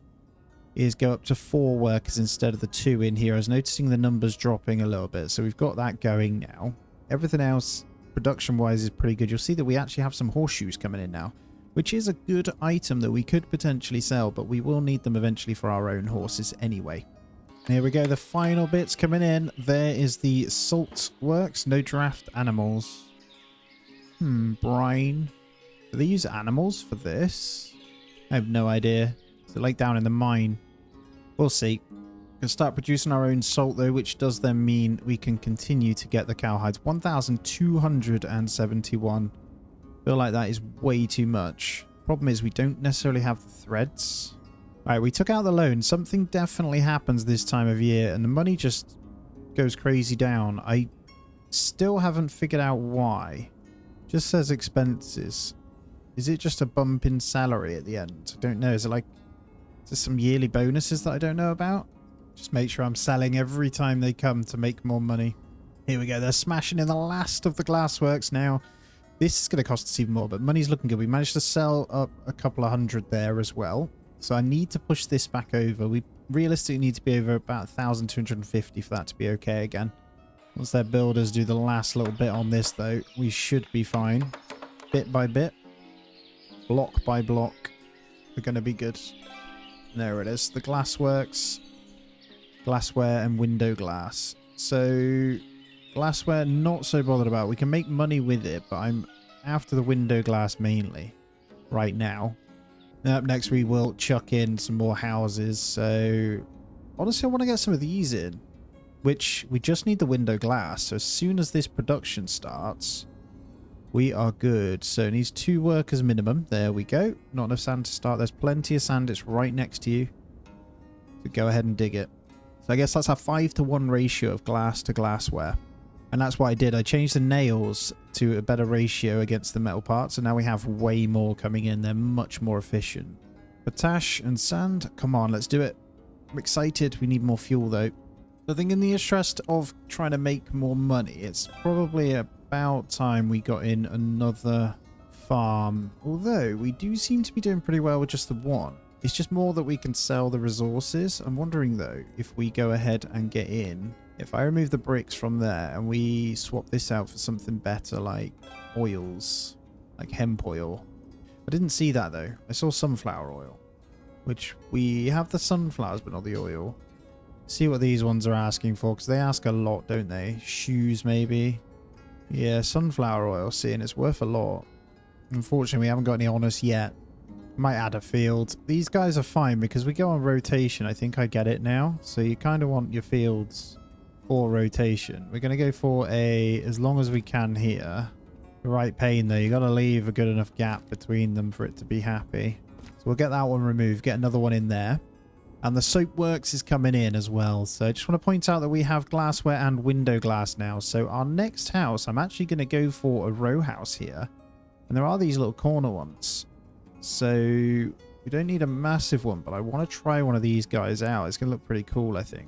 S1: is go up to 4 workers instead of the 2 in here. I was noticing the numbers dropping a little bit. So we've got that going now. Everything else... production-wise is pretty good. You'll see that we actually have some horseshoes coming in now, which is a good item that we could potentially sell, but we will need them eventually for our own horses anyway. Here we go, the final bits coming in. There is the salt works, no draft animals. Brine. Do they use animals for this? I have no idea. Is it like down in the mine? We'll see. We can start producing our own salt though, which does then mean we can continue to get the cowhides. 1,271. Feel like that is way too much. Problem is we don't necessarily have the threads. Alright, we took out the loan. Something definitely happens this time of year and the money just goes crazy down. I still haven't figured out why. Just says expenses. Is it just a bump in salary at the end? I don't know. Is there some yearly bonuses that I don't know about? Just make sure I'm selling every time they come to make more money. Here we go. They're smashing in the last of the glassworks now. This is going to cost us even more, but money's looking good. We managed to sell up a couple of hundred there as well. So I need to push this back over. We realistically need to be over about 1,250 for that to be okay again. Once their builders do the last little bit on this, though, we should be fine. Bit by bit. Block by block. We're going to be good. There it is. The glassworks. Glassware and window glass. So glassware not so bothered about. We can make money with it, but I'm after the window glass mainly right now. And up next we will chuck in some more houses. So honestly I want to get some of these in. which we just need the window glass. So as soon as this production starts, we are good. So it needs 2 workers minimum. There we go. Not enough sand to start. There's plenty of sand. It's right next to you. So go ahead and dig it. So I guess that's a 5-to-1 ratio of glass to glassware. And that's what I did. I changed the nails to a better ratio against the metal parts. And now we have way more coming in. They're much more efficient. Potash and sand. Come on, let's do it. I'm excited. We need more fuel though. I think in the interest of trying to make more money, it's probably about time we got in another farm. Although we do seem to be doing pretty well with just the one. It's just more that we can sell the resources. I'm wondering though, if we go ahead and get in, if I remove the bricks from there and we swap this out for something better like oils, like hemp oil. I didn't see that though. I saw sunflower oil, which we have the sunflowers but not the oil. See what these ones are asking for, because they ask a lot, don't they? Shoes maybe. Yeah, sunflower oil, seeing it's worth a lot. Unfortunately, we haven't got any on us yet. Might add a field. These guys are fine because we go on rotation. I think I get it now. So you kind of want your fields for rotation. We're going to go for a, as long as we can here. The right pane though. You got to leave a good enough gap between them for it to be happy. So we'll get that one removed. Get another one in there. And the soap works is coming in as well. So I just want to point out that we have glassware and window glass now. So our next house, I'm actually going to go for a row house here. And there are these little corner ones. So we don't need a massive one, but I want to try one of these guys out. It's going to look pretty cool, I think.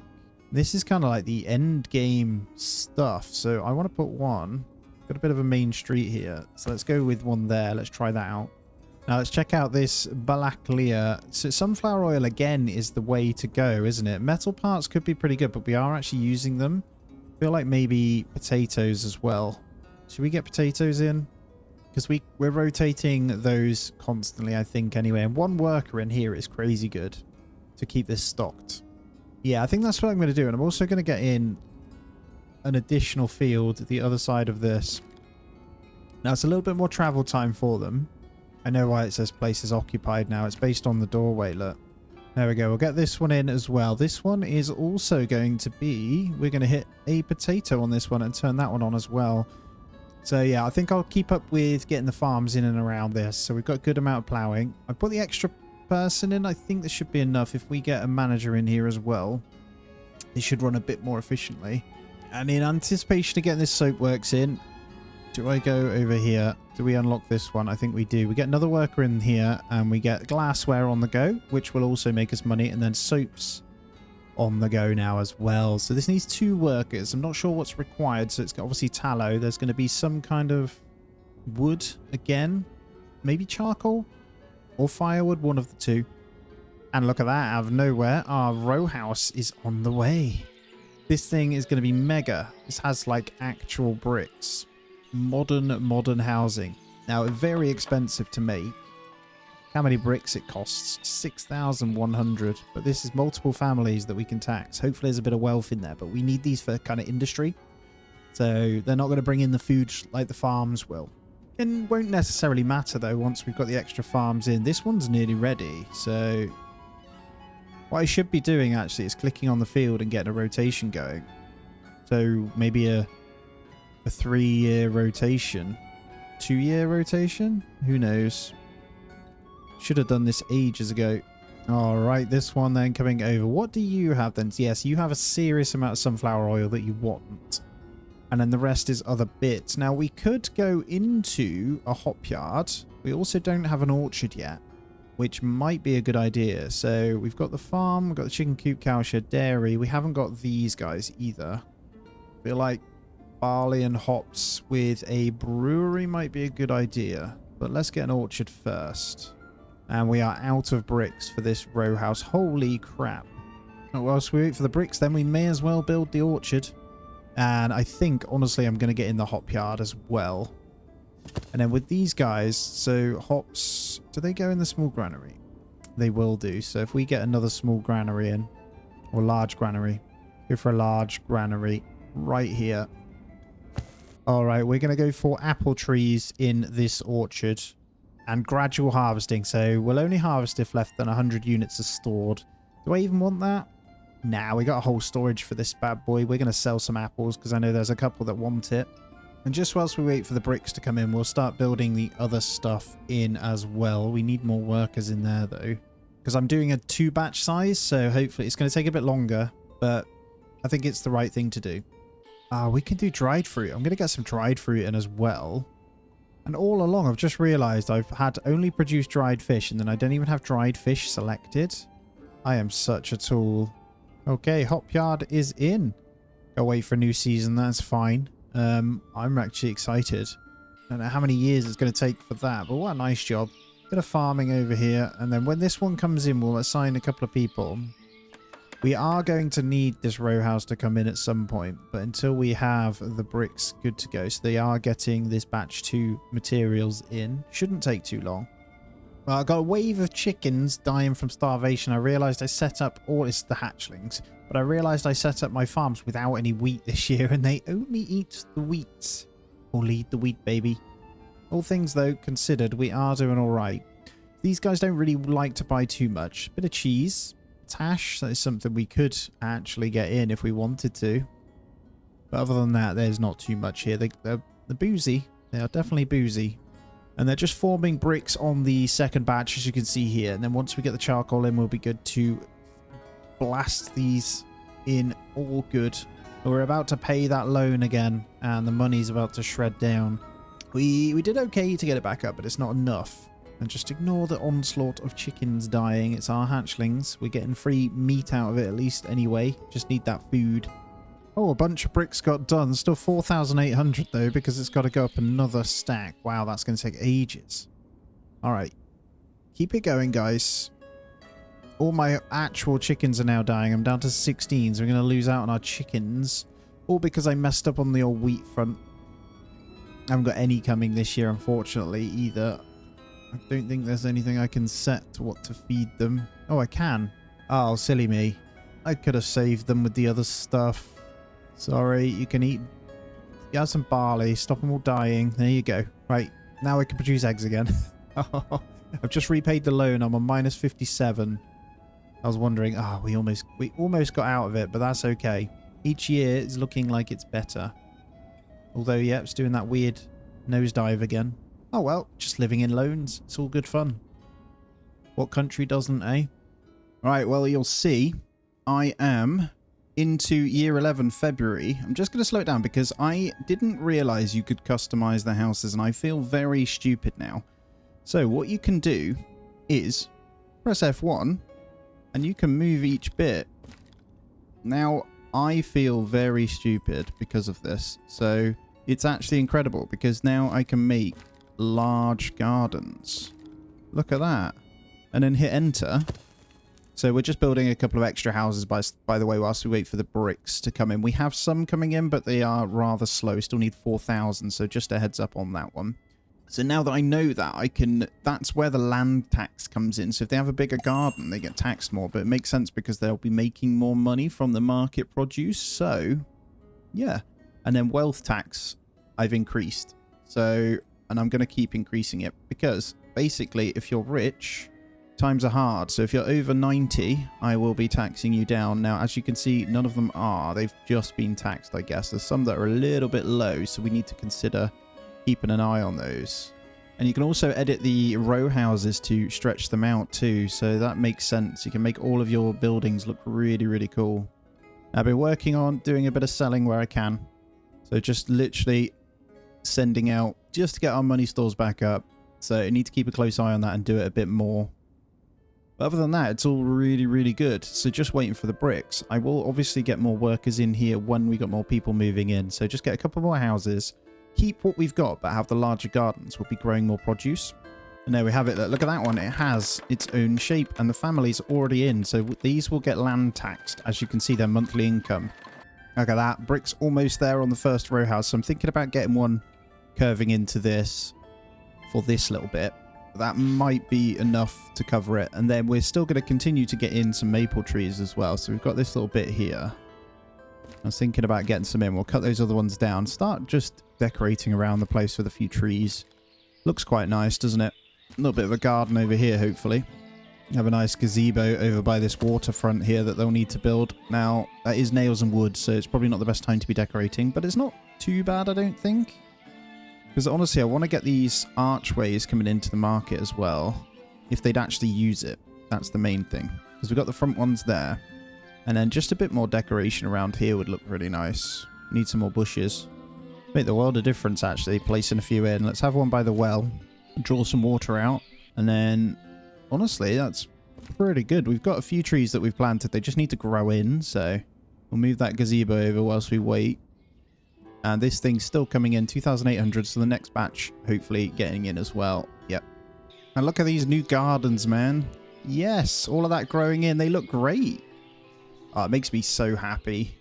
S1: This is kind of like the end game stuff. So I want to put one. Got a bit of a main street here. So let's go with one there. Let's try that out. Now let's check out this Balaklia. So sunflower oil again is the way to go, isn't it? Metal parts could be pretty good, but we are actually using them. I feel like maybe potatoes as well. Should we get potatoes in? Because we're rotating those constantly, I think, anyway. And one worker in here is crazy good to keep this stocked. Yeah, I think that's what I'm going to do. And I'm also going to get in an additional field at the other side of this. Now, it's a little bit more travel time for them. I know why it says place is occupied now. It's based on the doorway, look. There we go. We'll get this one in as well. This one is also going to be... We're going to hit a potato on this one and turn that one on as well. So yeah, I think I'll keep up with getting the farms in and around this. So we've got a good amount of ploughing. I put the extra person in. I think this should be enough. If we get a manager in here as well, it should run a bit more efficiently. And in anticipation of getting this soapworks in, do I go over here? Do we unlock this one? I think we do. We get another worker in here and we get glassware on the go, which will also make us money. And then soaps on the go now as well. So this needs 2 workers. I'm not sure what's required. So it's got obviously tallow. There's going to be some kind of wood again. Maybe charcoal or firewood. One of the 2. And look at that. Out of nowhere, our row house is on the way. This thing is going to be mega. This has like actual bricks. Modern housing. Now, very expensive to make. How many bricks it costs? 6,100. But this is multiple families that we can tax. Hopefully there's a bit of wealth in there. But we need these for kind of industry. So they're not going to bring in the food like the farms will. It won't necessarily matter though once we've got the extra farms in. This one's nearly ready. So what I should be doing actually is clicking on the field and getting a rotation going. So maybe a 3-year rotation. 2-year rotation? Who knows? Should have done this ages ago. All right, this one then coming over. What do you have then? Yes, you have a serious amount of sunflower oil that you want. And then the rest is other bits. Now, we could go into a hop yard. We also don't have an orchard yet, which might be a good idea. So we've got the farm, we've got the chicken coop, cowshed, dairy. We haven't got these guys either. I feel like barley and hops with a brewery might be a good idea. But let's get an orchard first. And we are out of bricks for this row house. Holy crap. Oh, well, so we wait for the bricks, then we may as well build the orchard. And I think, honestly, I'm going to get in the hop yard as well. And then with these guys, so hops, do they go in the small granary? They will do. So if we get another small granary in, or large granary, go for a large granary right here. All right, we're going to go for apple trees in this orchard. And gradual harvesting. So we'll only harvest if less than 100 units are stored. Do I even want that? Nah, we got a whole storage for this bad boy. We're going to sell some apples because I know there's a couple that want it. And just whilst we wait for the bricks to come in, we'll start building the other stuff in as well. We need more workers in there though, because I'm doing a 2-batch size, so hopefully it's going to take a bit longer, but I think it's the right thing to do. We can do dried fruit. I'm going to get some dried fruit in as well. And all along, I've just realized I've had only produced dried fish, and then I don't even have dried fish selected. I am such a tool. Okay, hop yard is in. Go wait for a new season. That's fine. I'm actually excited. I don't know how many years it's going to take for that, but what a nice job. Bit of farming over here, and then when this one comes in, we'll assign a couple of people. We are going to need this row house to come in at some point, but until we have the bricks good to go, so they are getting this batch 2 materials in. Shouldn't take too long. Well, I got a wave of chickens dying from starvation. I realized I set up all it's the hatchlings, but I realized I set up my farms without any wheat this year, and they only eat the wheat. Only eat the wheat, baby. All things though considered, we are doing all right. These guys don't really like to buy too much. Bit of cheese, tash. That is something we could actually get in if we wanted to. But other than that, there's not too much here. They're boozy. They are definitely boozy. And they're just forming bricks on the second batch, as you can see here. And then once we get the charcoal in, we'll be good to blast these in all good. We're about to pay that loan again, and the money's about to shred down. We did okay to get it back up, but it's not enough. And just ignore the onslaught of chickens dying. It's our hatchlings. We're getting free meat out of it at least anyway. Just need that food. Oh, a bunch of bricks got done. Still 4,800 though, because it's got to go up another stack. Wow, that's going to take ages. All right. Keep it going, guys. All my actual chickens are now dying. I'm down to 16, so we're going to lose out on our chickens. All because I messed up on the old wheat front. I haven't got any coming this year, unfortunately, either. I don't think there's anything I can set to what to feed them. Oh, I can. Oh, silly me. I could have saved them with the other stuff. Sorry, you can eat. You have some barley. Stop them all dying. There you go. Right, now I can produce eggs again. I've just repaid the loan. I'm on minus 57. I was wondering, we almost got out of it, but that's okay. Each year is looking like it's better. Although, yeah, it's doing that weird nosedive again. Oh, well, just living in loans. It's all good fun. What country doesn't, eh? Right, well, you'll see I am into year 11 February. I'm just going to slow it down because I didn't realize you could customize the houses, and I feel very stupid now. So what you can do is press F1 and you can move each bit. Now, I feel very stupid because of this. So it's actually incredible because now I can make large gardens. Look at that. And then hit enter. So we're just building a couple of extra houses, by the way, whilst we wait for the bricks to come in. We have some coming in, but they are rather slow. Still need 4,000, so just a heads up on that one. So now that I know that, that's where the land tax comes in. So if they have a bigger garden, they get taxed more. But it makes sense because they'll be making more money from the market produce. So, yeah. And then wealth tax, I've increased. So, and I'm going to keep increasing it because basically if you're rich, times are hard. So if you're over 90, I will be taxing you down. Now, as you can see, none of them are. They've just been taxed, I guess. There's some that are a little bit low, so we need to consider keeping an eye on those. And you can also edit the row houses to stretch them out too, so that makes sense. You can make all of your buildings look really, really cool. I've been working on doing a bit of selling where I can. So just literally sending out just to get our money stores back up. So I need to keep a close eye on that and do it a bit more. But other than that, it's all really, really good. So just waiting for the bricks. I will obviously get more workers in here when we got more people moving in. So just get a couple more houses. Keep what we've got, but have the larger gardens. We'll be growing more produce. And there we have it. Look at that one. It has its own shape, and the family's already in. So these will get land taxed, as you can see, their monthly income. Look at that. Brick's almost there on the first row house. So I'm thinking about getting one curving into this for this little bit. That might be enough to cover it. And then we're still going to continue to get in some maple trees as well. So we've got this little bit here. I was thinking about getting some in. We'll cut those other ones down. Start just decorating around the place with a few trees. Looks quite nice, doesn't it? A little bit of a garden over here, hopefully. Have a nice gazebo over by this waterfront here that they'll need to build. Now, that is nails and wood, so it's probably not the best time to be decorating, but it's not too bad, I don't think. Because honestly, I want to get these archways coming into the market as well. If they'd actually use it. That's the main thing. Because we've got the front ones there. And then just a bit more decoration around here would look really nice. Need some more bushes. Make the world of difference, actually, placing a few in. Let's have one by the well. Draw some water out. And then, honestly, that's pretty good. We've got a few trees that we've planted. They just need to grow in, so we'll move that gazebo over whilst we wait. And this thing's still coming in, 2,800, so the next batch hopefully getting in as well. Yep. And look at these new gardens, man. Yes, all of that growing in. They look great. Oh, it makes me so happy.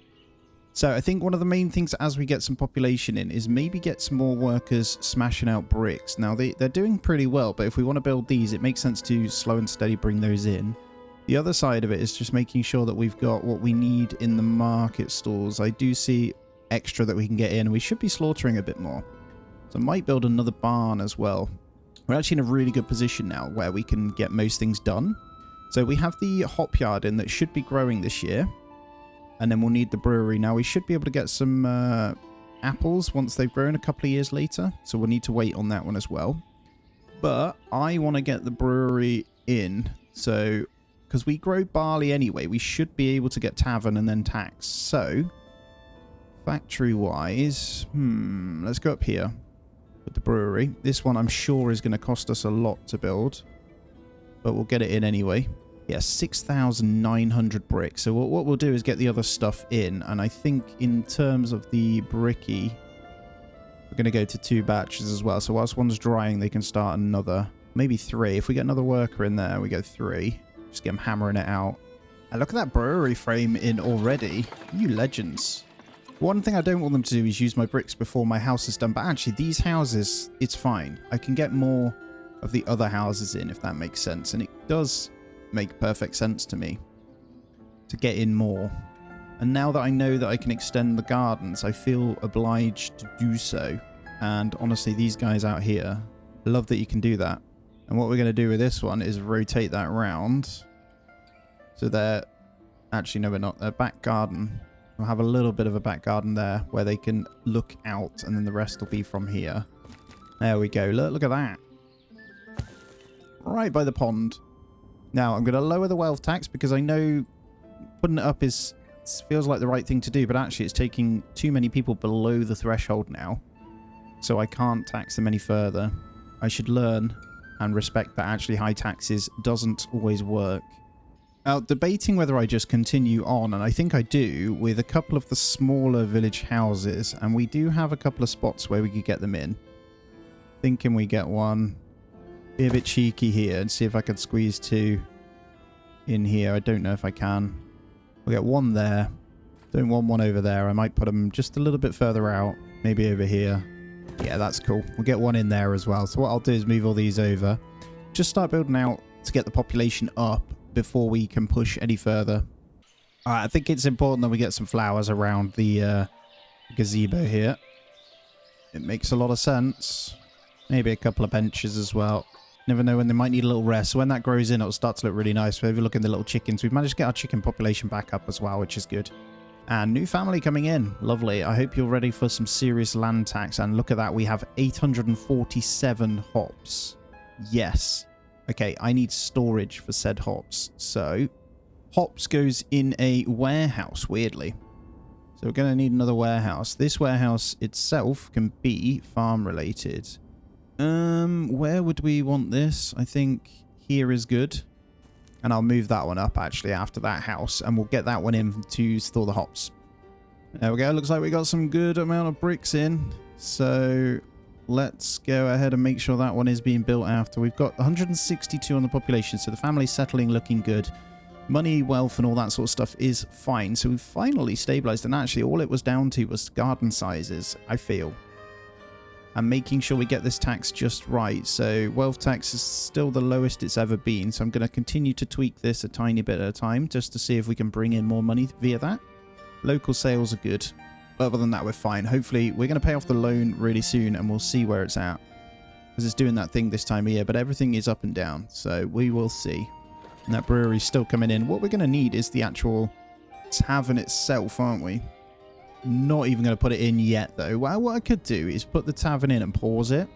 S1: So I think one of the main things as we get some population in is maybe get some more workers smashing out bricks. Now, they're doing pretty well, but if we want to build these, it makes sense to slow and steady bring those in. The other side of it is just making sure that we've got what we need in the market stalls. I do see extra that we can get in, and we should be slaughtering a bit more. So I might build another barn as well. We're actually in a really good position now where we can get most things done. So we have the hop yard in that should be growing this year. And then we'll need the brewery. Now we should be able to get some apples once they've grown a couple of years later. So we'll need to wait on that one as well. But I want to get the brewery in. So, because we grow barley anyway, we should be able to get tavern and then tax. So, factory-wise, let's go up here with the brewery. This one I'm sure is going to cost us a lot to build. But we'll get it in anyway. Yeah, 6,900 bricks. So what we'll do is get the other stuff in. And I think in terms of the bricky, we're going to go to 2 batches as well. So whilst one's drying, they can start another. Maybe 3. If we get another worker in there, we go 3. Just get them hammering it out. And look at that brewery frame in already. You legends. One thing I don't want them to do is use my bricks before my house is done. But actually, these houses, it's fine. I can get more of the other houses in, if that makes sense. And it does make perfect sense to me to get in more. And now that I know that I can extend the gardens, I feel obliged to do so. And honestly, these guys out here, I love that you can do that. And what we're going to do with this one is rotate that round. So they're... Actually, no, we're not. They're back garden. We'll have a little bit of a back garden there where they can look out, and then the rest will be from here. There we go. Look at that. Right by the pond. Now, I'm going to lower the wealth tax because I know putting it up feels like the right thing to do, but actually it's taking too many people below the threshold now. So I can't tax them any further. I should learn and respect that actually high taxes doesn't always work. Now, debating whether I just continue on, and I think I do, with a couple of the smaller village houses, and we do have a couple of spots where we could get them in. Thinking we get one. Be a bit cheeky here and see if I could squeeze 2 in here. I don't know if I can. We'll get 1 there. Don't want 1 over there. I might put them just a little bit further out. Maybe over here. Yeah, that's cool. We'll get 1 in there as well. So what I'll do is move all these over. Just start building out to get the population up before we can push any further. Alright, I think it's important that we get some flowers around the gazebo here. It makes a lot of sense. Maybe a couple of benches as well. Never know when they might need a little rest. So when that grows in, it'll start to look really nice. We're overlooking the little chickens. We've managed to get our chicken population back up as well, which is good. And new family coming in. Lovely. I hope you're ready for some serious land tax. And look at that. We have 847 hops. Yes. Okay, I need storage for said hops. So, hops goes in a warehouse, weirdly. So we're going to need another warehouse. This warehouse itself can be farm related. Where would we want this? I think here is good. And I'll move that one up, actually, after that house. And we'll get that one in to store the hops. There we go. Looks like we got some good amount of bricks in. So let's go ahead and make sure that one is being built after. We've got 162 on the population. So the family's settling, looking good. Money, wealth, and all that sort of stuff is fine. So we've finally stabilized. And actually, all it was down to was garden sizes, I feel. And making sure we get this tax just right. So wealth tax is still the lowest it's ever been. So I'm going to continue to tweak this a tiny bit at a time just to see if we can bring in more money via that. Local sales are good. Other than that, we're fine. Hopefully, we're going to pay off the loan really soon and we'll see where it's at. Because it's doing that thing this time of year. But everything is up and down. So we will see. And that brewery's still coming in. What we're going to need is the actual tavern itself, aren't we? Not even going to put it in yet, though. Well, what I could do is put the tavern in and pause it.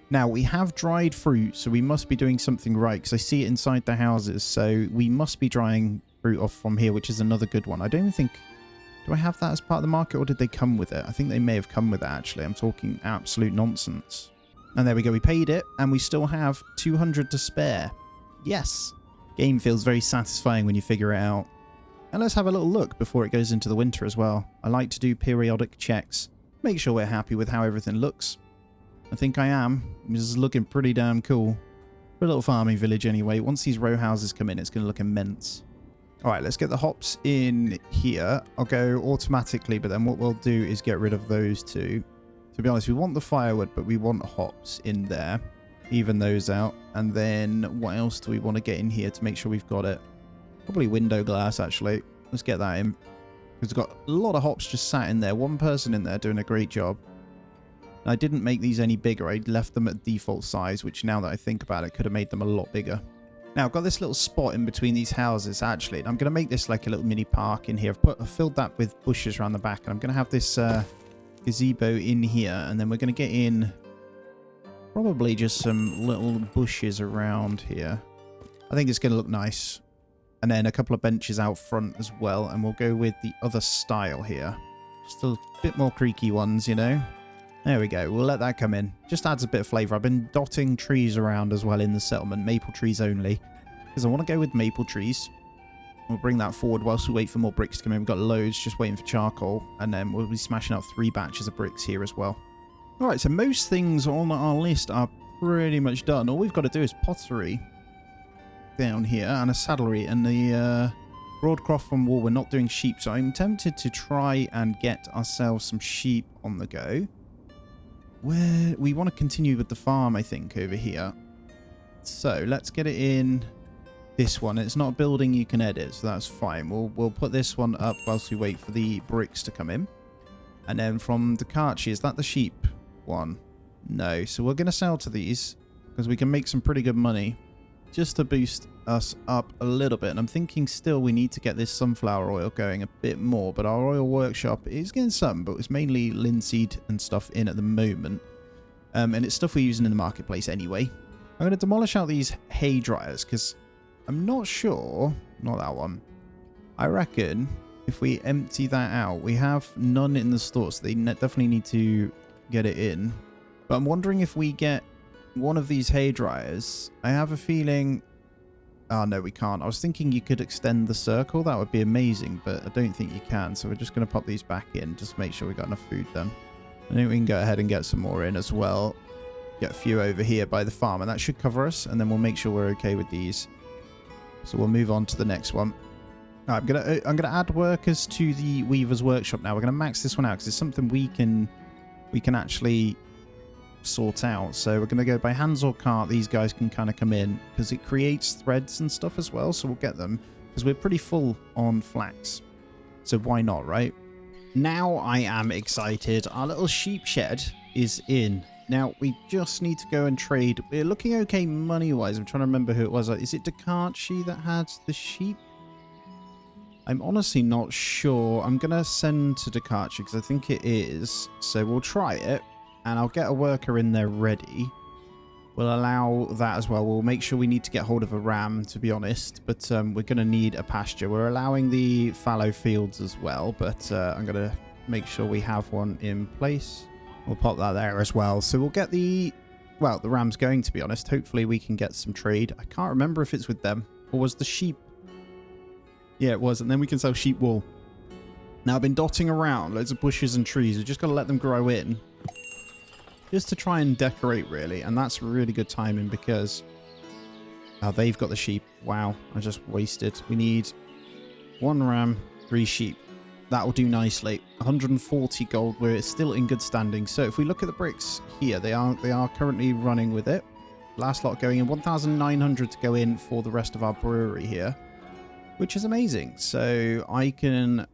S1: Now, we have dried fruit, so we must be doing something right, because I see it inside the houses, so we must be drying fruit off from here, which is another good one. I don't even think... Do I have that as part of the market, or did they come with it? I think they may have come with it, actually. I'm talking absolute nonsense. And there we go. We paid it, and we still have 200 to spare. Yes. Game feels very satisfying when you figure it out. And let's have a little look before it goes into the winter as well. I like to do periodic checks. Make sure we're happy with how everything looks. I think I am. This is looking pretty damn cool. For a little farming village anyway. Once these row houses come in, it's going to look immense. Alright, let's get the hops in here. I'll go automatically, but then what we'll do is get rid of those two. To be honest, we want the firewood, but we want hops in there. Even those out. And then what else do we want to get in here to make sure we've got it? Probably window glass, actually. Let's get that in. Because we've got a lot of hops just sat in there. One person in there doing a great job. And I didn't make these any bigger. I left them at default size, which now that I think about it, could have made them a lot bigger. Now, I've got this little spot in between these houses, actually. And I'm going to make this like a little mini park in here. I've filled that with bushes around the back. And I'm going to have this gazebo in here. And then we're going to get in probably just some little bushes around here. I think it's going to look nice. And then a couple of benches out front as well. And we'll go with the other style here. Just a bit more creaky ones, you know. There we go. We'll let that come in. Just adds a bit of flavour. I've been dotting trees around as well in the settlement. Maple trees only. Because I want to go with maple trees. We'll bring that forward whilst we wait for more bricks to come in. We've got loads just waiting for charcoal. And then we'll be smashing out 3 batches of bricks here as well. Alright, so most things on our list are pretty much done. All we've got to do is pottery down here and a saddlery. And the broadcloth from wool, we're not doing sheep. So I'm tempted to try and get ourselves some sheep on the go. Where we want to continue with the farm, I think, over here. So let's get it in this one. It's not a building you can edit, so that's fine. We'll put this one up whilst we wait for the bricks to come in. And then from the Karchi, is that the sheep one? No. So we're going to sell to these because we can make some pretty good money just to boost us up a little bit. And I'm thinking still we need to get this sunflower oil going a bit more, but our oil workshop is getting some, but it's mainly linseed and stuff in at the moment. And it's stuff we're using in the marketplace anyway. I'm going to demolish out these hay dryers because I'm not sure, not that one. I reckon if we empty that out, we have none in the store, so they definitely need to get it in. But I'm wondering if we get one of these hay dryers. I have a feeling... Oh, no, we can't. I was thinking you could extend the circle. That would be amazing, but I don't think you can. So we're just going to pop these back in. Just make sure we got enough food then. I think we can go ahead and get some more in as well. Get a few over here by the farm, and that should cover us. And then we'll make sure we're okay with these. So we'll move on to the next one. All right, I'm gonna add workers to the Weaver's Workshop now. We're going to max this one out because it's something we can actually sort out. So we're going to go by hands or cart. These guys can kind of come in because it creates threads and stuff as well, so we'll get them because we're pretty full on flax, so why not, right? Now I am excited. Our little sheep shed is in. Now we just need to go and trade. We're looking okay money wise. I'm trying to remember who it was. Is it Dakachi that had the sheep? I'm honestly not sure. I'm gonna send to Dakachi because I think it is, so we'll try it. And I'll get a worker in there ready. We'll allow that as well. We'll make sure we need to get hold of a ram, to be honest. But we're going to need a pasture. We're allowing the fallow fields as well. But I'm going to make sure we have one in place. We'll pop that there as well. So we'll get the... Well, the ram's going, to be honest. Hopefully we can get some trade. I can't remember if it's with them. Or was the sheep... Yeah, it was. And then we can sell sheep wool. Now, I've been dotting around loads of bushes and trees. We've just got to let them grow in. Just to try and decorate, really. And that's really good timing because... Oh, they've got the sheep. Wow, I just wasted. We need 1 ram, 3 sheep. That'll do nicely. 140 gold. We're still in good standing. So if we look at the bricks here, they are currently running with it. Last lot going in. 1,900 to go in for the rest of our brewery here, which is amazing. So I can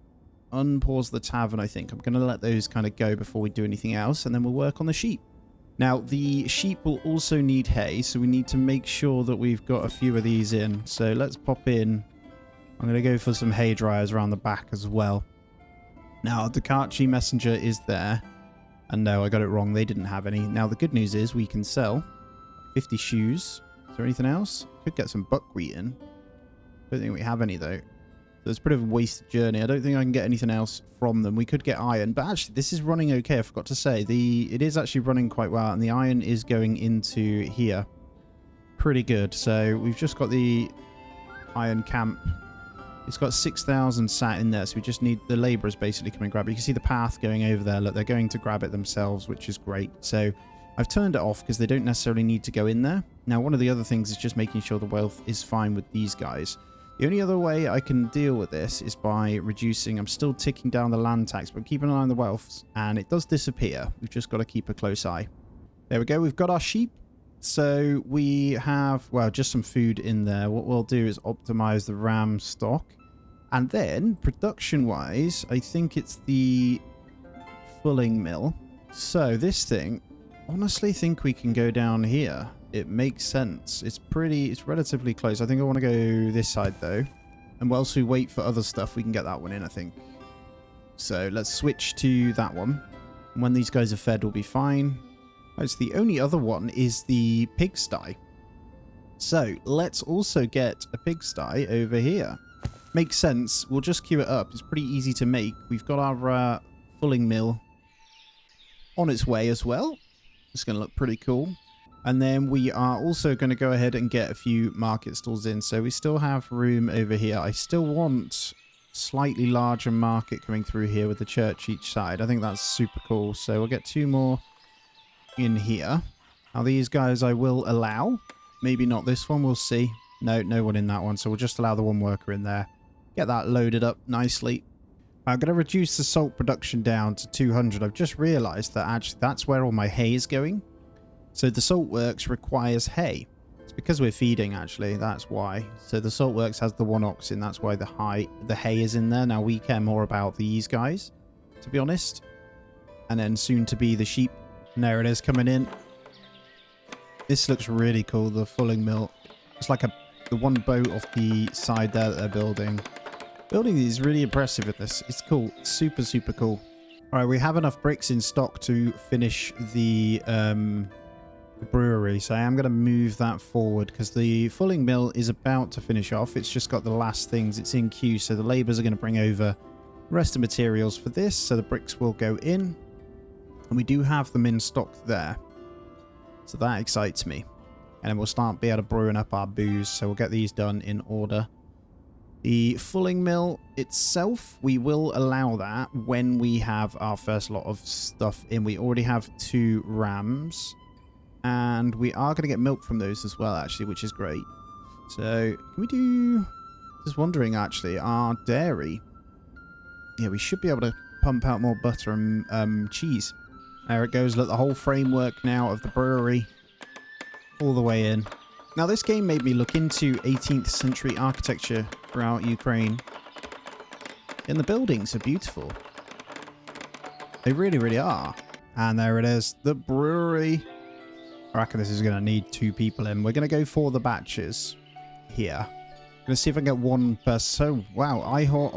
S1: unpause the tavern, I think. I'm going to let those kind of go before we do anything else, and then we'll work on the sheep. Now, the sheep will also need hay, so we need to make sure that we've got a few of these in. So let's pop in. I'm going to go for some hay dryers around the back as well. Now, the Kachi messenger is there. And no, I got it wrong. They didn't have any. Now, the good news is we can sell 50 shoes. Is there anything else? Could get some buckwheat in. Don't think we have any, though. So it's a bit of a wasted journey. I don't think I can get anything else from them. We could get iron, but actually this is running okay. I forgot to say it is actually running quite well, and the iron is going into here pretty good. So we've just got the iron camp. It's got 6,000 sat in there, so we just need the laborers basically come and grab it. You can see the path going over there. Look, they're going to grab it themselves, which is great. So I've turned it off because they don't necessarily need to go in there. Now, one of the other things is just making sure the wealth is fine with these guys. The only other way I can deal with this is by reducing. I'm still ticking down the land tax, but keeping an eye on the wealth, and it does disappear. We've just got to keep a close eye. There we go. We've got our sheep. So we have, well, just some food in there. What we'll do is optimize the ram stock. And then, production-wise, I think it's the fulling mill. So this thing, honestly think we can go down here. It makes sense. It's relatively close. I think I want to go this side though. And whilst we wait for other stuff, we can get that one in, I think. So let's switch to that one. And when these guys are fed, we'll be fine. It's the only other one is the pigsty. So let's also get a pigsty over here. Makes sense. We'll just queue it up. It's pretty easy to make. We've got our fulling mill on its way as well. It's going to look pretty cool. And then we are also going to go ahead and get a few market stalls in. So we still have room over here. I still want slightly larger market coming through here with the church each side. I think that's super cool. So we'll get 2 more in here. Now these guys I will allow. Maybe not this one. We'll see. No one in that one. So we'll just allow the one worker in there. Get that loaded up nicely. I'm going to reduce the salt production down to 200. I've just realized that actually that's where all my hay is going. So the salt works requires hay. It's because we're feeding, actually. That's why. So the salt works has the 1 ox in. That's why the hay is in there. Now we care more about these guys, to be honest. And then soon to be the sheep. And there it is coming in. This looks really cool. The fulling mill. It's like the one boat off the side there that they're building. Building these is really impressive with this. It's cool. It's super, super cool. All right, we have enough bricks in stock to finish the brewery. So I am going to move that forward because the fulling mill is about to finish off. It's just got the last things. It's in queue. So the labourers are going to bring over the rest of the materials for this. So the bricks will go in. And we do have them in stock there. So that excites me. And then we'll start be able to brewing up our booze. So we'll get these done in order. The fulling mill itself, we will allow that when we have our first lot of stuff in. We already have 2 rams. And we are going to get milk from those as well, actually, which is great. So, can we do... Just wondering, actually, our dairy. Yeah, we should be able to pump out more butter and cheese. There it goes. Look, the whole framework now of the brewery. All the way in. Now, this game made me look into 18th century architecture throughout Ukraine. And the buildings are beautiful. They really, really are. And there it is. The brewery. I reckon this is going to need 2 people in. We're going to go for the batches here. I'm going to see if I can get 1 person. So, wow. Ihor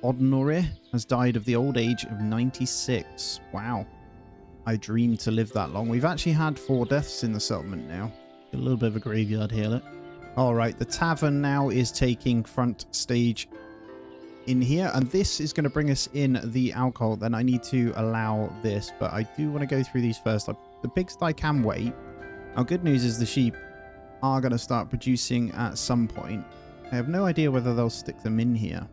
S1: Odnore has died of the old age of 96. Wow. I dreamed to live that long. We've actually had 4 deaths in the settlement now. A little bit of a graveyard here, look. Alright, the tavern now is taking front stage in here. And this is going to bring us in the alcohol. Then I need to allow this. But I do want to go through these first. The pigsty can wait. Now, good news is the sheep are going to start producing at some point. I have no idea whether they'll stick them in here.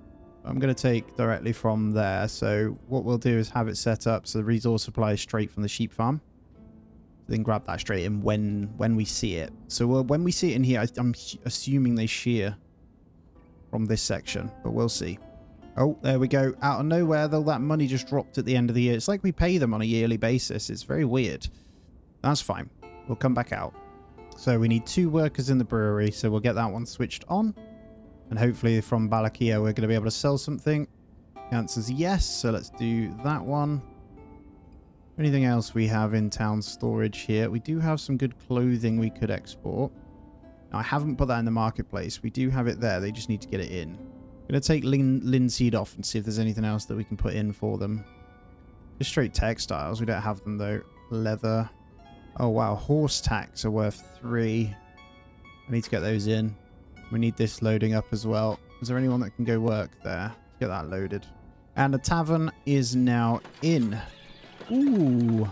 S1: I'm going to take directly from there. So what we'll do is have it set up so the resource supply is straight from the sheep farm. Then grab that straight in when we see it. So when we see it in here, I'm assuming they shear from this section, but we'll see. Oh, there we go. Out of nowhere, though, that money just dropped at the end of the year. It's like we pay them on a yearly basis. It's very weird. That's fine. We'll come back out. So we need 2 workers in the brewery, so we'll get that one switched on. And hopefully from Balakia, we're going to be able to sell something. The answer's yes, so let's do that one. Anything else we have in town storage here? We do have some good clothing we could export. Now, I haven't put that in the marketplace. We do have it there. They just need to get it in. I'm going to take linseed off and see if there's anything else that we can put in for them. Just straight textiles. We don't have them, though. Leather. Oh, wow. Horse tacks are worth 3. I need to get those in. We need this loading up as well. Is there anyone that can go work there? Let's get that loaded. And the tavern is now in. Ooh.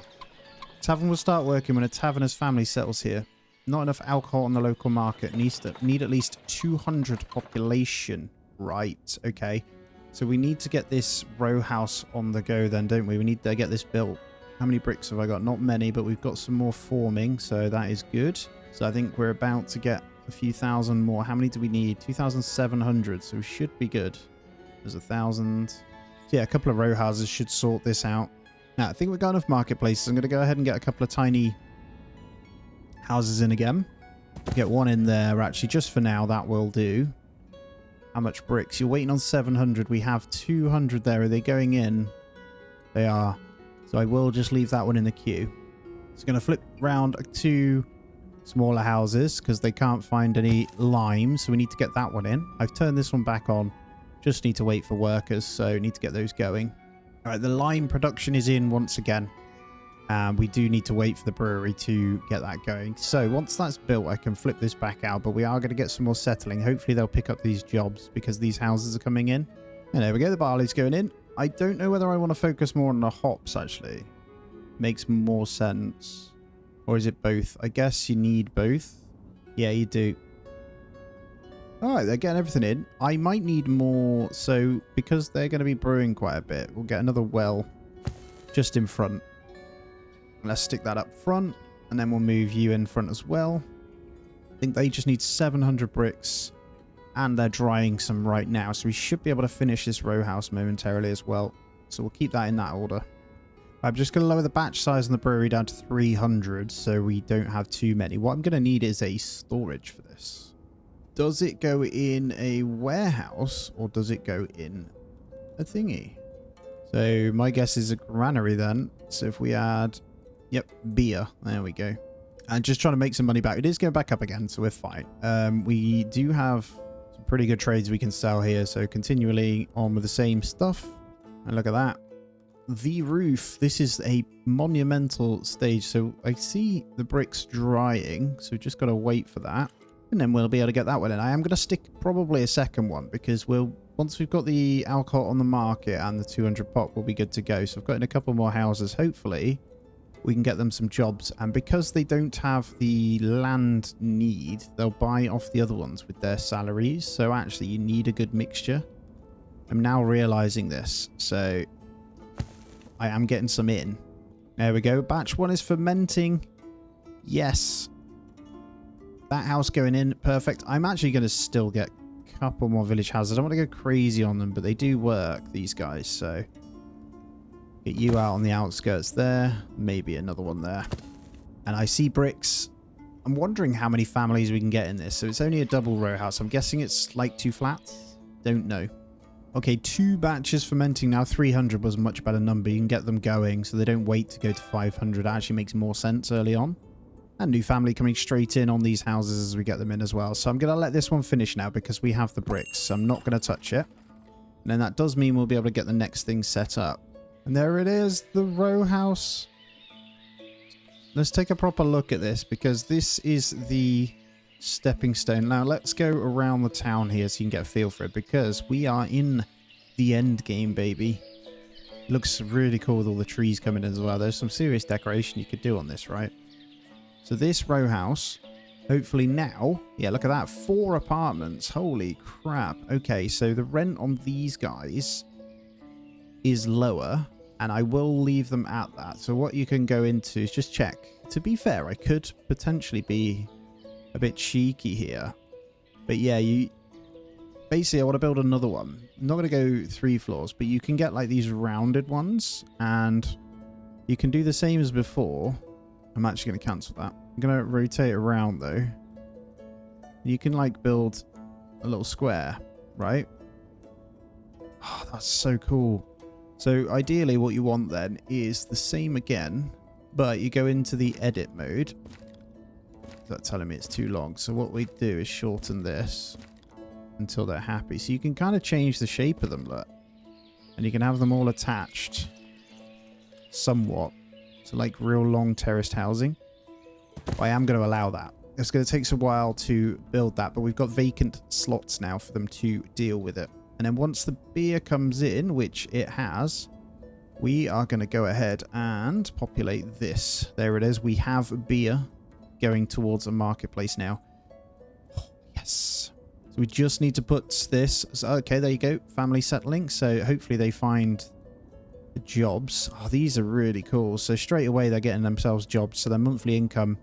S1: Tavern will start working when a taverner's family settles here. Not enough alcohol on the local market. Need at least 200 population. Right. Okay. So we need to get this row house on the go then, don't we? We need to get this built. How many bricks have I got? Not many, but we've got some more forming, so that is good. So I think we're about to get a few thousand more. How many do we need? 2,700, so we should be good. There's 1,000. So yeah, a couple of row houses should sort this out. Now, I think we've got enough marketplaces. I'm going to go ahead and get a couple of tiny houses in again. Get one in there, actually, just for now. That will do. How much bricks? You're waiting on 700. We have 200 there. Are they going in? They are. So I will just leave that one in the queue. It's going to flip round 2 smaller houses because they can't find any lime. So we need to get that one in. I've turned this one back on. Just need to wait for workers. So need to get those going. All right, the lime production is in once again. And we do need to wait for the brewery to get that going. So once that's built, I can flip this back out. But we are going to get some more settling. Hopefully they'll pick up these jobs because these houses are coming in. And there we go. The barley's going in. I don't know whether I want to focus more on the hops, actually. Makes more sense. Or is it both? I guess you need both. Yeah, you do. All right, they're getting everything in. I might need more. So because they're going to be brewing quite a bit, we'll get another well just in front. Let's stick that up front. And then we'll move you in front as well. I think they just need 700 bricks. And they're drying some right now. So we should be able to finish this row house momentarily as well. So we'll keep that in that order. I'm just going to lower the batch size on the brewery down to 300. So we don't have too many. What I'm going to need is a storage for this. Does it go in a warehouse? Or does it go in a thingy? So my guess is a granary then. So if we add... Yep, beer. There we go. And just trying to make some money back. It is going back up again, so we're fine. We do have some pretty good trades we can sell here. So continually on with the same stuff. And look at that. The roof. This is a monumental stage. So I see the bricks drying. So we've just got to wait for that. And then we'll be able to get that one in. I am going to stick probably a second one because once we've got the alcohol on the market and the 200 pop, we'll be good to go. So I've got in a couple more houses. Hopefully we can get them some jobs. And because they don't have the land need, they'll buy off the other ones with their salaries. So actually you need a good mixture. I'm now realizing this. So I am getting some in. There we go. Batch 1 is fermenting. Yes. That house going in. Perfect. I'm actually going to still get a couple more village houses. I don't want to go crazy on them, but they do work, these guys. So get you out on the outskirts there. Maybe another one there. And I see bricks. I'm wondering how many families we can get in this. So it's only a double row house. I'm guessing it's like 2 flats. Don't know. Okay, 2 batches fermenting now. 300 was a much better number. You can get them going so they don't wait to go to 500. It actually makes more sense early on. And new family coming straight in on these houses as we get them in as well. So I'm going to let this one finish now because we have the bricks. So I'm not going to touch it. And then that does mean we'll be able to get the next thing set up. And there it is, the row house. Let's take a proper look at this because this is the stepping stone. Now let's go around the town here so you can get a feel for it because we are in the end game, baby. Looks really cool with all the trees coming in as well. There's some serious decoration you could do on this, right? So this row house, hopefully now, yeah, look at that, 4 apartments. Holy crap. Okay, so the rent on these guys is lower, and I will leave them at that. So what you can go into is just check. To be fair, I could potentially be a bit cheeky here. But yeah, basically I want to build another one. I'm not going to go 3 floors, but you can get like these rounded ones, and you can do the same as before. I'm actually going to cancel that. I'm going to rotate around though. You can like build a little square, right? Oh, that's so cool. So ideally what you want then is the same again, but you go into the edit mode. That's telling me it's too long. So what we do is shorten this until they're happy. So you can kind of change the shape of them, look. And you can have them all attached somewhat to like real long terraced housing. But I am going to allow that. It's going to take a while to build that, but we've got vacant slots now for them to deal with it. And then once the beer comes in, which it has, we are going to go ahead and populate this. There it is. We have beer going towards a marketplace now. Oh, yes. So we just need to put this. So, okay, there you go. Family settling. So hopefully they find the jobs. Oh, these are really cool. So straight away they're getting themselves jobs. So their monthly income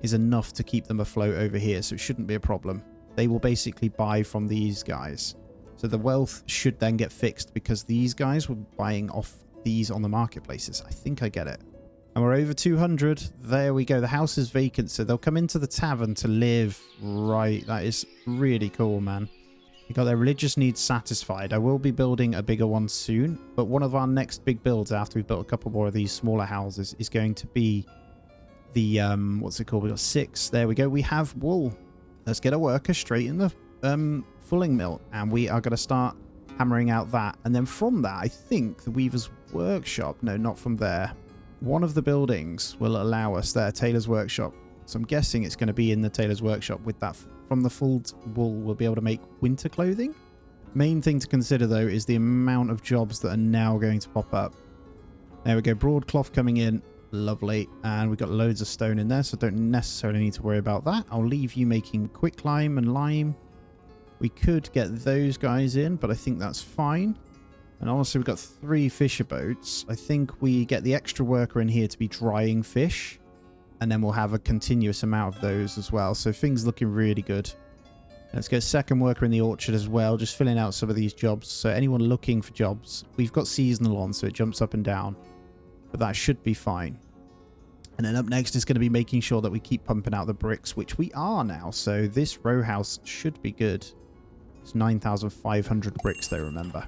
S1: is enough to keep them afloat over here. So it shouldn't be a problem. They will basically buy from these guys. So the wealth should then get fixed because these guys were buying off these on the marketplaces. I think I get it. And we're over 200. There we go. The house is vacant, so they'll come into the tavern to live. Right. That is really cool, man. We got their religious needs satisfied. I will be building a bigger one soon, but one of our next big builds after we've built a couple more of these smaller houses is going to be the, what's it called? We got 6. There we go. We have wool. Let's get a worker straight in the fulling mill, and we are going to start hammering out that. And then from that, I think the weaver's workshop, no, not from there. One of the buildings will allow us there, tailor's workshop. So I'm guessing it's going to be in the tailor's workshop with that. From the fulled wool, we'll be able to make winter clothing. Main thing to consider, though, is the amount of jobs that are now going to pop up. There we go. Broadcloth coming in. Lovely. And we've got loads of stone in there, so don't necessarily need to worry about that. I'll leave you making quicklime and lime. We could get those guys in, but I think that's fine. And honestly, we've got 3 fisher boats. I think we get the extra worker in here to be drying fish. And then we'll have a continuous amount of those as well. So things looking really good. Let's get second worker in the orchard as well. Just filling out some of these jobs. So anyone looking for jobs, we've got seasonal on, so it jumps up and down. But that should be fine. And then up next is going to be making sure that we keep pumping out the bricks, which we are now. So this row house should be good. It's 9,500 bricks, though, remember.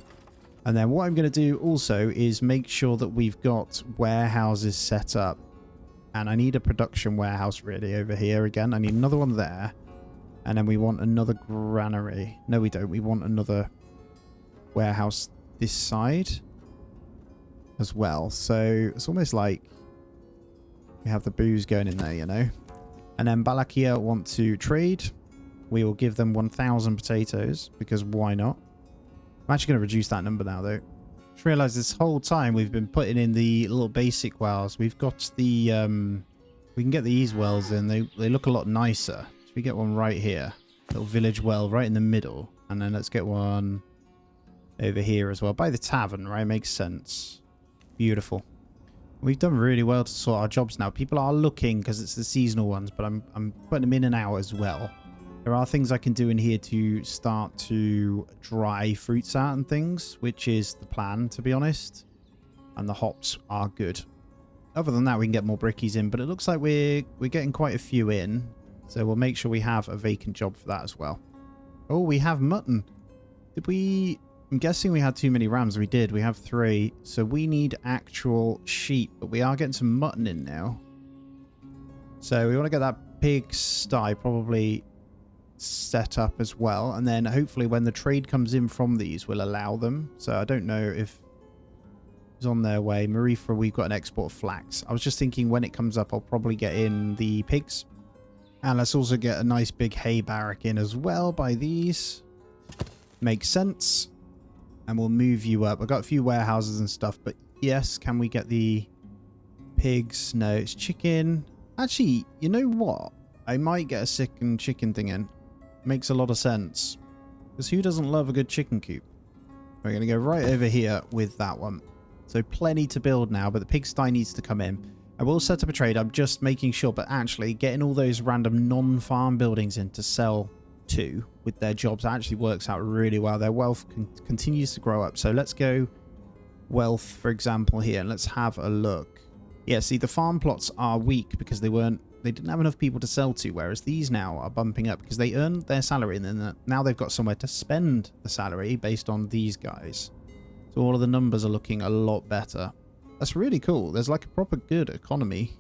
S1: And then what I'm going to do also is make sure that we've got warehouses set up. And I need a production warehouse really over here again. I need another one there. And then we want another granary. No, we don't. We want another warehouse this side as well. So it's almost like we have the booze going in there, you know. And then Balakia want to trade. We will give them 1,000 potatoes because why not? I'm actually going to reduce that number now, though. Just realised this whole time we've been putting in the little basic wells. We've got the... we can get these wells in. They look a lot nicer. So we get one right here. Little village well right in the middle. And then let's get one over here as well. By the tavern, right? Makes sense. Beautiful. We've done really well to sort our jobs now. People are looking because it's the seasonal ones, but I'm putting them in and out as well. There are things I can do in here to start to dry fruits out and things, which is the plan, to be honest. And the hops are good. Other than that, we can get more brickies in, but it looks like we're getting quite a few in. So we'll make sure we have a vacant job for that as well. Oh, we have mutton. Did we... I'm guessing we had too many rams. We did. We have 3. So we need actual sheep, but we are getting some mutton in now. So we want to get that pig sty probably set up as well, and then hopefully when the trade comes in from these we'll allow them. So I don't know if it's on their way. Marifa, we've got an export of flax. I was just thinking when it comes up I'll probably get in the pigs, and let's also get a nice big hay barrack in as well by these. Makes sense. And we'll move you up. I've got a few warehouses and stuff, but yes, can we get the pigs? No, it's chicken. Actually, you know what, I might get a second chicken thing in. Makes a lot of sense. Because who doesn't love a good chicken coop? We're going to go right over here with that one. So plenty to build now, but the pigsty needs to come in. I will set up a trade. I'm just making sure, but actually getting all those random non-farm buildings in to sell to with their jobs actually works out really well. Their wealth continues to grow up. So let's go wealth, for example, here. And let's have a look. Yeah, see, the farm plots are weak because they didn't have enough people to sell to, whereas these now are bumping up because they earned their salary, and then now they've got somewhere to spend the salary based on these guys. So all of the numbers are looking a lot better. That's really cool. There's like a proper good economy.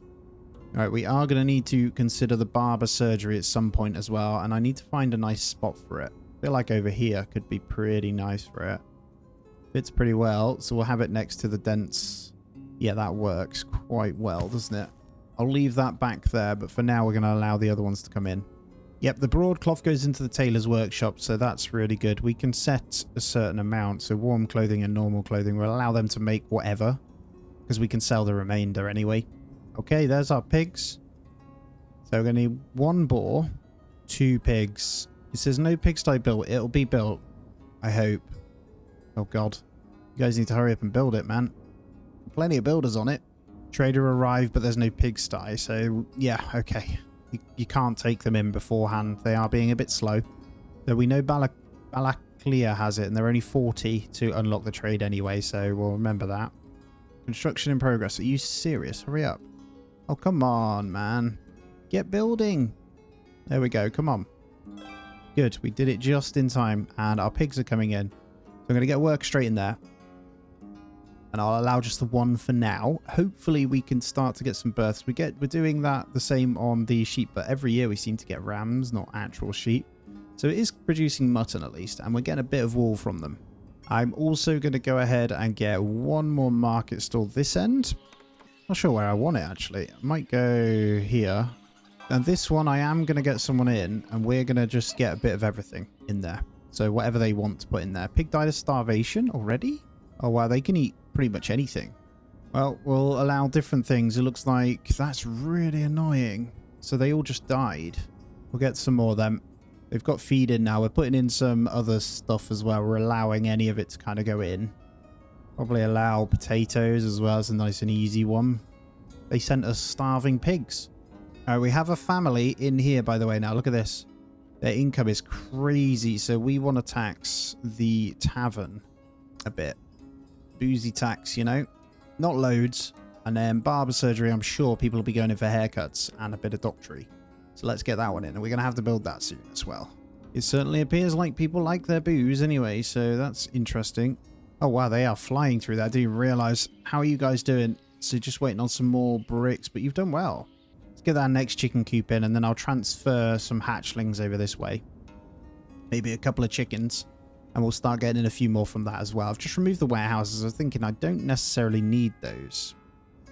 S1: All right, we are going to need to consider the barber surgery at some point as well. And I need to find a nice spot for it. I feel like over here could be pretty nice for it. Fits pretty well. So we'll have it next to the dents. Yeah, that works quite well, doesn't it? I'll leave that back there. But for now, we're going to allow the other ones to come in. Yep, the broadcloth goes into the tailor's workshop, so that's really good. We can set a certain amount, so warm clothing and normal clothing. We'll allow them to make whatever, because we can sell the remainder anyway. Okay, there's our pigs. So we're going to need 1 boar, 2 pigs. It says no pigsty built. It'll be built, I hope. Oh, God. You guys need to hurry up and build it, man. Plenty of builders on it. Trader arrived, but there's no pigsty, so yeah, okay. You can't take them in beforehand. They are being a bit slow. Though we know Balaklia has it, and they're only 40 to unlock the trade anyway, so we'll remember that. Construction in progress. Are you serious? Hurry up. Oh, come on, man. Get building. There we go. Come on. Good. We did it just in time, and our pigs are coming in. So I'm going to get work straight in there. And I'll allow just the 1 for now. Hopefully we can start to get some births. We're doing that the same on the sheep, but every year we seem to get rams, not actual sheep. So it is producing mutton at least, and we're getting a bit of wool from them. I'm also going to go ahead and get 1 more market stall this end. Not sure where I want it actually. I might go here. And this one I am going to get someone in, and we're going to just get a bit of everything in there. So whatever they want to put in there. Pig died of starvation already? Oh wow, they can eat pretty much anything. Well, we'll allow different things. It looks like that's really annoying. So they all just died. We'll get some more of them. They've got feed in now. We're putting in some other stuff as well. We're allowing any of it to kind of go in. Probably allow potatoes as well as a nice and easy one. They sent us starving pigs. We have a family in here, by the way, now. Look at this. Their income is crazy. So we want to tax the tavern a bit. Boozy tax, you know, not loads. And then barber surgery, I'm sure people will be going in for haircuts and a bit of doctory. So let's get that one in, and we're going to have to build that soon as well. It certainly appears like people like their booze anyway, so that's interesting. Oh wow, they are flying through that. I didn't realize. How are you guys doing? So just waiting on some more bricks, but you've done well. Let's get that next chicken coop in, and then I'll transfer some hatchlings over this way. Maybe a couple of chickens. And we'll start getting in a few more from that as well. I've just removed the warehouses. I was thinking I don't necessarily need those.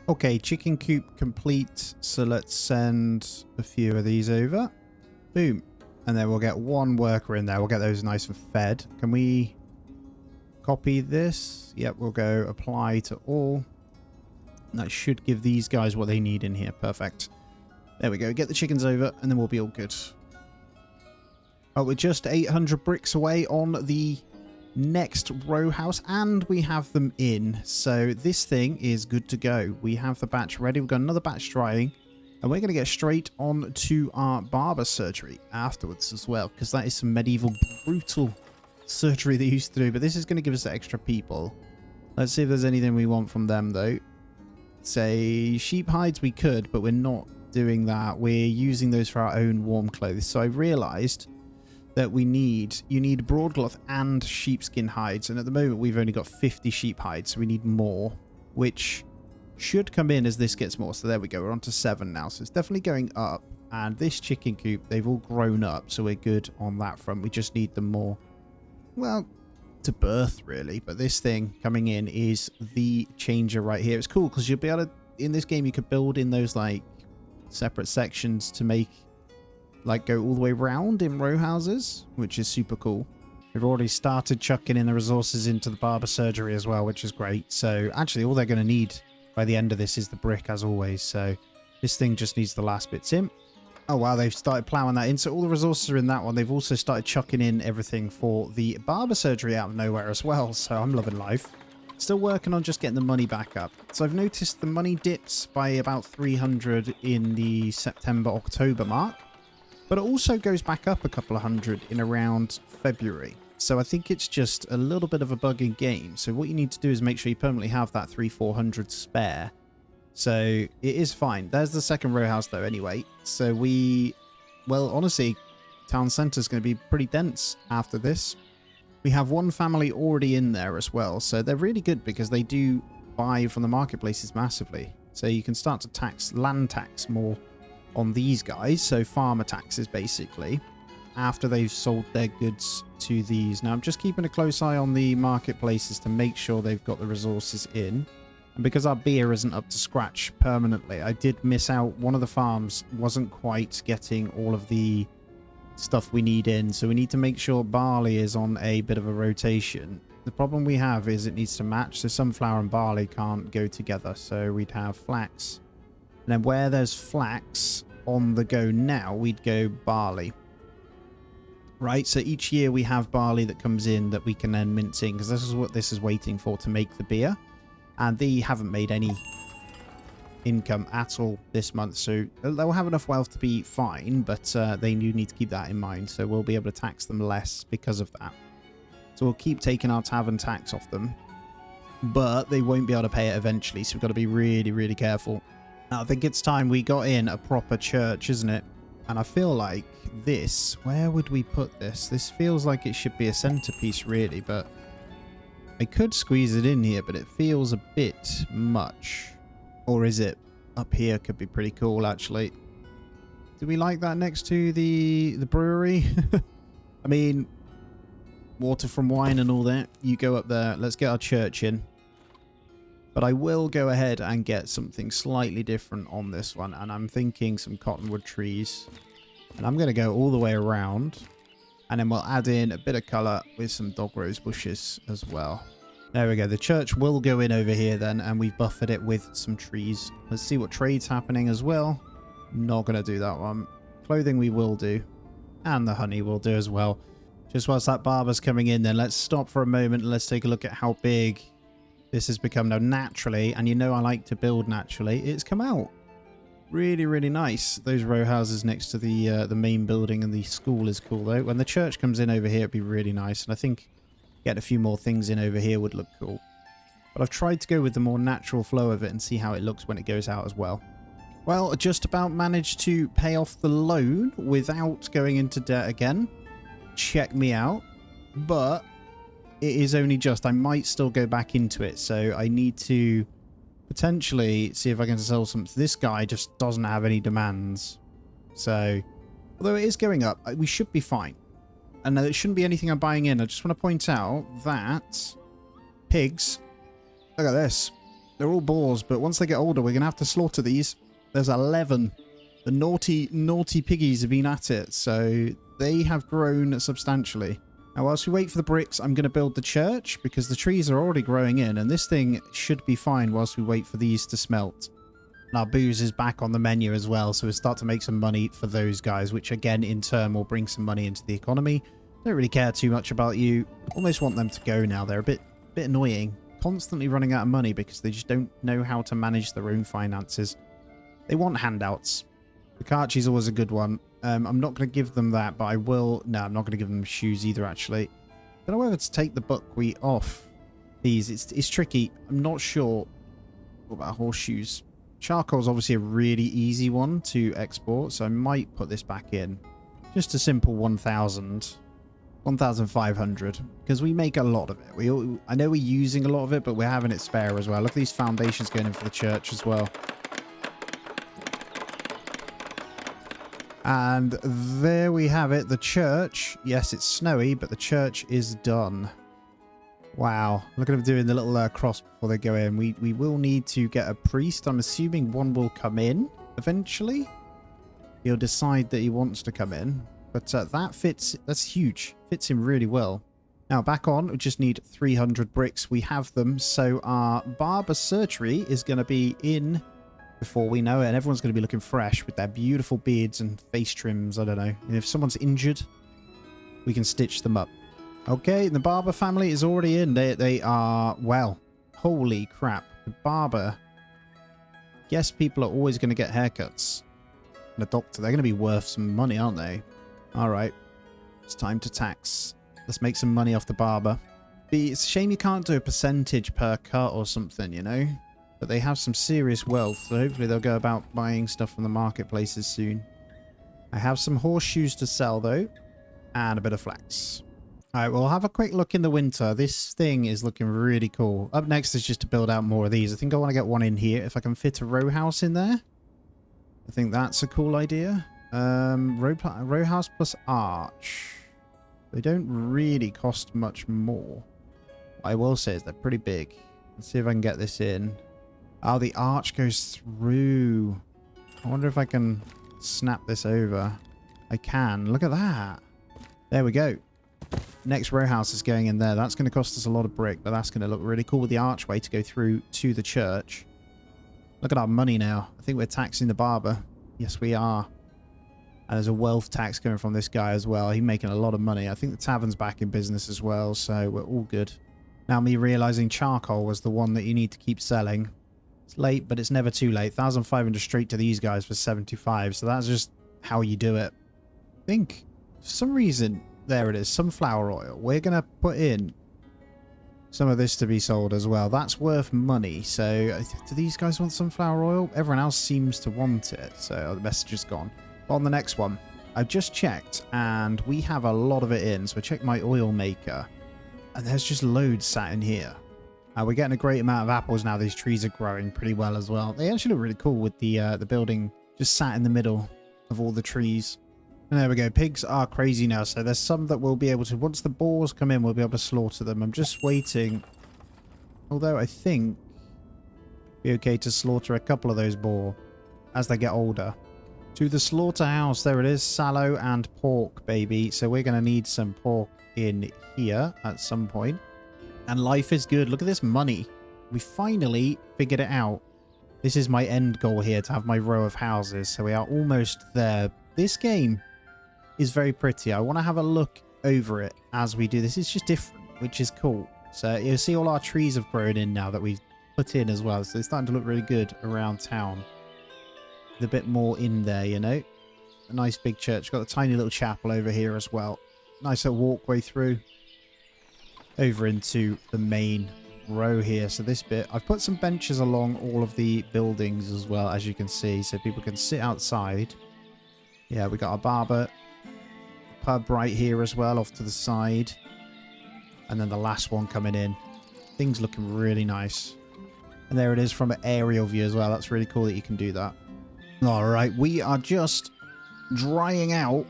S1: Okay, chicken coop complete. So let's send a few of these over. Boom. And then we'll get 1 worker in there. We'll get those nice and fed. Can we copy this? Yep, we'll go apply to all. And that should give these guys what they need in here. Perfect. There we go. Get the chickens over and then we'll be all good. Oh, we're just 800 bricks away on the next row house, and we have them in. So this thing is good to go. We have the batch ready. We've got another batch drying, and we're going to get straight on to our barber surgery afterwards as well, because that is some medieval brutal surgery they used to do. But this is going to give us extra people. Let's see if there's anything we want from them, though. Say sheep hides we could, but we're not doing that. We're using those for our own warm clothes. So I realized that you need broadcloth and sheepskin hides, and at the moment we've only got 50 sheep hides, so we need more, which should come in as this gets more. So there we go, we're on to 7 now, so it's definitely going up. And this chicken coop, they've all grown up, so we're good on that front. We just need them more, well, to birth really. But this thing coming in is the changer right here. It's cool because you'll be able to, in this game you could build in those like separate sections to make like go all the way around in row houses, which is super cool. We've already started chucking in the resources into the barber surgery as well, which is great. So actually all they're going to need by the end of this is the brick as always. So this thing just needs the last bits in. Oh wow, they've started plowing that in. So all the resources are in that one. They've also started chucking in everything for the barber surgery out of nowhere as well. So I'm loving life. Still working on just getting the money back up. So I've noticed the money dips by about 300 in the September-October mark. But it also goes back up a couple of hundred in around February. So I think it's just a little bit of a bug in game. So what you need to do is make sure you permanently have that 300-400 spare. So it is fine. There's the second row house though anyway. So well, honestly, town centre is going to be pretty dense after this. We have one family already in there as well, so they're really good because they do buy from the marketplaces massively. So you can start to tax land tax more on these guys, so farmer taxes basically, after they've sold their goods to these. Now I'm just keeping a close eye on the marketplaces to make sure they've got the resources in. And because our beer isn't up to scratch permanently, I did miss out. One of the farms wasn't quite getting all of the stuff we need in, so we need to make sure barley is on a bit of a rotation. The problem we have is it needs to match, so sunflower and barley can't go together, so we'd have flax, and then where there's flax on the go now, we'd go barley, right? So each year we have barley that comes in that we can then mince in, because this is what this is waiting for to make the beer, and they haven't made any income at all this month, so they'll have enough wealth to be fine, but they do need to keep that in mind, so we'll be able to tax them less because of that. So we'll keep taking our tavern tax off them, but they won't be able to pay it eventually, so we've got to be really, really careful. Now, I think it's time we got in a proper church, isn't it? And I feel like this, where would we put this? This feels like it should be a centerpiece, really, but I could squeeze it in here, but it feels a bit much. Or is it? Up here could be pretty cool, actually. Do we like that next to the brewery? I mean, water from wine and all that. You go up there. Let's get our church in. But I will go ahead and get something slightly different on this one. And I'm thinking some cottonwood trees. And I'm going to go all the way around. And then we'll add in a bit of colour with some dog rose bushes as well. There we go. The church will go in over here then, and we've buffered it with some trees. Let's see what trade's happening as well. Not going to do that one. Clothing we will do. And the honey will do as well. Just whilst that barber's coming in then, let's stop for a moment and let's take a look at how big this has become now naturally. And you know I like to build naturally. It's come out really, really nice. Those row houses next to the main building and the school is cool though. When the church comes in over here, it'd be really nice. And I think getting a few more things in over here would look cool. But I've tried to go with the more natural flow of it and see how it looks when it goes out as well. Well, I just about managed to pay off the loan without going into debt again. Check me out. But it is only just. I might still go back into it. So I need to potentially see if I can sell something. This guy just doesn't have any demands. So, although it is going up, we should be fine. And it shouldn't be anything I'm buying in. I just want to point out that pigs, look at this. They're all boars, but once they get older, we're going to have to slaughter these. There's 11. The naughty, naughty piggies have been at it, so they have grown substantially. Now, whilst we wait for the bricks, I'm going to build the church because the trees are already growing in, and this thing should be fine whilst we wait for these to smelt. And our booze is back on the menu as well, so we'll start to make some money for those guys, which again, in turn, will bring some money into the economy. Don't really care too much about you. Almost want them to go now. They're a bit annoying. Constantly running out of money because they just don't know how to manage their own finances. They want handouts. The Karchi's always a good one. I'm not going to give them that, but I will... No, I'm not going to give them shoes either, actually. I don't know whether to take the buckwheat off these. It's tricky. I'm not sure. What about horseshoes? Charcoal's obviously a really easy one to export, so I might put this back in. Just a simple 1,000. 1,500. Because we make a lot of it. I know we're using a lot of it, but we're having it spare as well. Look at these foundations going in for the church as well. And there we have it. The church. Yes, it's snowy, but the church is done. Wow. Look at them doing the little cross before they go in. We will need to get a priest. I'm assuming one will come in eventually. He'll decide that he wants to come in. But that fits. That's huge. Fits him really well. Now, back on. We just need 300 bricks. We have them. So our barber surgery is going to be in before we know it. And everyone's going to be looking fresh with their beautiful beards and face trims. I don't know. And if someone's injured, we can stitch them up. Okay, the barber family is already in. They are, well, holy crap. The barber. Guess people are always going to get haircuts. And a doctor, they're going to be worth some money, aren't they? All right. It's time to tax. Let's make some money off the barber. It's a shame you can't do a percentage per cut or something, you know? But they have some serious wealth, so hopefully they'll go about buying stuff from the marketplaces soon. I have some horseshoes to sell, though. And a bit of flax. All right, we'll have a quick look in the winter. This thing is looking really cool. Up next is just to build out more of these. I think I want to get one in here. If I can fit a row house in there, I think that's a cool idea. Row house plus arch. They don't really cost much more. What I will say is they're pretty big. Let's see if I can get this in. Oh, the arch goes through. I wonder if I can snap this over. I can. Look at that. There we go. Next row house is going in there. That's going to cost us a lot of brick, but that's going to look really cool with the archway to go through to the church. Look at our money now. I think we're taxing the barber. Yes, we are. And there's a wealth tax coming from this guy as well. He's making a lot of money. I think the tavern's back in business as well, so we're all good. Now me realizing charcoal was the one that you need to keep selling. It's late, but it's never too late. 1,500 straight to these guys for 75, so that's just how you do it. I think, for some reason, there it is, sunflower oil. We're going to put in some of this to be sold as well. That's worth money, so do these guys want sunflower oil? Everyone else seems to want it, so the message is gone. On the next one, I've just checked and we have a lot of it in. So I checked my oil maker and there's just loads sat in here. We're getting a great amount of apples now. These trees are growing pretty well as well. They actually look really cool with the building just sat in the middle of all the trees. And there we go. Pigs are crazy now. So there's some that we'll be able to, once the boars come in, we'll be able to slaughter them. I'm just waiting. Although I think it'd be okay to slaughter a couple of those boar as they get older. To the slaughterhouse, there it is, sallow and pork, baby. So we're going to need some pork in here at some point. And life is good. Look at this money. We finally figured it out. This is my end goal here, to have my row of houses. So we are almost there. This game is very pretty. I want to have a look over it as we do this. It's just different, which is cool. So you'll see all our trees have grown in now that we've put in as well. So it's starting to look really good around town. A bit more in there, you know. A nice big church. Got a tiny little chapel over here as well. Nice little walkway through over into the main row here. So this bit, I've put some benches along all of the buildings as well, as you can see, so people can sit outside. Yeah, we got our barber, pub right here as well off to the side, and then the last one coming in. Things looking really nice. And there it is from an aerial view as well. That's really cool that you can do that. All right, we are just drying out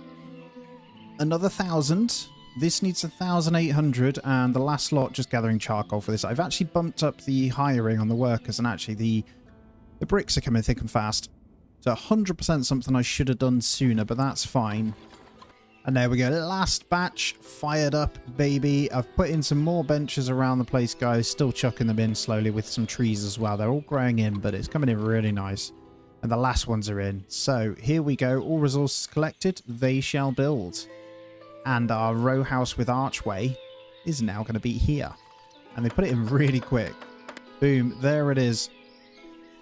S1: another 1,000. This needs 1,800, and the last lot just gathering charcoal for this. I've actually bumped up the hiring on the workers, and actually the bricks are coming thick and fast. So 100% something I should have done sooner, but that's fine. And there we go. Last batch fired up, baby. I've put in some more benches around the place, guys. Still chucking them in slowly with some trees as well. They're all growing in, but it's coming in really nice. And the last ones are in. So here we go. All resources collected. They shall build. And our row house with archway is now going to be here. And they put it in really quick. Boom. There it is.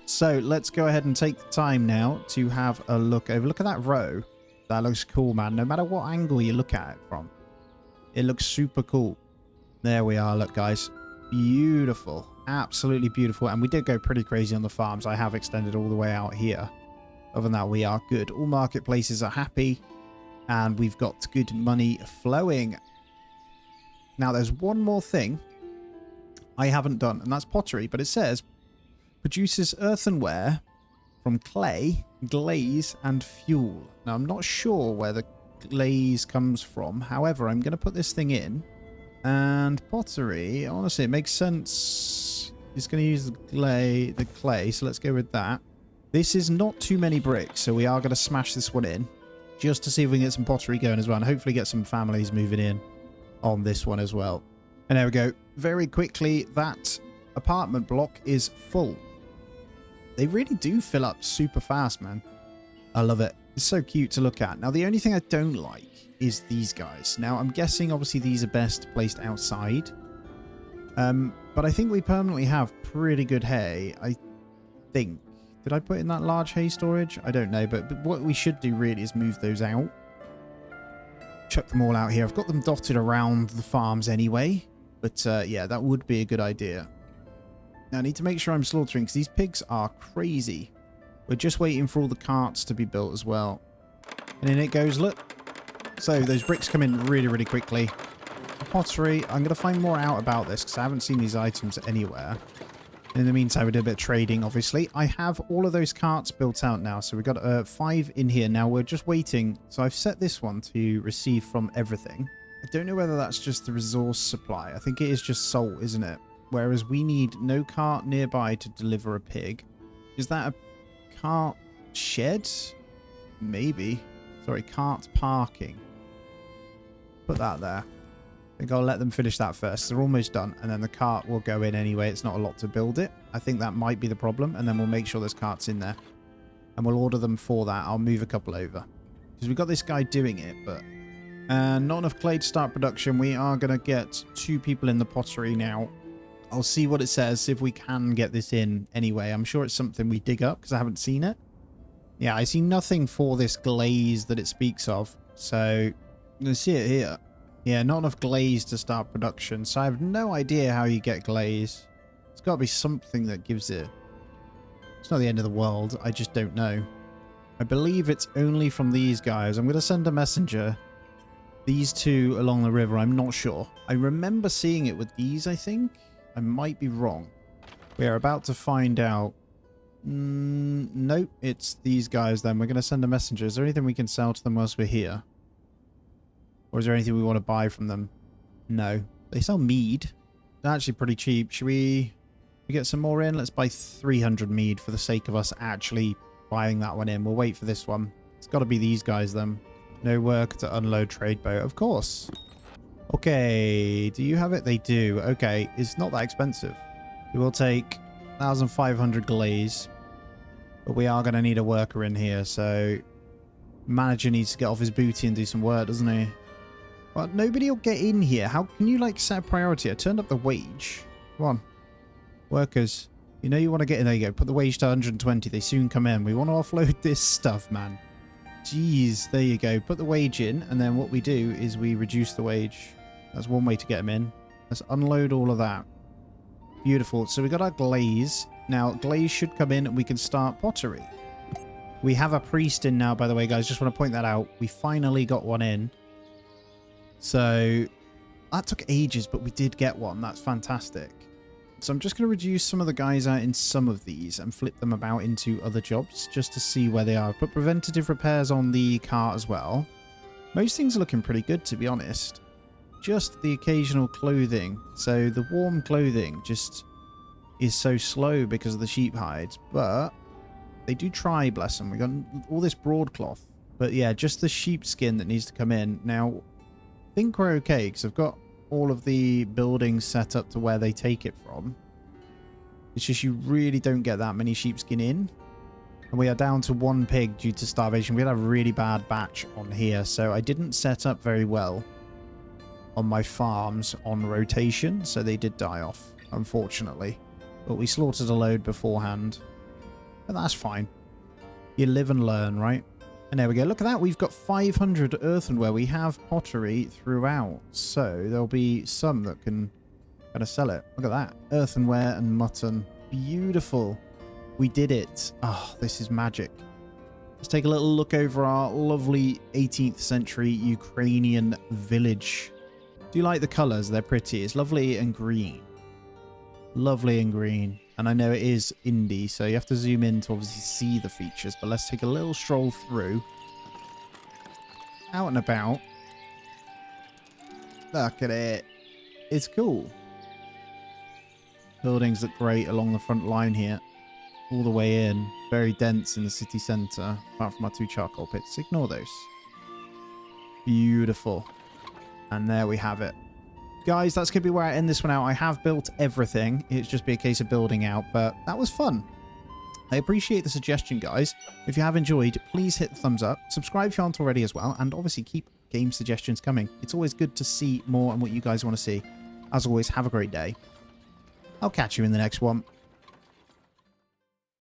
S1: So let's go ahead and take the time now to have a look over. Look at that row. That looks cool, man. No matter what angle you look at it from, it looks super cool. There we are. Look, guys. Beautiful. Absolutely beautiful. And we did go pretty crazy on the farms. I have extended all the way out here. Other than that, we are good. All marketplaces are happy. And we've got good money flowing. Now, there's one more thing I haven't done. And that's pottery. But it says, produces earthenware from clay, glaze, and fuel. Now, I'm not sure where the glaze comes from. However, I'm going to put this thing in. And pottery, honestly, it makes sense. It's going to use the clay, so let's go with that. This is not too many bricks, so we are going to smash this one in just to see if we can get some pottery going as well, and hopefully get some families moving in on this one as well. And there we go. Very quickly, that apartment block is full. They really do fill up super fast, man. I love it. It's so cute to look at. Now, the only thing I don't like is these guys. Now, I'm guessing, obviously, these are best placed outside. But I think we permanently have pretty good hay, I think. Did I put in that large hay storage? I don't know, but what we should do really is move those out. Chuck them all out here. I've got them dotted around the farms anyway. But, yeah, that would be a good idea. Now, I need to make sure I'm slaughtering, because these pigs are crazy. We're just waiting for all the carts to be built as well. And in it goes, look. So, those bricks come in really, really quickly. pottery. I'm going to find more out about this because I haven't seen these items anywhere. In the meantime, we did a bit of trading, obviously. I have all of those carts built out now. So we've got 5 in here. Now we're just waiting. So I've set this one to receive from everything. I don't know whether that's just the resource supply. I think it is just salt, isn't it? Whereas we need no cart nearby to deliver a pig. Is that a cart shed? Maybe. Sorry, cart parking. Put that there. I think I'll let them finish that first. They're almost done. And then the cart will go in anyway. It's not a lot to build it. I think that might be the problem. And then we'll make sure there's carts in there. And we'll order them for that. I'll move a couple over. Because we've got this guy doing it, but... not enough clay to start production. We are going to get 2 people in the pottery now. I'll see what it says, see if we can get this in anyway. I'm sure it's something we dig up because I haven't seen it. Yeah, I see nothing for this glaze that it speaks of. So, I'm going to see it here. Yeah, not enough glaze to start production. So I have no idea how you get glaze. It's got to be something that gives it. It's not the end of the world. I just don't know. I believe it's only from these guys. I'm going to send a messenger. These 2 along the river, I'm not sure. I remember seeing it with these, I think. I might be wrong. We are about to find out. Nope, it's these guys then. We're going to send a messenger. Is there anything we can sell to them whilst we're here? Or is there anything we want to buy from them? No. They sell mead. They're actually pretty cheap. Should we get some more in? Let's buy 300 mead for the sake of us actually buying that one in. We'll wait for this one. It's got to be these guys then. No work to unload trade boat. Of course. Okay. Do you have it? They do. Okay. It's not that expensive. We will take 1,500 glaze. But we are going to need a worker in here. So manager needs to get off his booty and do some work, doesn't he? Well, nobody will get in here. How can you, like, set a priority? I turned up the wage. Come on. Workers. You know you want to get in. There you go. Put the wage to 120. They soon come in. We want to offload this stuff, man. Jeez. There you go. Put the wage in. And then what we do is we reduce the wage. That's one way to get them in. Let's unload all of that. Beautiful. So we got our glaze. Now, glaze should come in and we can start pottery. We have a priest in now, by the way, guys. Just want to point that out. We finally got one in. So that took ages, but we did get one. That's fantastic. So I'm just going to reduce some of the guys out in some of these and flip them about into other jobs just to see where they are. I've put preventative repairs on the cart as well. Most things are looking pretty good, to be honest. Just the occasional clothing. So the warm clothing just is so slow because of the sheep hides. But they do try, bless them. We got all this broadcloth. But yeah, just the sheepskin that needs to come in. Now, I think we're okay because I've got all of the buildings set up to where they take it from. It's just you really don't get that many sheepskin in. And we are down to 1 pig due to starvation. We had a really bad batch on here. So I didn't set up very well on my farms on rotation. So they did die off, unfortunately. But we slaughtered a load beforehand. But that's fine. You live and learn, right? And there we go. Look at that. We've got 500 earthenware. We have pottery throughout. So there'll be some that can kind of sell it. Look at that. Earthenware and mutton. Beautiful. We did it. Oh, this is magic. Let's take a little look over our lovely 18th century Ukrainian village. Do you like the colours? They're pretty. It's lovely and green. Lovely and green. And I know it is indie, so you have to zoom in to obviously see the features. But let's take a little stroll through. Out and about. Look at it. It's cool. Buildings look great along the front line here. All the way in. Very dense in the city centre. Apart from our 2 charcoal pits. Ignore those. Beautiful. And there we have it. Guys, that's going to be where I end this one out. I have built everything. It's just be a case of building out, but that was fun. I appreciate the suggestion, guys. If you have enjoyed, please hit the thumbs up. Subscribe if you aren't already as well, and obviously keep game suggestions coming. It's always good to see more and what you guys want to see. As always, have a great day. I'll catch you in the next one.